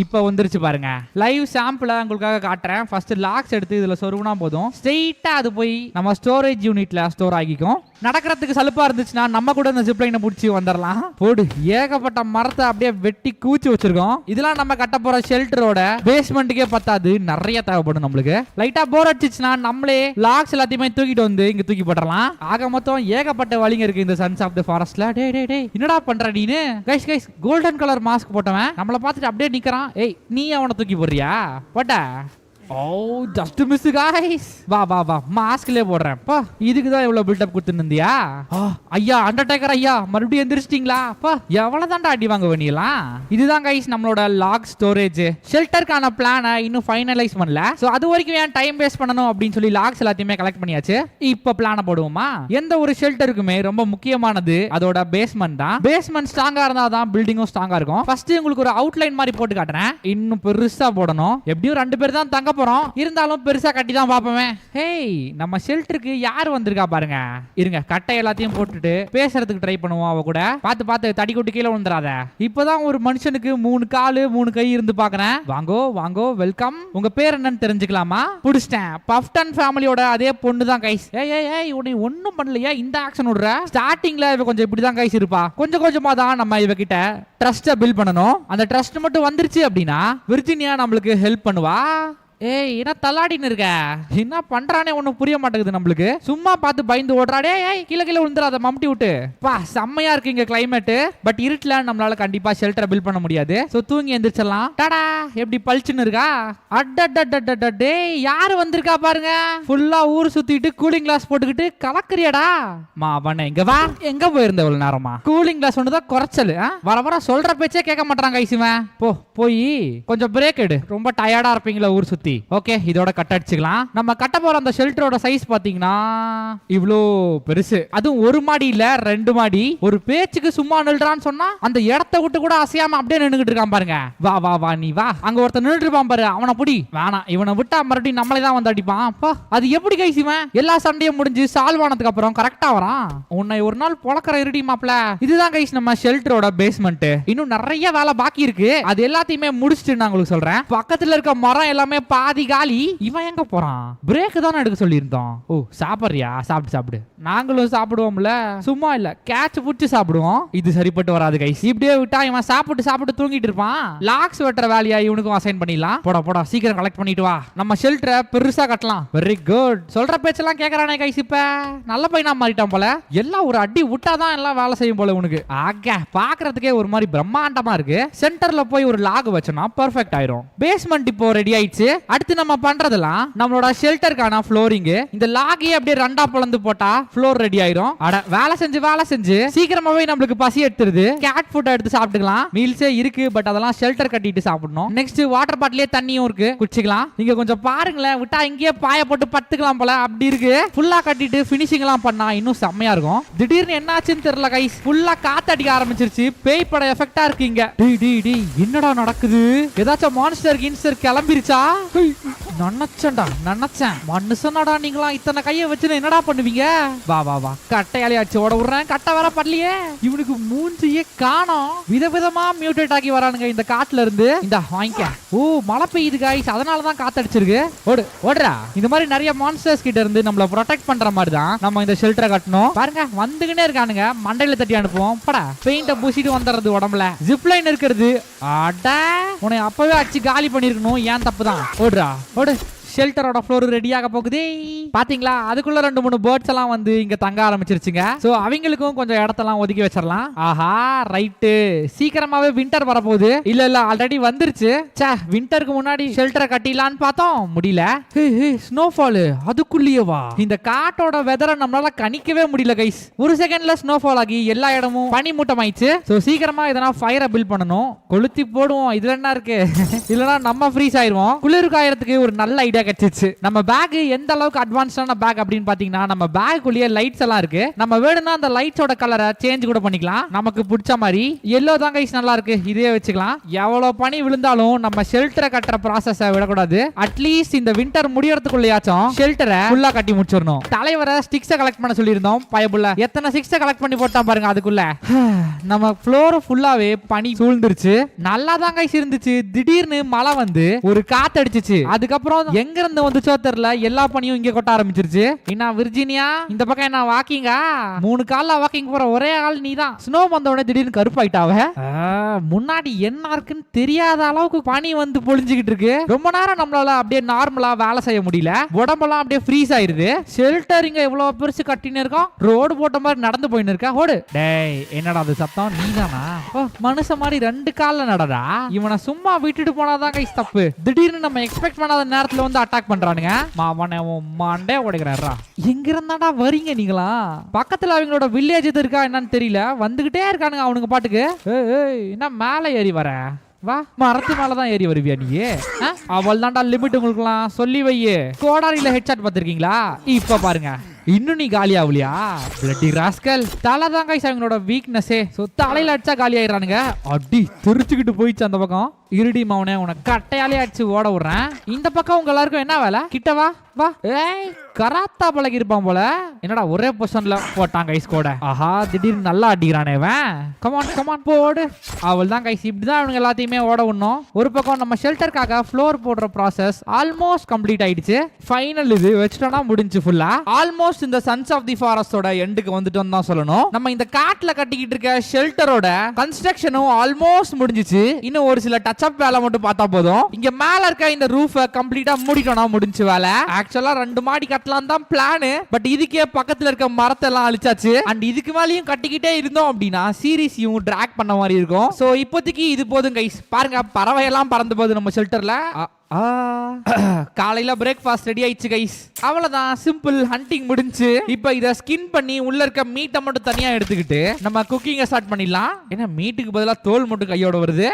இப்ப வந்துருச்சு பாருங்க. லைவ் சாம்பிள உங்களுக்காக காட்டுறேன். ஃபர்ஸ்ட் லாக்ஸ் எடுத்து இதுல சொருகுனா போதும். ஸ்ட்ரெயிட்டா அது போய் நம்ம ஸ்டோரேஜ் யூனிட்ல ஸ்டோர் ஆகிக்கும். நடக்கிறதுக்கு சலுப்பா இருந்துச்சுன்னா நம்ம கூட இந்த ஜிப்லைனை பிடிச்சி வந்துடலாம். போடு, ஏகப்பட்ட மரத்தை அப்படியே வெட்டி கூச்சி வச்சிருக்கோம். இதெல்லாம் நம்ம கட்ட போற ஷெல்டரோட பேஸ்மெண்ட்டுக்கே பத்தாது, நிறைய தேவைப்படும் நம்மளுக்கு. லைட்டா போர் அடிச்சுச்சுன்னா நம்மளே லாக்ஸ் எல்லாத்தையுமே தூக்கிட்டு வந்து இங்க தூக்கி போட்டுறலாம். ஆக மொத்தம் ஏகப்பட்ட வழிங்க இருக்கு இந்த சன்ஸ் ஆஃப் தி ஃபாரஸ்ட்ல. டே என்னடா பண்ற நீனு? கைஸ் கோல்டன் கலர் மாஸ்க் போட்டவன் நம்மள பார்த்துட்டு அப்படியே நிக்கிறான். ஏய் நீ அவனை தூக்கி போடுறியா? போட்ட ஜஸ்ட் மிஸ் गाइस. வா மாஸ்க்லயே போடுறேன். பா இதுக்கு தான் இவ்வளவு பில்ட் அப் கொடுத்துன்னுந்தியா? ஐயா அண்டர்டேக்கர் ஐயா மறுபடியும் எந்திரிச்சிட்டீங்களா? பா எவ்வளவு தான்டா அடி வாங்க வேண்டியலாம். இதுதான் गाइस நம்மளோட லாக் ஸ்டோரேஜ். ஷெல்டருக்கான பிளானை இன்னும் ஃபைனலைஸ் பண்ணல. சோ அது வரைக்கும் ஏன் டைம் வேஸ்ட் பண்ணணும் அப்படின்னு சொல்லி லாக்ஸ் எல்லாத்தையுமே கலெக்ட் பண்ணியாச்சு. இப்போ பிளானை போடுவோமா? எந்த ஒரு ஷெல்டருக்குமே ரொம்ப முக்கியமானது அதோட பேஸ்மெண்ட் தான். பேஸ்மெண்ட் ஸ்ட்ராங்கா இருந்தா தான் பில்டிங்கும் ஸ்ட்ராங்கா இருக்கும். ஃபர்ஸ்ட் உங்களுக்கு ஒரு அவுட்லைன் மாதிரி போட்டு காட்டுறேன். இன்னும் பெருசா போடணும். எப்படியும் 2 பேர் தான் தங்க போறோம். இருந்தாலும் பெருசா கட்டி தான் பாப்போமே. ஹேய் நம்ம ஷெல்டருக்கு யார் வந்திருக்கா பாருங்க. இருங்க கட்டை எல்லாத்தையும் போட்டுட்டு பேசுறதுக்கு ட்ரை பண்ணுவோம். அவ கூட பார்த்து தடி கொட்டு கீழே விழுந்துறாத. இப்பதான் ஒரு மனுஷனுக்கு 3 காலு 3 கை இருந்து பாக்குறேன். வாங்கோ வெல்கம். உங்க பேர் என்னன்னு தெரிஞ்சுக்கலாமா? புடிச்சிட்டேன். பஃப்டன் ஃபேமிலியோட அதே பொண்ணு தான் கைஸ். ஏய் உன்னை ஒண்ணும் பண்ணலையா? இந்த ஆக்ஷன் விடுற. ஸ்டார்டிங்ல இவ கொஞ்சம் இப்படிதான் கைஸ் இருப்பா. கொஞ்சமா தான் நம்ம இவ கிட்ட ட்ரஸ்ட பில்ட் பண்ணணும். அந்த ட்ரஸ்ட் மட்டும் வந்துருச்சு அப்படின்னா விர்ஜினியா நம்மளுக்கு ஹெல்ப் பண்ணுவா. ஏய் என்ன தள்ளாடின்னு இருக்க? என்ன பண்றானே ஒன்னும் புரிய மாட்டேங்குது நம்மளுக்கு. சும்மா பார்த்து பயந்து ஓடுறாடே. ஏய் கீழே விழுந்துடாத மம்டி விட்டு. பா செம்மையா இருக்கு இங்க கிளைமேட். பட் இருட்டுல நம்மளால கண்டிப்பா ஷெல்டரை பில்ட் பண்ண முடியாது. சோ தூங்கி எந்திரிச்சிடலாம். டாடா எப்படி பளிச்சுன்னு இருக்கா? அடடடடடட டேய் யாரு வந்திருக்கா பாருங்க. ஃபுல்லா ஊர் சுத்திட்டு கூலிங் கிளாஸ் போட்டுக்கிட்டு கலக்குறியாடா? மாவனே இங்க வா. எங்க போயிருந்த இவ்வளவு நேரமா? கூலிங் கிளாஸ் ஒண்ணுதான் குறைச்சல். வர சொல்ற பேச்சே கேட்க மாட்டாங்க கைசுவன். போய் கொஞ்சம் பிரேக் எடு. ரொம்ப டயர்டா இருப்பீங்களா ஊர் சுத்தி. ஓகே இதோட கட் அடிச்சுக்கலாம். நம்ம கட்ட போற அந்த ஷெல்டரோட சைஸ் பாத்தீங்கன்னா இவ்ளோ பெருசு. அதுவும் 1 மாடி இல்ல 2 மாடி. ஒரு பேச்சுக்கு சும்மா நில்றான்னு சொன்னா அந்த இடத்தை விட்டு கூட அசையாம அப்படியே நின்னுகிட்டு இருக்கான் பாருங்க. வா நீ வா. அங்க ஒருத்தர் நின்னுட்டு இருப்பான் பாரு. அவனை புடி. வேணாம் இவனை விட்டா மறுபடியும் நம்மளே தான் வந்து அடிப்பான். அது எப்படி கைசிவன் எல்லா சண்டையும் முடிஞ்சு சால்வ் ஆனதுக்கு அப்புறம் கரெக்டா வரான். உன்னை ஒரு நாள் பொழக்கிற இருடி மாப்ள. இதுதான் கைஸ் நம்ம ஷெல்டரோட பேஸ்மெண்ட். இன்னும் நிறைய வேலை பாக்கி இருக்கு. அது எல்லாத்தையுமே முடிச்சுட்டு நான் உங்களுக்கு சொல்றேன். பக்கத்துல இருக்க மரம் எல்லாமே பாதி காலி. இவன் எங்க போறான்? பிரேக் தான் எடுக்க சொல்லியிருந்தோம். சாப்பிடுறியா? சாப்பிடு. நாங்களும் சாப்பிடுவோம்ல. சும்மா இல்ல கேட்ச் புடிச்சு சாப்பிடுவோம். இது சரிப்பட்டு வராது கைஸ். இப்படியே விட்டா இவன் சாப்பிட்டு தூங்கிட்டு இருப்பான். லாக்ஸ் வெட்டுற வேலையா இவனுக்கும் அசைன் பண்ணிடலாம். போடா சீக்கிரம் கலெக்ட் பண்ணிட்டு வா. நம்ம ஷெல்டரை பெருசா கட்டலாம். Very good. சொல்ற பேச்செல்லாம் கேக்குறானே கைஸ். இப்ப நல்ல பையனா மாறிட்டான் போல. எல்லாம் ஒரு அடி விட்டாதான் எல்லாம் வேலை செய்யும் போல உனக்கு. பாக்குறதுக்கே ஒரு மாதிரி பிரம்மாண்டமா இருக்கு. சென்டர்ல போய் ஒரு லாக் வச்சோம்னா பெர்ஃபெக்ட் ஆயிரும். பேஸ்மெண்ட் இப்போ ரெடி ஆயிடுச்சு. அடுத்து நம்ம பண்றதெல்லாம் நம்மளோட ஷெல்டருக்கான ஃப்ளோரிங். இந்த லாகே அப்படியே 2ஆ பிளந்து போட்டா ஃப்ளோர் ரெடி ஆயிரும். வேலை செஞ்சு சீக்கிரமாவே நம்மளுக்கு பசி எடுத்துருது. கேட் ஃபுட் எடுத்து சாப்பிட்டுக்கலாம். மீல்ஸே இருக்கு பட் அதெல்லாம் ஷெல்டர் கட்டிட்டு சாப்பிடணும். நெக்ஸ்ட் வாட்டர் பாட்டிலே தண்ணியும் இருக்கு, குடிச்சுக்கலாம். நீங்க கொஞ்சம் பாருங்களேன். விட்டா இங்கேயே பாய போட்டு பத்துக்கலாம் போல. அப்படி இருக்கு. ஃபுல்லா கட்டிட்டு பினிஷிங் எல்லாம் பண்ணா இன்னும் செம்மையா இருக்கும். திடீர்னு என்னாச்சுன்னு தெரியல கைஸ். ஃபுல்லா காத்தடிக்க ஆரம்பிச்சிருச்சு. பேய் பட எஃபெக்டா இருக்கு இங்க. டேய் என்னடா நடக்குது? ஏதாச்சும் மான்ஸ்டர் கின்ஸ்டர் கிளம்பிருச்சா? நினைச்சேன் மனுஷனாடா நீங்களா இத்தனை கைய வச்சு என்னடா பண்ணுவீங்க? வா வா வா கட்டையாலே அடிச்சு ஓட விடுறேன். கட்டை வேற படலையே. இவனுக்கு மூஞ்சியே காணோம். விதவிதமா மியூட்டேட் ஆகி வரானுங்க இந்த காட்டுல இருந்து. இந்த வாங்கிக்க. ஓ மழை பெய்யுது காய்ஸ், அதனாலதான் காத்தடிச்சிருக்கு. ஓடுறா. இந்த மாதிரி நிறைய மான்ஸ்டர்ஸ் கிட்ட இருந்து நம்மள ப்ரொடெக்ட் பண்ற மாதிரி தான் நம்ம இந்த ஷெல்டரை கட்டணும். பாருங்க வந்துகிட்டே இருக்கானுங்க. மண்டையில தட்டி அனுப்புவோம். படா பெயிண்ட பூசிட்டு வந்துடுறது உடம்புல. ஜிப்லைன் இருக்கிறது. அட உன்னை அப்பவே அடிச்சு காலி பண்ணிருக்கணும். ஏன் தப்புதான். ஓடுறா ஓடு. ஷெல்டரோட ஃப்ளோர் ரெடியாக போகுது. பாத்தீங்களா அதுக்குள்ள 2-3 பேர்ட்ஸ் எல்லாம் வந்து இங்க தங்க ஆரம்பிச்சிருச்சுங்க. சோ அவங்களுக்கும் கொஞ்சம் இடத்தெல்லாம் ஒதுக்கி வச்சிடலாம். ஆஹா ரைட்டு. சீக்கிரமாவே வின்டர் வரப்போகுது. இல்ல ஆல்ரெடி வந்துருச்சு. சே வின்டருக்கு முன்னாடி ஷெல்டரை கட்டிடலான்னு பார்த்தோம், முடியல. ஸ்னோஃபால் அதுக்குள்ளேயேவா? இந்த காட்டோட வெதரை நம்மளால கணிக்கவே முடியல கைஸ். ஒரு செகண்ட்ல ஸ்னோஃபால் ஆகி எல்லா இடமும் பனி மூட்டம் ஆயிடுச்சு. சோ சீக்கிரமா இதனா ஃபயரை பில்ட் பண்ணணும். கொளுத்தி போடுவோம். இதுல என்ன இருக்கு? இல்லனா நம்ம ஃப்ரீஸ் ஆயிருவோம். குளிர் காயறதுக்கு ஒரு நல்ல ஐடியா கிடைச்சிச்சு. நம்ம பேக் எந்த அளவுக்கு அட்வான்ஸ்டான பேக் அப்படின்னு பாத்தீங்கன்னா நம்ம பேக்குள்ளேயே லைட்ஸ் எல்லாம் இருக்கு. நம்ம வேணும்னா அந்த லைட்ஸோட கலரை சேஞ்ச் கூட பண்ணிக்கலாம். நமக்கு பிடிச்ச மாதிரி. எல்லோ தான் கைஸ் நல்லா இருக்கு. இதே வச்சுக்கலாம். எவ்வளவு பனி விழுந்தாலும் நம்ம ஷெல்டரை கட்டுற ப்ராசஸை விடக்கூடாது. அட்லீஸ்ட் இந்த வின்டர் முடியறதுக்குள்ளயாச்சும் ஷெல்டரை ஃபுல்லா கட்டி முடிச்சிடணும். தலைவரை ஸ்டிக்ஸை கலெக்ட் பண்ண சொல்லியிருந்தோம். பயபுள்ள எத்தனை ஸ்டிக்ஸை கலெக்ட் பண்ணி போட்டான் பாருங்க அதுக்குள்ள. நம்ம ஃப்ளோர் ஃபுல்லாவே பனி சூழ்ந்துருச்சு. நல்லா தான் கைஸ் இருந்துச்சு. திடீர்னு மழை வந்து ஒரு காத்து அடிச்சிச்சு. அதுக்கப்புறம் எங்க இருந்து வந்துச்சோ தெரியல, எல்லா பனியும் இங்க கொட்ட ஆரம்பிச்சிருச்சு. என்ன விர்ஜீனியா இந்த பக்கம் என்ன வாக்கிங்கா? 3 கால்ல வாக்கிங் போற ஒரே ஆள் நீதான். ஸ்னோ வந்த உடனே திடீர்னு கருப்பாயிட்டாவ. முன்னாடி என்ன இருக்குன்னு தெரியாத அளவுக்கு பனி வந்து பொழிஞ்சுக்கிட்டு இருக்கு. ரொம்ப நேரம் நம்மளால அப்படியே நார்மலா வேலை செய்ய முடியல. உடம்பெல்லாம் அப்படியே ஃப்ரீஸ் ஆயிருது. ஷெல்டர் இங்க எவ்வளவு பெருசு கட்டின்னு இருக்கோம். ரோடு போட்ட மாதிரி நடந்து போயின்னு இருக்கா. ஓடு. டேய் என்னடா அது சத்தம்? நீதானா? மனுஷ மாதிரி 2 கால்ல நடடா. இவனை சும்மா விட்டுட்டு போனாதான் கைஸ் தப்பு. திடீர்னு நம்ம எக்ஸ்பெக்ட் பண்ணாத நேரத்துல வந்து அட்டாக் பண்றானுங்க. மாவனே மாண்டே ஓடுகிறாரா. எங்க இருந்தாடா வரீங்க நீங்களா? பக்கத்துல அவங்களோட வில்லேஜ் எது இருக்கா என்னன்னு தெரியல. வந்துகிட்டே இருக்கானுங்க அவனுங்க பாட்டுக்கு. என்ன மேல ஏறி வர? வா மரத்து மேலதான் ஏறி வருவியா நீ? அவள் தான்டா லிமிட் உங்களுக்குலாம் சொல்லி வையே. கோடாரியில ஹெட்ஷாட் பார்த்திருக்கீங்களா? இப்ப பாருங்க இன்னும் நீ காலி ஆகலையா? Bloody rascal. தலை தான் கைஸ் அவங்களோட வீக்னஸே. சோ தலையில அடிச்சா காலி ஆயிடுறானுங்க. அடி தெரிச்சுக்கிட்டு போயிடுச்சு அந்த பக்கம். இருடி மவனே உனக்கு கட்டையாலே அடிச்சு ஓட விடுறேன். இந்த பக்கம் உங்க எல்லாருக்கும் என்ன வேலை? கிட்ட வா வா. ஏய் கராத்தா பழகி இருப்பான் போல. என்னடா ஒரே பொசிஷன்ல போட்டான் கைஸ் கூட. ஆஹா திடீர்னு நல்லா அடிக்கிறானே இவன். கமான் கமான் போடு. அவள் தான் கைஸ் இப்படிதான் அவனுங்க எல்லாத்தையுமே ஓட விடணும். ஒரு பக்கம் நம்ம ஷெல்டருக்காக ஃப்ளோர் போடுற ப்ராசஸ் ஆல்மோஸ்ட் கம்ப்ளீட் ஆயிடுச்சு. ஃபைனல் இது வச்சுட்டோம்னா முடிஞ்சு ஃபுல்லா. ஆல்மோஸ்ட் இந்த சன்ஸ் ஆஃப் தி ஃபாரஸ்டோட எண்டுக்கு வந்துட்டோம் தான் சொல்லணும். நம்ம இந்த காட்டுல கட்டிக்கிட்டு இருக்க ஷெல்டரோட கன்ஸ்ட்ரக்ஷனும் ஆல்மோஸ்ட் முடிஞ்சிச்சு. இன்னும் ஒரு சில டச் அப் வேலை மட்டும் பார்த்தா போதும். இங்க மேல இருக்க இந்த ரூஃபை கம்ப்ளீட்டா மூடிட்டோம்னா முடிஞ்சு வேலை. ஆக்சுவலா 2 மாடி கட்டலாம் தான் பிளான். பட் இதுக்கே பக்கத்துல இருக்க மரத்தை எல்லாம் அழிச்சாச்சு. அண்ட் இதுக்கு மேலயும் கட்டிக்கிட்டே இருந்தோம் அப்படின்னா சீரிஸையும் டிராக் பண்ண மாதிரி இருக்கும். சோ இப்போதைக்கு இது போதும் கைஸ். பாருங்க பறவை எல்லாம் பறந்து போகுது நம்ம ஷெல்டர்ல. காலையில பிரேக்ஃபாஸ்ட் ரெடி ஆயிடுச்சு கைஸ். அவ்வளவுதான் சிம்பிள். ஹண்டிங் முடிஞ்சு. இப்போ இத ஸ்கின் பண்ணி உள்ள இருக்க மீட்டை மட்டும் தனியா எடுத்துக்கிட்டு நம்ம குக்கிங்க ஸ்டார்ட் பண்ணிடலாம். ஏன்னா மீட்டுக்கு பதிலா தோல் மட்டும் கையோட வருது.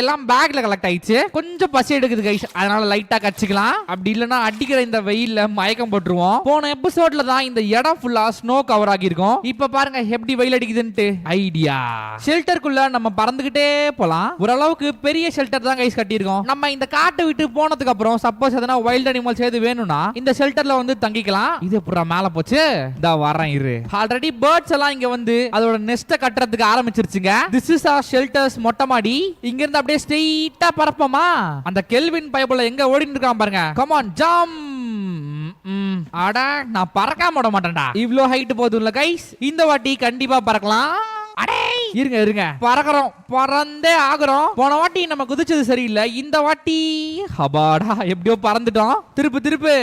எல்லாம் பேக்ல கலெக்ட் ஆயிடுச்சு. கொஞ்சம் பசி எடுக்குது கைஸ், அதனால லைட்டா கச்சிக்கலாம். அப்படி இல்லைன்னா அடிக்கிற இந்த வெயில்ல மயக்கம் போட்டுருவோம். போன எபிசோட்ல தான் இந்த இடம் ஃபுல்லா ஸ்னோ கவர் ஆகிருக்கும். இப்ப பாருங்க எப்படி வெயில் அடிக்குதுன்ட்டு. ஐடியா ஷெல்டருக்குள்ள நம்ம பறந்துகிட்டே போலாம். ஓரளவுக்கு பெரிய ஷெல்டர் தான் கைஸ் கட்டியிருக்கோம். நம்ம இந்த காட்டு விட்டு போனதுக்கு அப்புறம் சப்போஸ் எதனா வைல்ட் அனிமல்ஸ் ஏது வேணும்னா இந்த ஷெல்டர்ல வந்து தங்கிக்கலாம். இது புறா மேல போச்சு. இதா வரேன் இரு. ஆல்ரெடி பேர்ட்ஸ் எல்லாம் இங்க வந்து அதோட நெஸ்ட கட்டறதுக்கு ஆரம்பிச்சிருச்சுங்க. திஸ் இஸ் ஆர் ஷெல்டர்ஸ் மொட்டை மாடி. இங்க இருந்து அப்படியே ஸ்ட்ரைட்டா பறப்போமா? அந்த கெல்வின் பைபிள்ல எங்க ஓடிட்டு இருக்கான் பாருங்க. Come on jump. அட நான் பறக்காம விட மாட்டேன்டா. இவ்ளோ ஹைட் போதும்ல கைஸ். இந்த வாட்டி கண்டிப்பா பறக்கலாம். அடே இருங்க இருங்க பறக்கிறோம். பறந்தே ஆகுறோம். போன வாட்டி நம்ம குதிச்சது சரியில்லை. இந்த வாட்டி ஹபாடா எப்படியோ பறந்துட்டோம். திருப்பு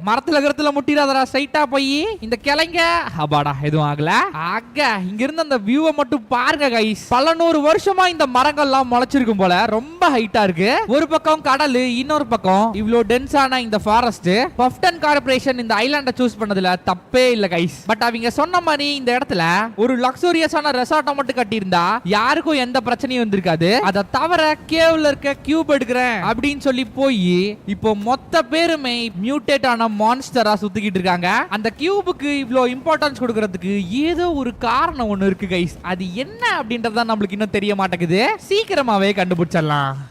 மரத்துல கருத்துல முட்டிடாதடா. ஸ்ட்ரைட்டா போய் இந்த கிளைங்க. ஹபாடா எதுவும் ஆகல. ஆக இங்க இருந்து அந்த வியூவை மட்டும் பாருங்க கைஸ். பல 100 வருஷமா இந்த மரங்கள்லாம் முளைச்சிருக்கும் போல. ரொம்ப ஹைட்டா இருக்கு. ஒரு பக்கம் கடல், இன்னொரு பக்கம் இவ்ளோ டென்ஸான இந்த ஃபாரஸ்ட். பஃப்டன் கார்ப்பரேஷன் இந்த ஐலாண்ட சூஸ் பண்ணதுல தப்பே இல்ல கைஸ். பட் அவங்க சொன்ன மாதிரி இந்த இடத்துல ஒரு லக்ஸூரியஸான ரெசார்ட் தோட்டம் மட்டும் கட்டியிருந்தா யாருக்கும் எந்த பிரச்சனையும் வந்திருக்காது. அதை தவிர கேவ்ல இருக்க கியூப் எடுக்கிறேன் அப்படின்னு சொல்லி போய் இப்போ மொத்த பேருமே மியூட்டேட் ஆன மான்ஸ்டரா சுத்திக்கிட்டு இருக்காங்க. அந்த கியூபுக்கு இவ்ளோ இம்பார்ட்டன்ஸ் கொடுக்கறதுக்கு ஏதோ ஒரு காரணம் ஒண்ணு இருக்கு கைஸ். அது என்ன அப்படின்றத நம்மளுக்கு இன்னும் தெரிய மாட்டேங்குது. சீக்கிரமாவே கண்டுபிடிச்சிடலாம்.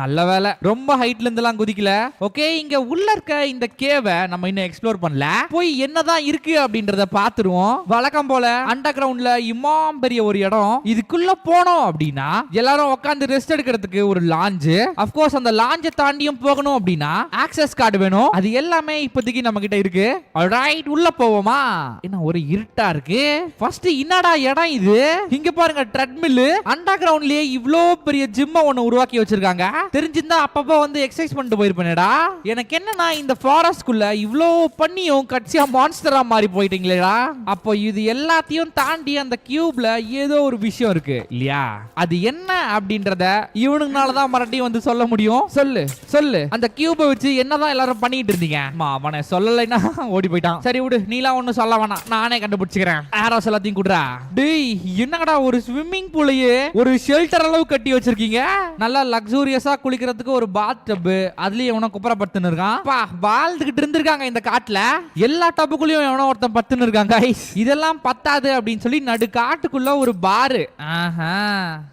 நல்ல வேலை ரொம்ப ஹைட்ல இருந்தெல்லாம் குதிக்கல. ஓகே, இங்க உள்ள இருக்க இந்த கேவை நம்ம இன்னும் எக்ஸ்ப்ளோர் பண்ணல. போய் என்னதான் இருக்கு அப்படின்றத பாத்துருவோம். வழக்கம் போல அண்டர் கிரவுண்ட்ல இம்மாம் பெரிய ஒரு இடம். இதுக்குள்ள போனோம் அப்படின்னா எல்லாரும் உட்கார்ந்து ரெஸ்ட் எடுக்கிறதுக்கு ஒரு லாஞ்ச். ஆஃப் கோர்ஸ் அந்த லாஞ்சை தாண்டியும் போகணும் அப்படின்னா ஆக்சஸ் கார்டு வேணும். அது எல்லாமே இப்போதைக்கு நம்ம கிட்ட இருக்கு. ஆல்ரைட், உள்ள போவோமா? என்ன ஒரு இருட்டா இருக்கு. ஃபர்ஸ்ட் என்னடா இடம் இது? இங்க பாருங்க, ட்ரெட்மில். அண்டர் கிரவுண்ட்லயே இவ்ளோ பெரிய ஜிம்ம ஒன்னு உருவாக்கி வச்சிருக்காங்க. தெரிஞ்சிருந்தா அப்பப்போ வந்து எக்ஸசைஸ் பண்ணிட்டு போயிருப்பேனேடா. எனக்கு என்னன்னா இந்த ஃபாரஸ்ட்குள்ள இவ்ளோ பண்ணியும் கட்சியா மான்ஸ்டரா மாறி போயிட்டீங்களேடா. அப்போ இது எல்லாத்தையும் தாண்டி அந்த கியூப்ல ஏதோ ஒரு விஷயம் இருக்கு இல்லையா? அது என்ன அப்படின்றத இவனுங்கனால தான் மறுபடியும் வந்து சொல்ல முடியும். சொல்லு சொல்லு, அந்த கியூபை வச்சு என்னதான் எல்லாரும் பண்ணிட்டு இருந்தீங்க? அவனை சொல்லலைன்னா ஓடி போயிட்டான். சரி விடு, நீலாம் ஒன்னும் சொல்ல வேணாம், நானே கண்டுபிடிச்சுக்கிறேன். ஆரோஸ் எல்லாத்தையும் குடுறா. டேய், என்னடா ஒரு ஸ்விம்மிங் பூலையே ஒரு ஷெல்டர் அளவு கட்டி வச்சிருக்கீங்க. நல்லா லக்ஸூரியஸா குளிக்கிறதுக்கு ஒரு பாத் டப், அதுலயும் எவனோ குப்புறப்பட்டுன்னு இருக்கான். வாழ்ந்துகிட்டு இருந்திருக்காங்க இந்த காட்டுல. எல்லா டப்புக்குள்ளயும் எவனோ ஒருத்தன் பத்துன்னு இருக்காங்க. இதெல்லாம் பத்தாது அப்படின்னு சொல்லி நடு காட்டுக்குள்ள ஒரு பாரு.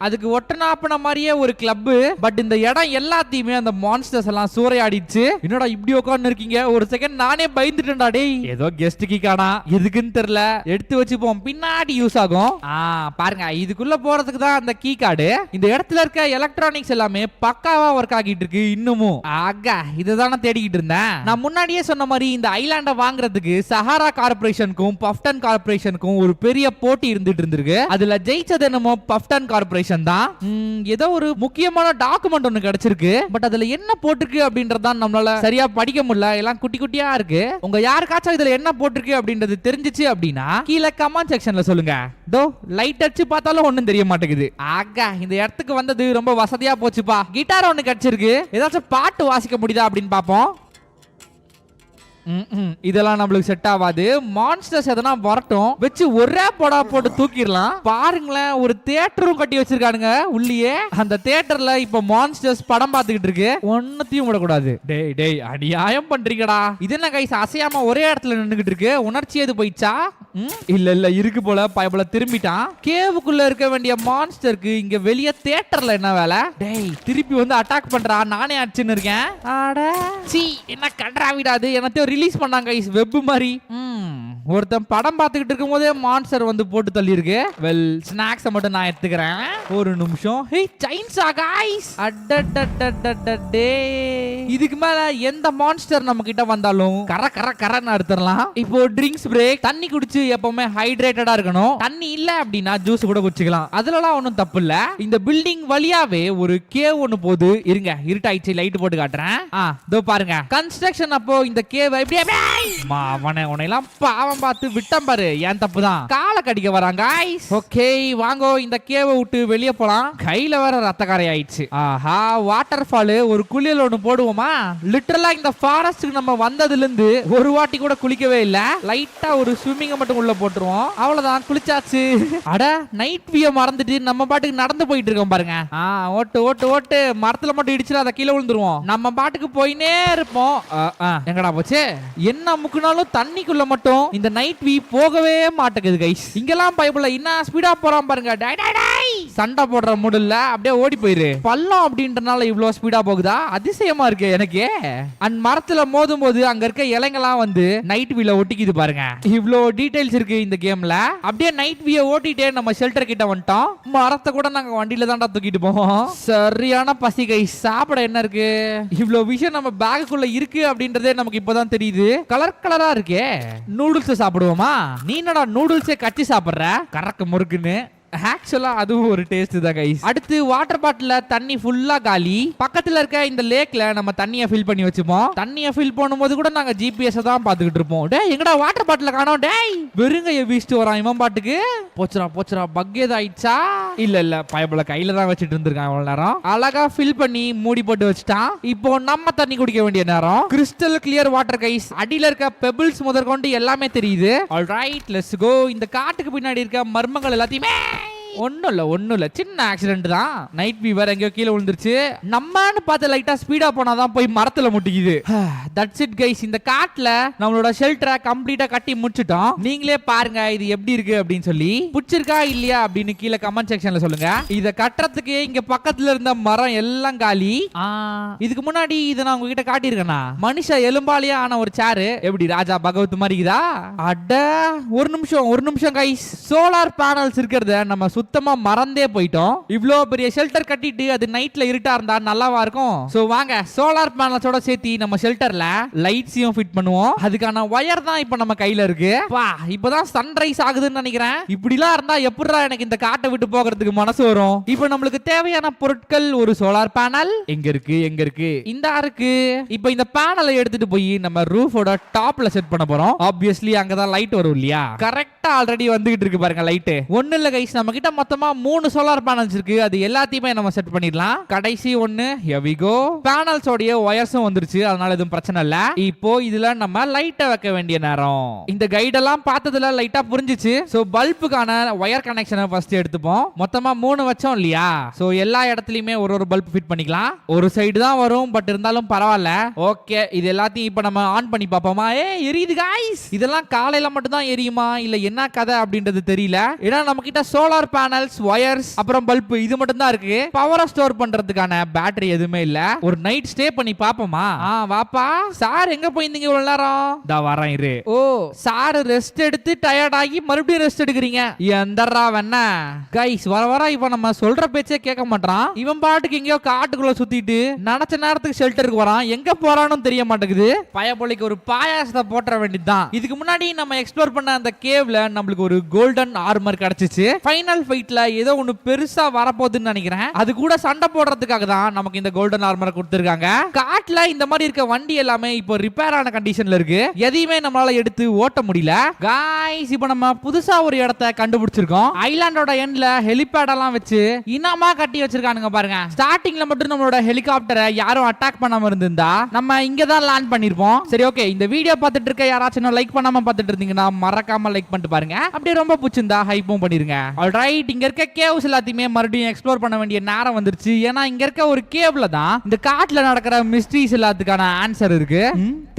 அதுக்கு ஒட்டனாப்பன மாதிரியே ஒரு கிளப். பட் இந்த இடம் எல்லாத்தையுமே அந்த மான்ஸ்டர்ஸ் எல்லாம் சூறையாடிச்சு. என்னடா இப்படி உட்கார்ந்து இருக்கீங்க? ஒரு செகண்ட் நானே பயந்துட்டேன்டா. டேய், ஏதோ கெஸ்ட் கீக்கானா, எதுக்குன்னு தெரியல. எடுத்து வச்சுப்போம், பின்னாடி யூஸ் ஆகும். பாருங்க, இதுக்குள்ள போறதுக்கு தான் அந்த கீ கார்டு. இந்த இடத்துல இருக்க எலக்ட்ரானிக்ஸ் எல்லாமே பக்காவா ஒர்க் ஆகிட்டு இருக்கு இன்னமும். ஆகா, இதுதானே தேடிக்கிட்டு இருந்தேன். நான் முன்னாடியே சொன்ன மாதிரி இந்த ஐலாண்ட வாங்குறதுக்கு சஹாரா கார்பரேஷனுக்கும் பஃப்டன் கார்பரேஷனுக்கும் ஒரு பெரிய போட்டி இருந்துட்டு இருந்திருக்கு. அதுல ஜெயிச்சது என்னமோ பஃப்டன் கார்பரேஷன் தான். ஏதோ ஒரு முக்கியமான டாக்குமெண்ட் ஒன்னு கிடைச்சிருக்கு. பட் அதுல என்ன போட்டிருக்கு அப்படின்றதான் நம்மளால சரியா படிக்க முடியல. எல்லாம் குட்டி குட்டியா இருக்கு. உங்க யாருக்காச்சும் இதுல என்ன போட்டிருக்கு அப்படின்றது தெரிஞ்சிச்சு அப்படின்னா கீழே கமெண்ட் செக்ஷன்ல சொல்லுங்க. தோ லைட் அடிச்சு பார்த்தாலும் ஒண்ணும் தெரிய மாட்டேங்குது. ஆகா, இந்த இடத்துக்கு வந்தது ரொம்ப வசதியா போச்சுப்பா. கிட்டார் ஒன்னு கிடைச்சிருக்கு. ஏதாச்சும் பாட்டு வாசிக்க முடியுதா அப்படின்னு பாப்போம். இதெல்லாம் நம்மளுக்கு செட் ஆகாது. மான்ஸ்டர்ஸ் எதனா வரட்டும், வச்சு ஒரே போடா போட்டு தூக்கிடலாம். பாருங்களேன், ஒரு தியேட்டரும் கட்டி வச்சிருக்கானுங்க உள்ளியே. அந்த தியேட்டர்ல இப்ப மான்ஸ்டர்ஸ் படம் பார்த்துக்கிட்டு இருக்கு. ஒன்னத்தையும் விடக்கூடாது. டேய் டேய், அநியாயம் பண்றீங்கடா. இது என்ன கைஸ், அசையாம ஒரே இடத்துல நின்னுகிட்டு இருக்கு. உணர்ச்சி எது போயிடுச்சா? இல்ல இல்ல, இருக்கு போல. பயபல திரும்பிட்டான். கேவுக்குள்ள இருக்க வேண்டிய மான்ஸ்டருக்கு இங்க வெளிய தியேட்டர்ல என்ன வேலை? டேய், திருப்பி வந்து அட்டாக் பண்றா. நானே அடிச்சுன்னு இருக்கேன். அட சீ, என்ன கண்டராவிடாது. எனக்கு ரிலீஸ் பண்ணாங்க வெப் மாதிரி. ஒருத்தன் படம் பார்த்துக்கிட்டு இருக்கும் போதே மான்ஸ்டர் வந்து போட்டு தள்ளி இருக்கு. வெல், ஸ்நாக்ஸ் மட்டும் நான் எடுத்துக்கிறேன். ஒரு நிமிஷம். ஹே, சைன்ஸா गाइस. அடடடடடடே. இதுக்கு மேல எந்த மான்ஸ்டர் நம்ம கிட்ட வந்தாலும் கர கர கரன்னு அறுத்தறலாம். இப்போ ட்ரிங்க்ஸ் பிரேக். தண்ணி குடிச்சு எப்பவுமே ஹைட்ரேட்டடா இருக்கணும். தண்ணி இல்ல அப்படின்னா ஜூஸ் கூட குடிச்சுக்கலாம். அதுலலாம் ஒண்ணும் தப்பு இல்ல. இந்த பில்டிங் வழியாவே ஒரு கேவ் ஒன்னு போகுது. இருங்க, இருட்டாயிடுச்சு, லைட் போட்டு காட்டுறேன். இதோ பாருங்க. கன்ஸ்ட்ரக்ஷன் அப்போ இந்த கேவ் இப்படியே மாவனே உனையெல்லாம் பாவம் பார்த்து விட்டம் பாரு. ஏன் தப்பு தான். காலை கடிக்க வராங்க. ஓகே, வாங்கோ இந்த கேவை விட்டு வெளியே போலாம். கையில வேற ரத்தக்காரை ஆயிடுச்சு. ஆஹா, வாட்டர் ஃபால். ஒரு குளியல் ஒண்ணு போடுவோமா? லிட்டரலா இந்த ஃபாரஸ்ட்க்கு நம்ம வந்ததுல இருந்து ஒரு வாட்டி கூட குளிக்கவே இல்ல. லைட்டா ஒரு ஸ்விம்மிங் மட்டும் உள்ள போட்டுருவோம். அவ்வளவுதான், குளிச்சாச்சு. அட, நைட் வியூ மறந்துட்டு நம்ம பாட்டுக்கு நடந்து போயிட்டு இருக்கோம் பாருங்க. ஓட்டு ஓட்டு ஓட்டு. மரத்துல மட்டும் இடிச்சுல அதை கீழே விழுந்துருவோம். நம்ம பாட்டுக்கு போயினே இருப்போம். எங்கடா போச்சு? என்ன முக்குனாலும் தண்ணிக்குள்ள மட்டும் இந்த நைட் வியூ போகவே மாட்டேங்குது கைஸ். இங்கெல்லாம் பைபிள்ல என்ன ஸ்பீடா போறான் பாருங்க. சண்டை போடுற மூடுல அப்படியே ஓடி போயிரு. பள்ளம் அப்படின்றனால இவ்வளவு ஸ்பீடா போகுதா? அதிசயமா இருக்கு எனக்கு. அண்ட் மரத்துல மோதும் போது அங்க இருக்க இலைங்கெல்லாம் வந்து நைட் வியூல ஒட்டிக்குது பாருங்க. இவ்வளவு டீடைல்ஸ் இருக்கு இந்த கேம்ல. அப்படியே நைட் வியூ ஓட்டிட்டே நம்ம ஷெல்டர் கிட்ட வந்துட்டோம். மரத்தை கூட நாங்க வண்டியில தான்டா தூக்கிட்டு போவோம். சரியான பசி கைஸ். சாப்பிட என்ன இருக்கு? இவ்வளவு விஷயம் நம்ம பேக்குள்ள இருக்கு அப்படின்றதே நமக்கு இப்பதான் தெரியுது. கலர் கலரா இருக்கே. நூடுல்ஸ் சாப்பிடுவோமா? நீ என்னடா நூடுல்ஸே கச்சி சாப்பிடுற கறக்க முறுக்குன்னு? ஆக்சுவலா அதுவும் ஒரு டேஸ்ட் தான் கைஸ். அடுத்து வாட்டர் பாட்டில தண்ணி ஃபுல்லா காலி. பக்கத்துல இருக்க இந்த லேக்ல நம்ம தண்ணியை ஃபில் பண்ணி வச்சுப்போம். தண்ணியை ஃபில் பண்ணும்போது கூட நாங்க ஜிபிஎஸ் தான் பாத்துக்கிட்டு இருப்போம். டேய், எங்கடா வாட்டர் பாட்டில காணோம்? டேய், வெறுங்கைய வீசிட்டு வரான் இவன் பாட்டுக்கு. போச்சுரா போச்சுரா, பக் ஏதாயிடுச்சா? இல்ல இல்ல, பயபல கையில தான் வச்சிட்டு இருந்திருக்கான் இவ்வளவு நேரம். அழகா ஃபில் பண்ணி மூடி போட்டு வச்சுட்டான். இப்போ நம்ம தண்ணி குடிக்க வேண்டிய நேரம். Crystal clear water guys. அடியில இருக்க பெபிள்ஸ் முதற்கொண்டு எல்லாமே தெரியுது. Alright, let's go. இந்த காட்டுக்கு பின்னாடி இருக்க மர்மங்கள் எல்லாத்தையுமே ஒண்ணும் இல்ல சின்ன ஆக்சிடென்ட் தான். நைட் வீவர் எங்கயோ கீழே விழுந்துருச்சு. நம்மன்னு பார்த்து லைட்டா ஸ்பீடா போனாதான் போய் மரத்துல முட்டிக்குது. That's it guys. இந்த காட்டுல நம்மளோட ஷெல்டரை கம்ப்ளீட்டா கட்டி முடிச்சிட்டோம். நீங்களே பாருங்க இது எப்படி இருக்கு அப்படின்னு சொல்லி. பிடிச்சிருக்கா இல்லையா அப்படின்னு கீழே கமெண்ட் செக்ஷன்ல சொல்லுங்க. இத கட்டுறதுக்கு இங்க பக்கத்துல இருந்த மரம் எல்லாம் காலி. இதுக்கு முன்னாடி இதை நான் உங்ககிட்ட காட்டியிருக்கேனா? மனுஷ எலும்பாலியா ஆன ஒரு சேரு எப்படி ராஜா பகவத் மாதிரி இருக்குதா? அட ஒரு நிமிஷம் கைஸ். சோலார் பேனல்ஸ் இருக்கிறத நம்ம சுத்தமா மறந்தே போயிட்டோம். இவ்ளோ பெரிய ஷெல்டர் கட்டிட்டு அது நைட்ல இருட்டா இருந்தா நல்லாவா இருக்கும்? சோ வாங்க சோலார் பேனல்ஸோட சேர்த்து நம்ம ஷெல்டர்ல லைட்ஸையும் ஃபிட் பண்ணுவோம். அதுக்கான வயர் தான் இப்ப நம்ம கையில இருக்கு. வா இப்பதான் சன்ரைஸ் ஆகுதுன்னு நினைக்கிறேன். இப்படிலாம் இருந்தா எப்படிடா எனக்கு இந்த காட்டை விட்டு போகிறதுக்கு மனசு வரும்? இப்போ நம்மளுக்கு தேவையான பொருட்கள் ஒரு சோலார் பேனல் எங்க இருக்கு இந்த இருக்கு. இப்போ இந்த பேனலை எடுத்துட்டு போய் நம்ம ரூஃபோட டாப்ல செட் பண்ண போறோம். ஆப்வியஸ்லி அங்கதான் லைட் வரும் இல்லையா? கரெக்டா ஆல்ரெடி வந்துகிட்டு இருக்கு பாருங்க லைட். ஒண்ணு இல்ல கைஸ், நம்ம கிட்ட மொத்தமா 3 சோலார் பேனல்ஸ் இருக்கு. அது எல்லாத்தையுமே நம்ம செட் பண்ணிடலாம். கடைசி ஒண்ணு here we go. பேனல்ஸோட வயர்ஸும் வந்துருச்சு, அதனால எதுவும் பிரச்சனை இல்ல. இப்போ இதுல நம்ம லைட்டை வைக்க வேண்டிய நேரம். இந்த கைடெல்லாம் பார்த்ததுல லைட்டா புரிஞ்சிச்சு. சோ பல்புக்கான வயர் கனெக்ஷனை ஃபர்ஸ்ட் எடுத்துப்போம். மொத்தமா 3 வச்சோம் இல்லையா? சோ எல்லா இடத்துலயுமே ஒரு பல்ப் ஃபிட் பண்ணிக்கலாம். ஒரு சைடு தான் வரும், பட் இருந்தாலும் பரவாயில்ல. ஓகே, இது எல்லாத்தையும் இப்போ நம்ம ஆன் பண்ணி பார்ப்போமா? எரியுது गाइस. இதெல்லாம் காலையில மட்டும் தான் எரியுமா இல்ல என்ன கதை அப்படின்றது தெரியல. ஏன்னா நம்ம கிட்ட சோலார் பேனல்ஸ், வயர்ஸ், அப்புறம் பல்ப் இது மட்டும் தான் இருக்கு. பவரை ஸ்டோர் பண்றதுக்கான பேட்டரி எதுவுமே இல்ல. ஒரு நைட் ஸ்டே பண்ணி பாப்போமா? வாப்பா. சார் எங்க போயிருந்தீங்க இவ்வளவு நேரம்? தா வரேன் இரு. ஓ சார் ரெஸ்ட் எடுத்து டயர்ட் ஆகி மறுபடியும் ரெஸ்ட் எடுக்கிறீங்க. எந்தரா வேணா गाइस வர இப்ப நம்ம சொல்ற பேச்சே கேட்க மாட்டான். இவன் பாட்டுக்கு எங்கயோ காட்டுக்குள்ள சுத்திட்டு நினைச்ச நேரத்துக்கு ஷெல்டருக்கு வரான். எங்க போறான்னு தெரிய மாட்டேங்குது. பயபொலிக்கு ஒரு பாயாசத்தை போட்டுற வேண்டியதுதான். இதுக்கு முன்னாடி நம்ம எக்ஸ்ப்ளோர் பண்ண அந்த கேவ்ல நம்மளுக்கு ஒரு கோல்டன் ஆர்மர் கிடைச்சிச்சு. ஃபைனல் ஃபைட்ல ஏதோ ஒன்னு பெருசா வரப்போகுதுன்னு நினைக்கிறேன். அது கூட சண்டை போடுறதுக்காக தான் நமக்கு இந்த கோல்டன் ஆர்மரை கொடுத்திருக்காங்க. காட்டுல இந்த மாதிரி இருக்க வண்டி எல்லாமே இப்போ ரிப்பேர் ஆன கண்டிஷன்ல இருக்கு. எதையுமே நம்மளால எடுத்து ஓட்ட முடியல. गाइस இப்போ நம்ம புதுசா ஒரு இடத்தை கண்டுபிடிச்சிருக்கோம். ஐலாண்டோட எண்ட்ல ஹெலிபேட் எல்லாம் வச்சு இனமா கட்டி வச்சிருக்கானுங்க பாருங்க. ஸ்டார்டிங்ல மட்டும் நம்மளோட ஹெலிகாப்டரை யாரும் அட்டாக் பண்ணாம இருந்திருந்தா நம்ம இங்க தான் லேண்ட் பண்ணிருப்போம். சரி ஓகே, இந்த வீடியோ பார்த்துட்டு இருக்க யாராச்சும் லைக் பண்ணாம பார்த்துட்டு இருந்தீங்கன்னா மறக்காம லைக் பண்ணிட்டு பாருங்க. அப்படியே ரொம்ப பிடிச்சிருந்தா ஹைப்பும் பண்ணிருங்க. ஆல்ரைட், இங்க இருக்க கேவ்ஸ் எல்லாத்தையுமே மறுபடியும் எக்ஸ்ப்ளோர் பண்ண வேண்டிய நேரம் வந்துருச்சு. ஏன்னா இங்க இருக்க ஒரு கேவ்ல தான் இந்த காட்டுல நடக்கிற மிஸ்ட்ரீஸ் எல்லாத்துக்கான ஆன்சர் இருக்கு.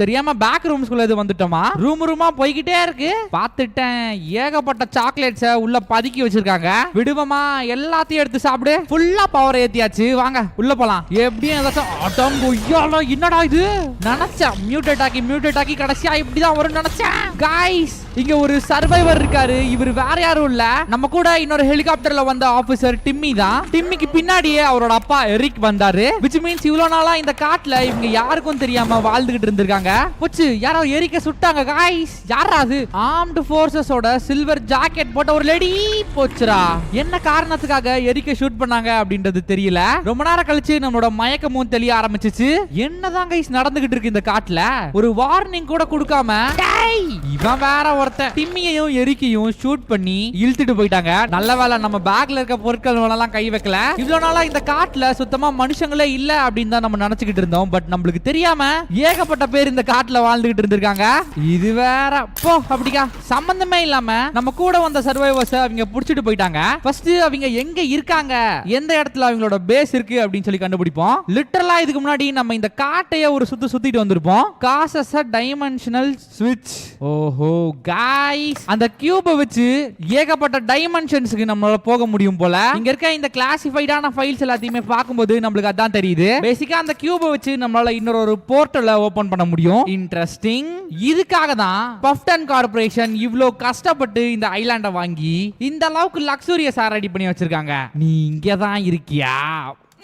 தெரியாம பேக் ரூம்ஸ்குள்ள இது வந்துட்டோமா? ரூமா போய்கிட்டே இருக்கு. பார்த்துட்டேன், ஏகப்பட்ட சாக்லேட்ஸை உள்ள பதுக்கி வச்சிருக்காங்க. விடுவமா எல்லாத்தையும் எடுத்து சாப்பிடு. ஃபுல்லா பவர் ஏத்தியாச்சு. வாங்க உள்ள போலாம். எப்படியும் ஏதாச்சும் அடங்கொய்யால என்னடா இது? நினைச்சேன் மியூட்டேட் ஆக்கி கடைசியா இப்படிதான் வரும் நினைச்சேன். गाइस இங்க ஒரு சர்வைவர் இருக்காரு. இவர் வேற யாரும் இல்ல, நம்ம கூட இன்னொரு ஹெலிகாப்டர்ல வந்த ஆபீசர் டிம்மி தான். டிம்மிக்கு பின்னாடியே அவரோட அப்பா எரிக் வந்தாரு. which means இவ்வளவு நாளா இந்த காட்டுல இவங்க யாருக்கும் தெரியாம வாழ்ந்துகிட்டு இருந்திருக்காங்க. போச்சு, யாரோ எரிக்க சுட்டாங்க. गाइस யாரா அது? ஆர்ம்டு ஃபோர்ஸஸோட சில்வர் ஜாக்கெட் போட்ட ஒரு லேடி. போச்சுடா, என்ன காரணத்துக்காக எரிக்க ஷூட் பண்ணாங்க அப்படின்றது தெரியல. ரொம்ப நேரம் கழிச்சு நம்மளோட மயக்கமும் தெரிய ஆரம்பிச்சிச்சு. என்னதான் गाइस நடந்துகிட்டு இருக்கு இந்த காட்டுல? ஒரு வார்னிங் கூட கொடுக்காம இவன் வேற ஒருத்தன் டிம்மியையும் எரிக்கையும் ஷூட் பண்ணி இழுத்துட்டு போயிட்டாங்க. நல்ல வேளை நம்ம பேக்ல இருக்க பொருட்கள் எல்லாம் கை வைக்கல. இவ்வளவு நாளா இந்த காட்டுல சுத்தமா மனுஷங்களே இல்ல அப்படின்னு தான் நம்ம நினைச்சுக்கிட்டு இருந்தோம். பட் நம்மளுக்கு தெரியாம ஏகப்பட்ட பேர் இந்த காட்டுல வாழ்ந்துகிட்டு இருந்திருக்காங்க. இது வேற போ அப்படிக்கா சம்பந்தமே இல்லாம நம்ம கூட வந்த சர்வைவர்ஸ் அவங்க புடிச்சிட்டு போயிட்டாங்க. ஃபர்ஸ்ட் அவங்க எங்க இருக்காங்க, எந்த இடத்துல அவங்களோட பேஸ் இருக்கு அப்படின்னு சொல்லி கண்டுபிடிப்போம். லிட்டரலா இதுக்கு முன்னாடி நம்ம இந்த காட்டையே ஒரு சுத்திட்டு வந்திருப்போம். காசஸ் டைமென்ஷனல் ஸ்விட்ச். ஓஹோ गाइस அந்த கியூபை வச்சு ஏகப்பட்ட டைமென்ஷன்ஸ்க்கு நம்மளால போக முடியும் போல. இங்க இருக்க இந்த கிளாசிஃபைடான ஃபைல்ஸ் எல்லாத்தையுமே பார்க்கும்போது நம்மளுக்கு அதான் தெரியுது. பேசிக்கா அந்த கியூபை வச்சு நம்மளால இன்னொரு போர்ட்டலை ஓபன் பண்ண முடியும். இன்ட்ரெஸ்டிங். இதுக்காக தான் பஃப்டன் கார்ப்பரேஷன் இவ்ளோ கஷ்டப்பட்டு இந்த ஐலாண்டை வாங்கி இந்த அளவுக்கு லக்ஸூரியஸா ரெடி பண்ணி வச்சிருக்காங்க. நீ இங்க தான் இருக்கியா?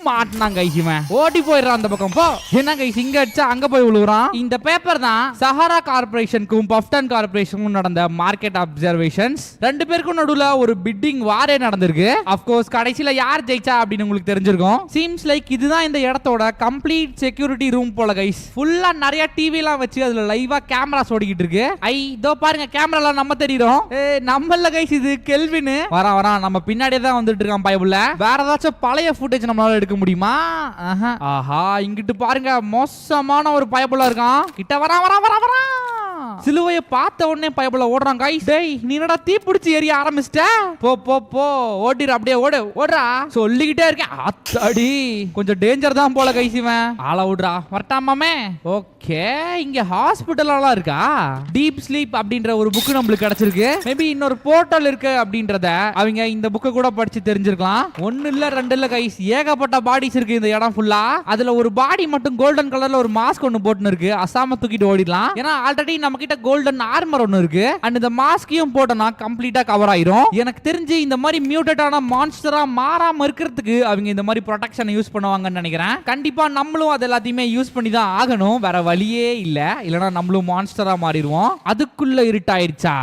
மாட்டினாங்க இவன். ஓடி போயிடுறான் அந்த பக்கம். போ. என்ன கைஸ் இங்க அடிச்சா அங்க போய் விழுறான். இந்த பேப்பர் தான் சஹாரா கார்ப்பரேஷனுக்கும் பஃப்டன் கார்ப்பரேஷனுக்கும் நடந்த மார்க்கெட் அப்சர்வேஷன்ஸ். ரெண்டு பேருக்கும் நடுவுல ஒரு பிட்டிங் வாரே நடந்திருக்கு. ஆஃப் கோர்ஸ் கடைசில யார் ஜெயிச்சா அப்படின்னு உங்களுக்கு தெரிஞ்சிருக்கும். சீம்ஸ் லைக் இதுதான் இந்த இடத்தோட கம்ப்ளீட் செக்யூரிட்டி ரூம் போல கைஸ். ஃபுல்லா நிறைய டிவி எல்லாம் வச்சு அதுல லைவா கேமராஸ் ஓடிக்கிட்டு இருக்கு. இதோ பாருங்க கேமரால நம்ம தெரியுறோம். நம்மள கைஸ் இது கெல்வின் வரான் நம்ம பின்னாடியே தான் வந்துட்டு இருக்கான் பயபுள்ள. வேற ஏதாச்சும் பழைய ஃபுட்டேஜ் நம்மளால எடுக்க முடியுமா? ஆஹா இங்கிட்டு பாருங்க மோசமான ஒரு பயபுள்ள இருக்கான். கிட்ட வரா சிலுவைய பார்த்த உடனே பயபுல ஓடுறான் கைஸ். டேய் நீ என்னடா தீ பிடிச்சி எரிய ஆரம்பிச்சிட்ட? போ போ போ ஓடிரு, அப்படியே ஓடுறா சொல்லிக்கிட்டே இருக்கேன். அத்தாடி கொஞ்சம் டேஞ்சர் தான் போல கைஸ். இவன் ஆள விடுறா வரட்டாமாமே. ஓகே இங்க ஹாஸ்பிடல்லாம் இருக்கா? டீப் ஸ்லீப் அப்படின்ற ஒரு புக் நம்மளுக்கு கிடைச்சிருக்கு. மேபி இன்னொரு போர்ட்டல் இருக்கு அப்படின்றத அவங்க இந்த புக்கை கூட படிச்சு தெரிஞ்சிருக்கலாம். ஒன்னு இல்ல ரெண்டு இல்ல கைஸ், ஏகப்பட்ட பாடிஸ் இருக்கு இந்த இடம் ஃபுல்லா. அதுல ஒரு பாடி மட்டும் கோல்டன் கலர்ல ஒரு மாஸ்க் ஒன்னு போட்டுன்னு இருக்கு. அசாம தூக்கிட்டு ஓடிடலாம். ஏன்னா ஆல்ரெடி நம்ம கிட்ட கோல்டன் ஆர்மர் ஒன்னு இருக்கு. அண்ட் இந்த மாஸ்கையும் போட்டோம்னா கம்ப்ளீட்டா கவர் ஆயிரும். எனக்கு தெரிஞ்சு இந்த மாதிரி மியூட்டடான மான்ஸ்டரா மாறாம இருக்கிறதுக்கு அவங்க இந்த மாதிரி ப்ரொடெக்ஷன் யூஸ் பண்ணுவாங்கன்னு நினைக்கிறேன். கண்டிப்பா நம்மளும் அது எல்லாத்தையுமே யூஸ் பண்ணி தான் ஆகணும். வேற வழியே இல்ல, இல்லனா நம்மளும் மான்ஸ்டரா மாறிடுவோம். அதுக்குள்ள இருட்டாயிருச்சா?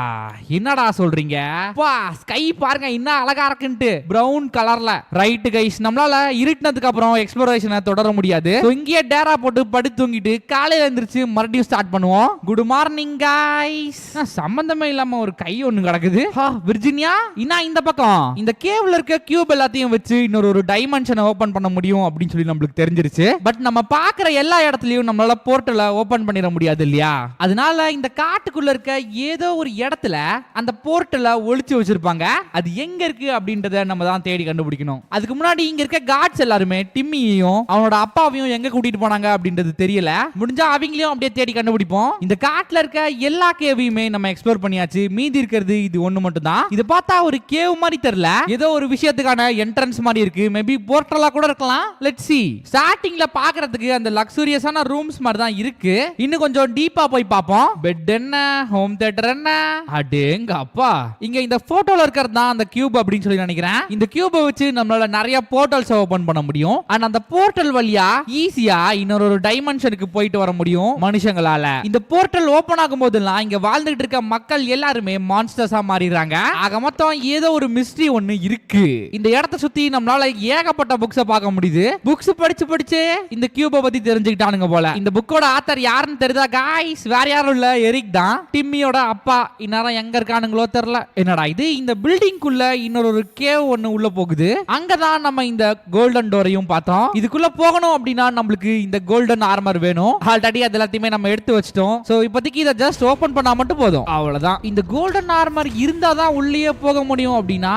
என்னடா சொல்றீங்க? பா ஸ்கை பாருங்க என்ன அழகா இருக்குன்ட்டு பிரவுன் கலர்ல. ரைட் கைஸ், நம்மளால இருட்டினதுக்கு அப்புறம் எக்ஸ்ப்ளோரேஷனை தொடர முடியாது. இங்கேயே டேரா போட்டு படுத்து தூங்கிட்டு காலையில எந்திரிச்சு மறுபடியும் ஸ்டார்ட் பண்ணுவோம். Good morning guys. சம்பந்தமே இல்லாம ஒரு கை ஒண்ணு கிடக்குது. விர்ஜினியா என்ன இந்த பக்கம்? இந்த கேவ்ல இருக்க கியூப் எல்லாத்தையும் வச்சு இன்னொரு டைமென்ஷனை ஓபன் பண்ண முடியும் அப்படின்னு சொல்லி நம்மளுக்கு தெரிஞ்சிருச்சு. பட் நம்ம பாக்குற எல்லா இடத்துலயும் நம்மளால போர்ட்டலை ஓபன் பண்ணிட முடியாது இல்லையா? அதனால இந்த காட்டுக்குள்ள இருக்க ஏதோ ஒரு இடத்துல அந்த போர்ட்டலை ஒளிச்சு வச்சிருப்பாங்க. அது எங்க இருக்கு அப்படின்றத நம்ம தான் தேடி கண்டுபிடிக்கணும். அதுக்கு முன்னாடி இங்க இருக்க காட்ஸ் எல்லாருமே டிம்மியையும் அவனோட அப்பாவையும் எங்க கூட்டிட்டு போனாங்க அப்படின்றது தெரியல. முடிஞ்சா அவங்களையும் அப்படியே தேடி கண்டுபிடிப்போம். இந்த காட்டுல இருக்க எல்லா கேவையுமே நம்ம எக்ஸ்ப்ளோர் பண்ணியாச்சு. மீதி இருக்கிறது இது ஒண்ணு மட்டும் தான். இது பார்த்தா ஒரு கேவ் மாதிரி தெரியல, ஏதோ ஒரு விஷயத்துக்கான என்ட்ரன்ஸ் மாதிரி இருக்கு. மேபி போர்ட்டலா கூட இருக்கலாம். Let's see. ஸ்டார்டிங்ல பாக்குறதுக்கு அந்த லக்ஸூரியஸான ரூம்ஸ் மாதிரி தான் இருக்கு. இன்னும் கொஞ்சம் டீப்பா போய் பாப்போம். பெட் என்ன, ஹோம் தியேட்டர் என்ன, அடேங்க அப்பா. இங்க இந்த போட்டோல இருக்கிறது தான் அந்த கியூப் அப்படின்னு சொல்லி நினைக்கிறேன். இந்த கியூபை வச்சு நம்மளால நிறைய போர்ட்டல்ஸ் ஓபன் பண்ண முடியும். அண்ட் அந்த போர்ட்டல் வழியா ஈஸியா இன்னொரு டைமென்ஷனுக்கு போயிட்டு வர முடியும் மனுஷங்களால. இந்த போர்ட்டல் ஓபன் ஆகும் போதெல்லாம் இங்க வாழ்ந்துட்டு இருக்க மக்கள் எல்லாருமே மான்ஸ்டர்ஸா மாறிடுறாங்க. ஆக மொத்தம் ஏதோ ஒரு மிஸ்ட்ரி ஒன்னு இருக்கு. இந்த இடத்தை சுத்தி நம்மளால ஏகப்பட்ட புக்ஸை பார்க்க முடியுது. புக்ஸ் படிச்சு இந்த கியூபை பத்தி தெரிஞ்சுக்கிட்டானுங்க போல. இந்த புக்கோட ஆத்தர் யாருன்னு தெரியுதா காய்ஸ்? வேற யாரும் இல்ல, எரிக் தான், டிம்மியோட அப்பா. இந்நேரம் எங்க இருக்கானுங்களோ தெரியல. என்னடா இது, இந்த பில்டிங்குள்ள இன்னொரு கேவ் ஒன்னு உள்ள போகுது. அங்கதான் நம்ம இந்த கோல்டன் டோரையும் பார்த்தோம். இதுக்குள்ள போகணும் அப்படின்னா நம்மளுக்கு இந்த கோல்டன் ஆர்மர் வேணும். ஆல்ரெடி அது எல்லாத்தையுமே நம்ம எடுத்து வச்சிட்டோம். சோ இப்போதைக்கு இதை ஜஸ்ட் ஓபன் பண்ணா மட்டும் போதும், அவ்வளவுதான். இந்த கோல்டன் ஆர்மர் இருந்தா தான் உள்ளே போக முடியும் அப்படின்னா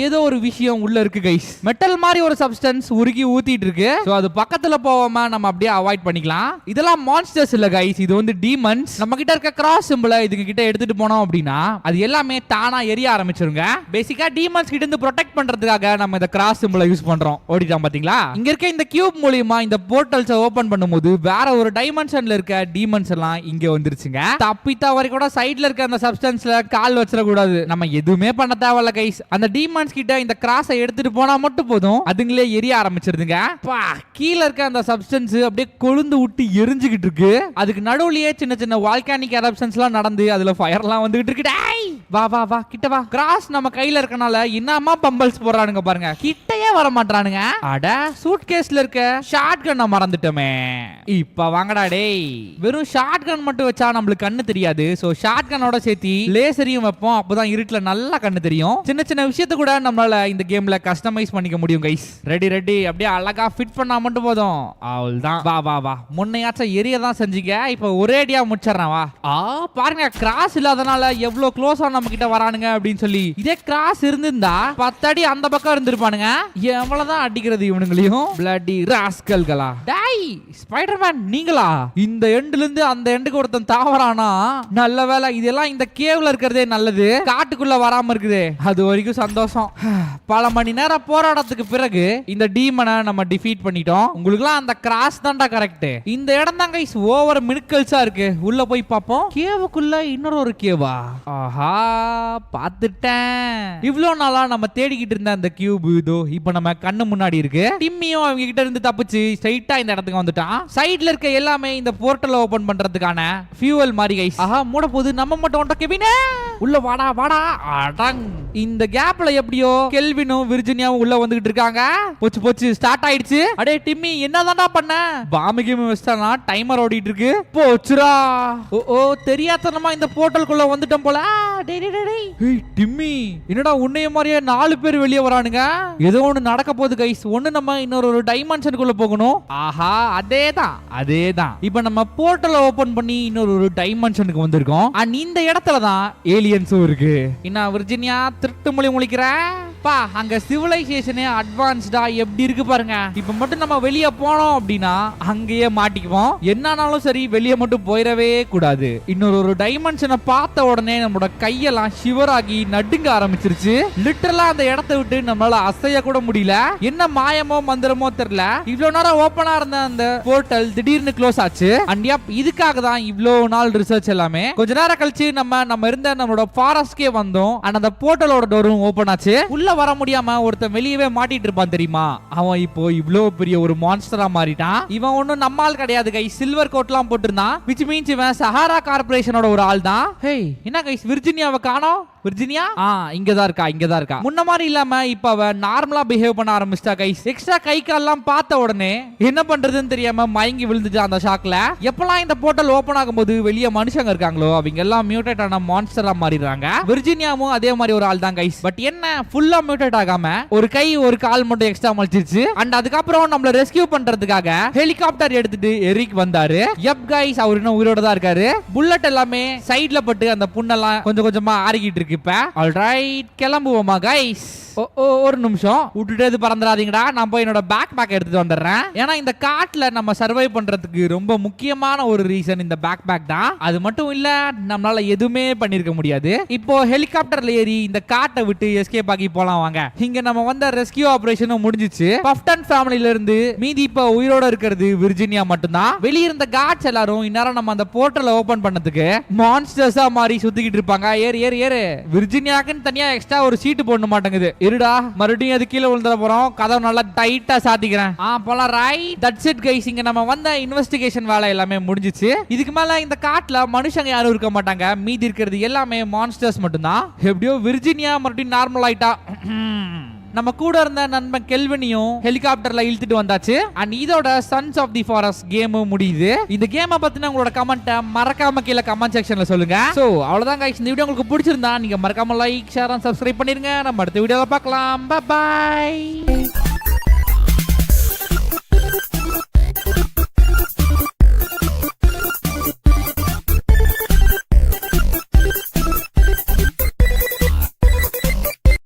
ஏதோ ஒரு விஷயம் உள்ள இருக்கு கைஸ். மெட்டல் மாதிரி ஒரு சப்ஸ்டன்ஸ் உருகி ஊத்திட்டு இருக்கு. சோ அது பக்கத்துல போகாம நம்ம அப்படியே அவாய்ட் பண்ணிக்கலாம். இதெல்லாம் மான்ஸ்டர்ஸ் இல்ல கைஸ், இது வந்து டீமன்ஸ். நம்ம கிட்ட இருக்க கிராஸ் சிம்பலை இதுங்க கிட்ட எடுத்துட்டு போனோம் அப்படின்னா அது எல்லாமே தானா எரிய ஆரம்பிச்சிருங்க. பேசிக்கா டீமன்ஸ் கிட்ட இருந்து ப்ரொடெக்ட் பண்றதுக்காக நம்ம இந்த கிராஸ் சிம்பலை யூஸ் பண்றோம். ஓடிட்டான் பாத்தீங்களா? இங்க இருக்க இந்த கியூப் மூலமா இந்த போர்ட்டல்ஸ் ஓபன் பண்ணும்போது வேற ஒரு டைமென்ஷன்ல இருக்க டீமன்ஸ் எல்லாம் இங்க வந்துருச்சுங்க. தப்பி தவறி கூட சைடுல இருக்க அந்த சப்ஸ்டன்ஸ்ல கால் வச்சிட கூடாது. நம்ம எதுவுமே பண்ண தேவையில்ல கைஸ். அந்த டீமன்ஸ் கிட்ட இந்த கிராஸை எடுத்துட்டு போனா மட்டும் போதும், அதுங்களே எரிய ஆரம்பிச்சிருதுங்க. கீழ இருக்க அந்த சப்ஸ்டன்ஸ் அப்படியே கொழுந்து விட்டு எரிஞ்சுக்கிட்டு இருக்கு. அதுக்கு நடுவுலயே சின்ன சின்ன வால்கானிக் எரப்ஷன்ஸ் எல்லாம் நடந்து அதுல ஃபயர் எல்லாம் வந்துகிட்டு இருக்கு. வா வா வா கிட்ட வா. கிராஸ் நம்ம கையில இருக்கனால என்னமா பம்பல்ஸ் போடுறானுங்க பாருங்க. கிட்டயே வர மாட்டானுங்க. அட சூட்கேஸ்ல இருக்க ஷார்ட் கன்னை மறந்துட்டோமே. இப்ப வாங்கடா டேய். வெறும் ஷார்ட் கன் மட்டும் வச்சா நம்மளுக்கு கண்ணு தெரியாது. சோ ஷார்ட் கன்னோட சேர்த்து லேசரையும் வைப்போம். அப்பதான் இருட்டுல நல்லா கண்ணு தெரியும். சின்ன சின்ன விஷயத்த கூட நம்மளால இந்த கேம்ல கஸ்டமைஸ் பண்ணிக்க முடியும் கைஸ். ரெடி ரெடி, அப்படியே அழகா ஃபிட் பண்ணா மட்டும் போதும், அவ்வளவுதான். வா வா வா, முன்னையாச்சும் எரியதான் செஞ்சீங்க, இப்ப ஒரேடியா முடிச்சிடறேன் வா. பாருங்க, கிராஸ் இல்லாதனால எவ்வளவு க்ளோஸா நம்ம கிட்ட வரானுங்க அப்படின்னு சொல்லி. இதே கிராஸ் இருந்திருந்தா 10 அடி அந்த பக்கம் இருந்திருப்பானுங்க. எவ்வளவுதான் அடிக்கிறது இவனுங்களையும். பிளடி ராஸ்கல்களா. டேய் ஸ்பைடர்மேன் நீங்களா? இந்த எண்ட்ல இருந்து அந்த எண்டுக்கு ஒருத்தன் தாவறானா? நல்ல வேலை, இதெல்லாம் இந்த கேவ்ல இருக்கிறதே நல்லது. காட்டுக்குள்ள வராம இருக்குது, அது வரைக்கும் சந்தோஷம். பல மணி நேரம் போராட்டத்துக்கு பிறகு இந்த டீமனை நம்ம டிஃபீட் பண்ணிட்டோம். உங்களுக்குலாம் அந்த கிராஸ் தான்டா கரெக்ட். இந்த இடம் தான் கைஸ் ஓவர் மினிக்கல்ஸா இருக்கு. உள்ள போய் பாப்போம். கேவுக்குள்ள இன்னொரு கேவா? ஆஹா பாத்துட்டேன். இவ்வளவு நாளா நம்ம தேடிக்கிட்டு இருந்த அந்த கியூப் இதோ இப்ப நம்ம கண்ணு முன்னாடி இருக்கு. டிம்மியும் அவங்க கிட்ட இருந்து தப்பிச்சு ஸ்ட்ரைட்டா இந்த இடத்துக்கு வந்துட்டான். சைடுல இருக்க எல்லாமே இந்த போர்ட்டல் ஓபன் பண்றதுக்கான ஃபியூவல் மாதிரி கைஸ். ஆஹா மூட போகுது. நம்ம மட்டும் ஒன்ற கெவினே உள்ள வாடா வாடா. அடங். இந்த கேப்ல எப்படியோ கெல்வினும் விர்ஜினியாவும் உள்ள வந்துகிட்டு இருக்காங்க. போச்சு போச்சு, ஸ்டார்ட் ஆயிடுச்சு. அடே டிம்மி என்னதான்டா பண்ண? பாம்பு கேம் வச்சானா? டைமர் ஓடிட்டு இருக்கு. போச்சுரா. ஓ தெரியாதனமா இந்த போர்ட்டலுக்குள்ள வந்துட்டோம் போல. டே ஏய் டிம்மி, என்னடா உன்னைய மாதிரியே 4 பேர் வெளியே வரானுங்க. ஏதோ ஒண்ணு நடக்க போகுது கைஸ். ஒண்ணு நம்ம இன்னொரு டைமென்ஷனுக்குள்ள போகணும். ஆஹா, அதேதான். இப்போ நம்ம போர்ட்டலை ஓபன் பண்ணி இன்னொரு டைமென்ஷனுக்கு வந்திருக்கோம். அண்ட் இந்த இடத்துல தான் ஏலியன்ஸும் இருக்கு. என்ன விர்ஜினியா திருட்டு மொழி முழிக்கிற பா? அங்க சிவிலைசேஷனே அட்வான்ஸ்டா எப்படி இருக்கு பாருங்க. இப்ப மட்டும் நம்ம வெளியே போனோம் அப்படின்னா அங்கேயே மாட்டிக்குவோம். என்னானாலும் சரி, வெளியே மட்டும் போயிடவே கூடாது. இன்னொரு டைமென்ஷனை பார்த்த உடனே நம்மளோட கையெல்லாம் ஷிவர் ஆகி நடுங்க ஆரம்பிச்சிருச்சு. லிட்டரலா அந்த இடத்தை விட்டு நம்மளால அசைய கூட முடியல. என்ன மாயமோ மந்திரமோ தெரியல, இவ்வளவு நேரம் ஓபனா இருந்த அந்த போர்ட்டல் திடீர்னு க்ளோஸ் ஆச்சு. அண்ட் இதுக்காக தான் இவ்வளவு நாள் ரிசர்ச் எல்லாமே. கொஞ்ச நேரம் கழிச்சு நம்ம இருந்த நம்மளோட ஃபாரஸ்ட்கே வந்தோம். அண்ட் அந்த போர்ட்டலோட டோரும் ஓபன் ஆச்சு. உள்ள வர முடியாம ஒருத்தன் வெளியவே மாட்டிட்டு இருப்பான் தெரியுமா? அவன் இப்போ இவ்வளவு பெரிய ஒரு மான்ஸ்டரா மாறிட்டான். இவன் ஒண்ணும் நம்மால் கிடையாது கை. சில்வர் கோட்லாம் போட்டிருந்தான், which means இவன் சஹாரா கார்பரேஷனோட ஒரு ஆள் தான். ஹே, என்ன கைஸ், விர்ஜினியாவை காணோம். விர்ஜினியா இங்கதான் இருக்கா. முன்ன மாதிரி இல்லாம இப்ப அவ நார்மலா பிஹேவ் பண்ண ஆரம்பிச்சிட்டா கைஸ். எக்ஸ்ட்ரா கை கால்லாம் பார்த்த உடனே என்ன பண்றதுன்னு தெரியாம மயங்கி விழுந்துட்டு அந்த ஷாக்ல. எப்பலாம் இந்த போர்ட்டல் ஓபன் ஆகும்போது வெளியே மனுஷங்க இருக்காங்களோ அவங்க எல்லாம் மியூட்டேட் ஆன மான்ஸ்டரா மாறிடுறாங்க. விர்ஜினியாவும் அதே மாதிரி ஒரு ஆள் தான் கைஸ். பட் என்ன, ஃபுல்லா மியூட்டேட் ஆகாம ஒரு கை ஒரு கால் மட்டும் எக்ஸ்ட்ரா மலிச்சிருச்சு. அண்ட் அதுக்கப்புறம் நம்மள ரெஸ்கியூ பண்றதுக்காக ஹெலிகாப்டர் எடுத்துட்டு எரிக் வந்தாரு. எப் கைஸ், அவர் இன்னும் உயிரோட தான் இருக்காரு. புல்லட் எல்லாமே சைடுல பட்டு அந்த புண்ணெல்லாம் கொஞ்சம் கொஞ்சமா ஆறிக்கிட்டு இருக்கு. இப்ப ஆல்ரைட், கிளம்புவோமா கைஸ்? ஒரு நிமிஷம் விட்டுட்டு பறந்துடாதீங்கடா. நான் போய் என்னோட பேக் பேக் எடுத்துட்டு வந்துடுறேன். ஏன்னா இந்த காட்டுல நம்ம சர்வை பண்றதுக்கு ரொம்ப முக்கியமான ஒரு ரீசன் இந்த பேக் பேக் தான். அது மட்டும் இல்ல, நம்மளால எதுவுமே பண்ணிருக்க முடியாது. இப்போ ஹெலிகாப்டர்ல ஏறி இந்த காட்டை விட்டு எஸ்கேப் ஆகி போலாம் வாங்க. இங்க நம்ம வந்த ரெஸ்கியூ ஆபரேஷனும் முடிஞ்சிச்சு. பஃப்டன் ஃபேமிலில இருந்து மீதி இப்ப உயிரோட இருக்கிறது விர்ஜினியா மட்டும்தான். வெளிய இருந்த காட்ஸ் எல்லாரும் இந்நேரம் நம்ம அந்த போர்ட்டலை ஓபன் பண்ணதுக்கு மான்ஸ்டர்ஸா மாறி சுத்திக்கிட்டு இருப்பாங்க. ஏறு விர்ஜினியாக்குன்னு தனியா எக்ஸ்ட்ரா ஒரு சீட்டு போட மாட்டேங்குது. இருடா, மறுபடியும் அது கீழே விழுந்துட போறோம். கதவு நல்லா டைட்டா சாத்திக்கிறேன். போலாம். Right, that's it guys. இங்க நம்ம வந்த இன்வெஸ்டிகேஷன் வேலை எல்லாமே முடிஞ்சிச்சு. இதுக்கு மேல இந்த காட்டுல மனுஷங்க யாரும் இருக்க மாட்டாங்க. மீதி இருக்கிறது எல்லாமே மான்ஸ்டர்ஸ் மட்டும்தான். எப்படியோ விர்ஜினியா மறுபடியும் நார்மல் ஆயிட்டா. நம்ம கூட இருந்த நண்பன் கெல்வினியும் ஹெலிகாப்டர்ல இழுத்துட்டு வந்தாச்சு. அண்ட் இதோட sons of the forest game முடியுது. இந்த கேமை பத்தின உங்களோட கமெண்ட்டை மறக்காம கீழே கமெண்ட் செக்ஷன்ல சொல்லுங்க. சோ அவ்வளவுதான் கைஸ். இந்த வீடியோ உங்களுக்கு பிடிச்சிருந்தா நீங்க மறக்காம லைக், ஷேர் அண்ட் சப்ஸ்கிரைப் பண்ணிருங்க. நம்ம அடுத்த வீடியோல பார்க்கலாம். Bye by.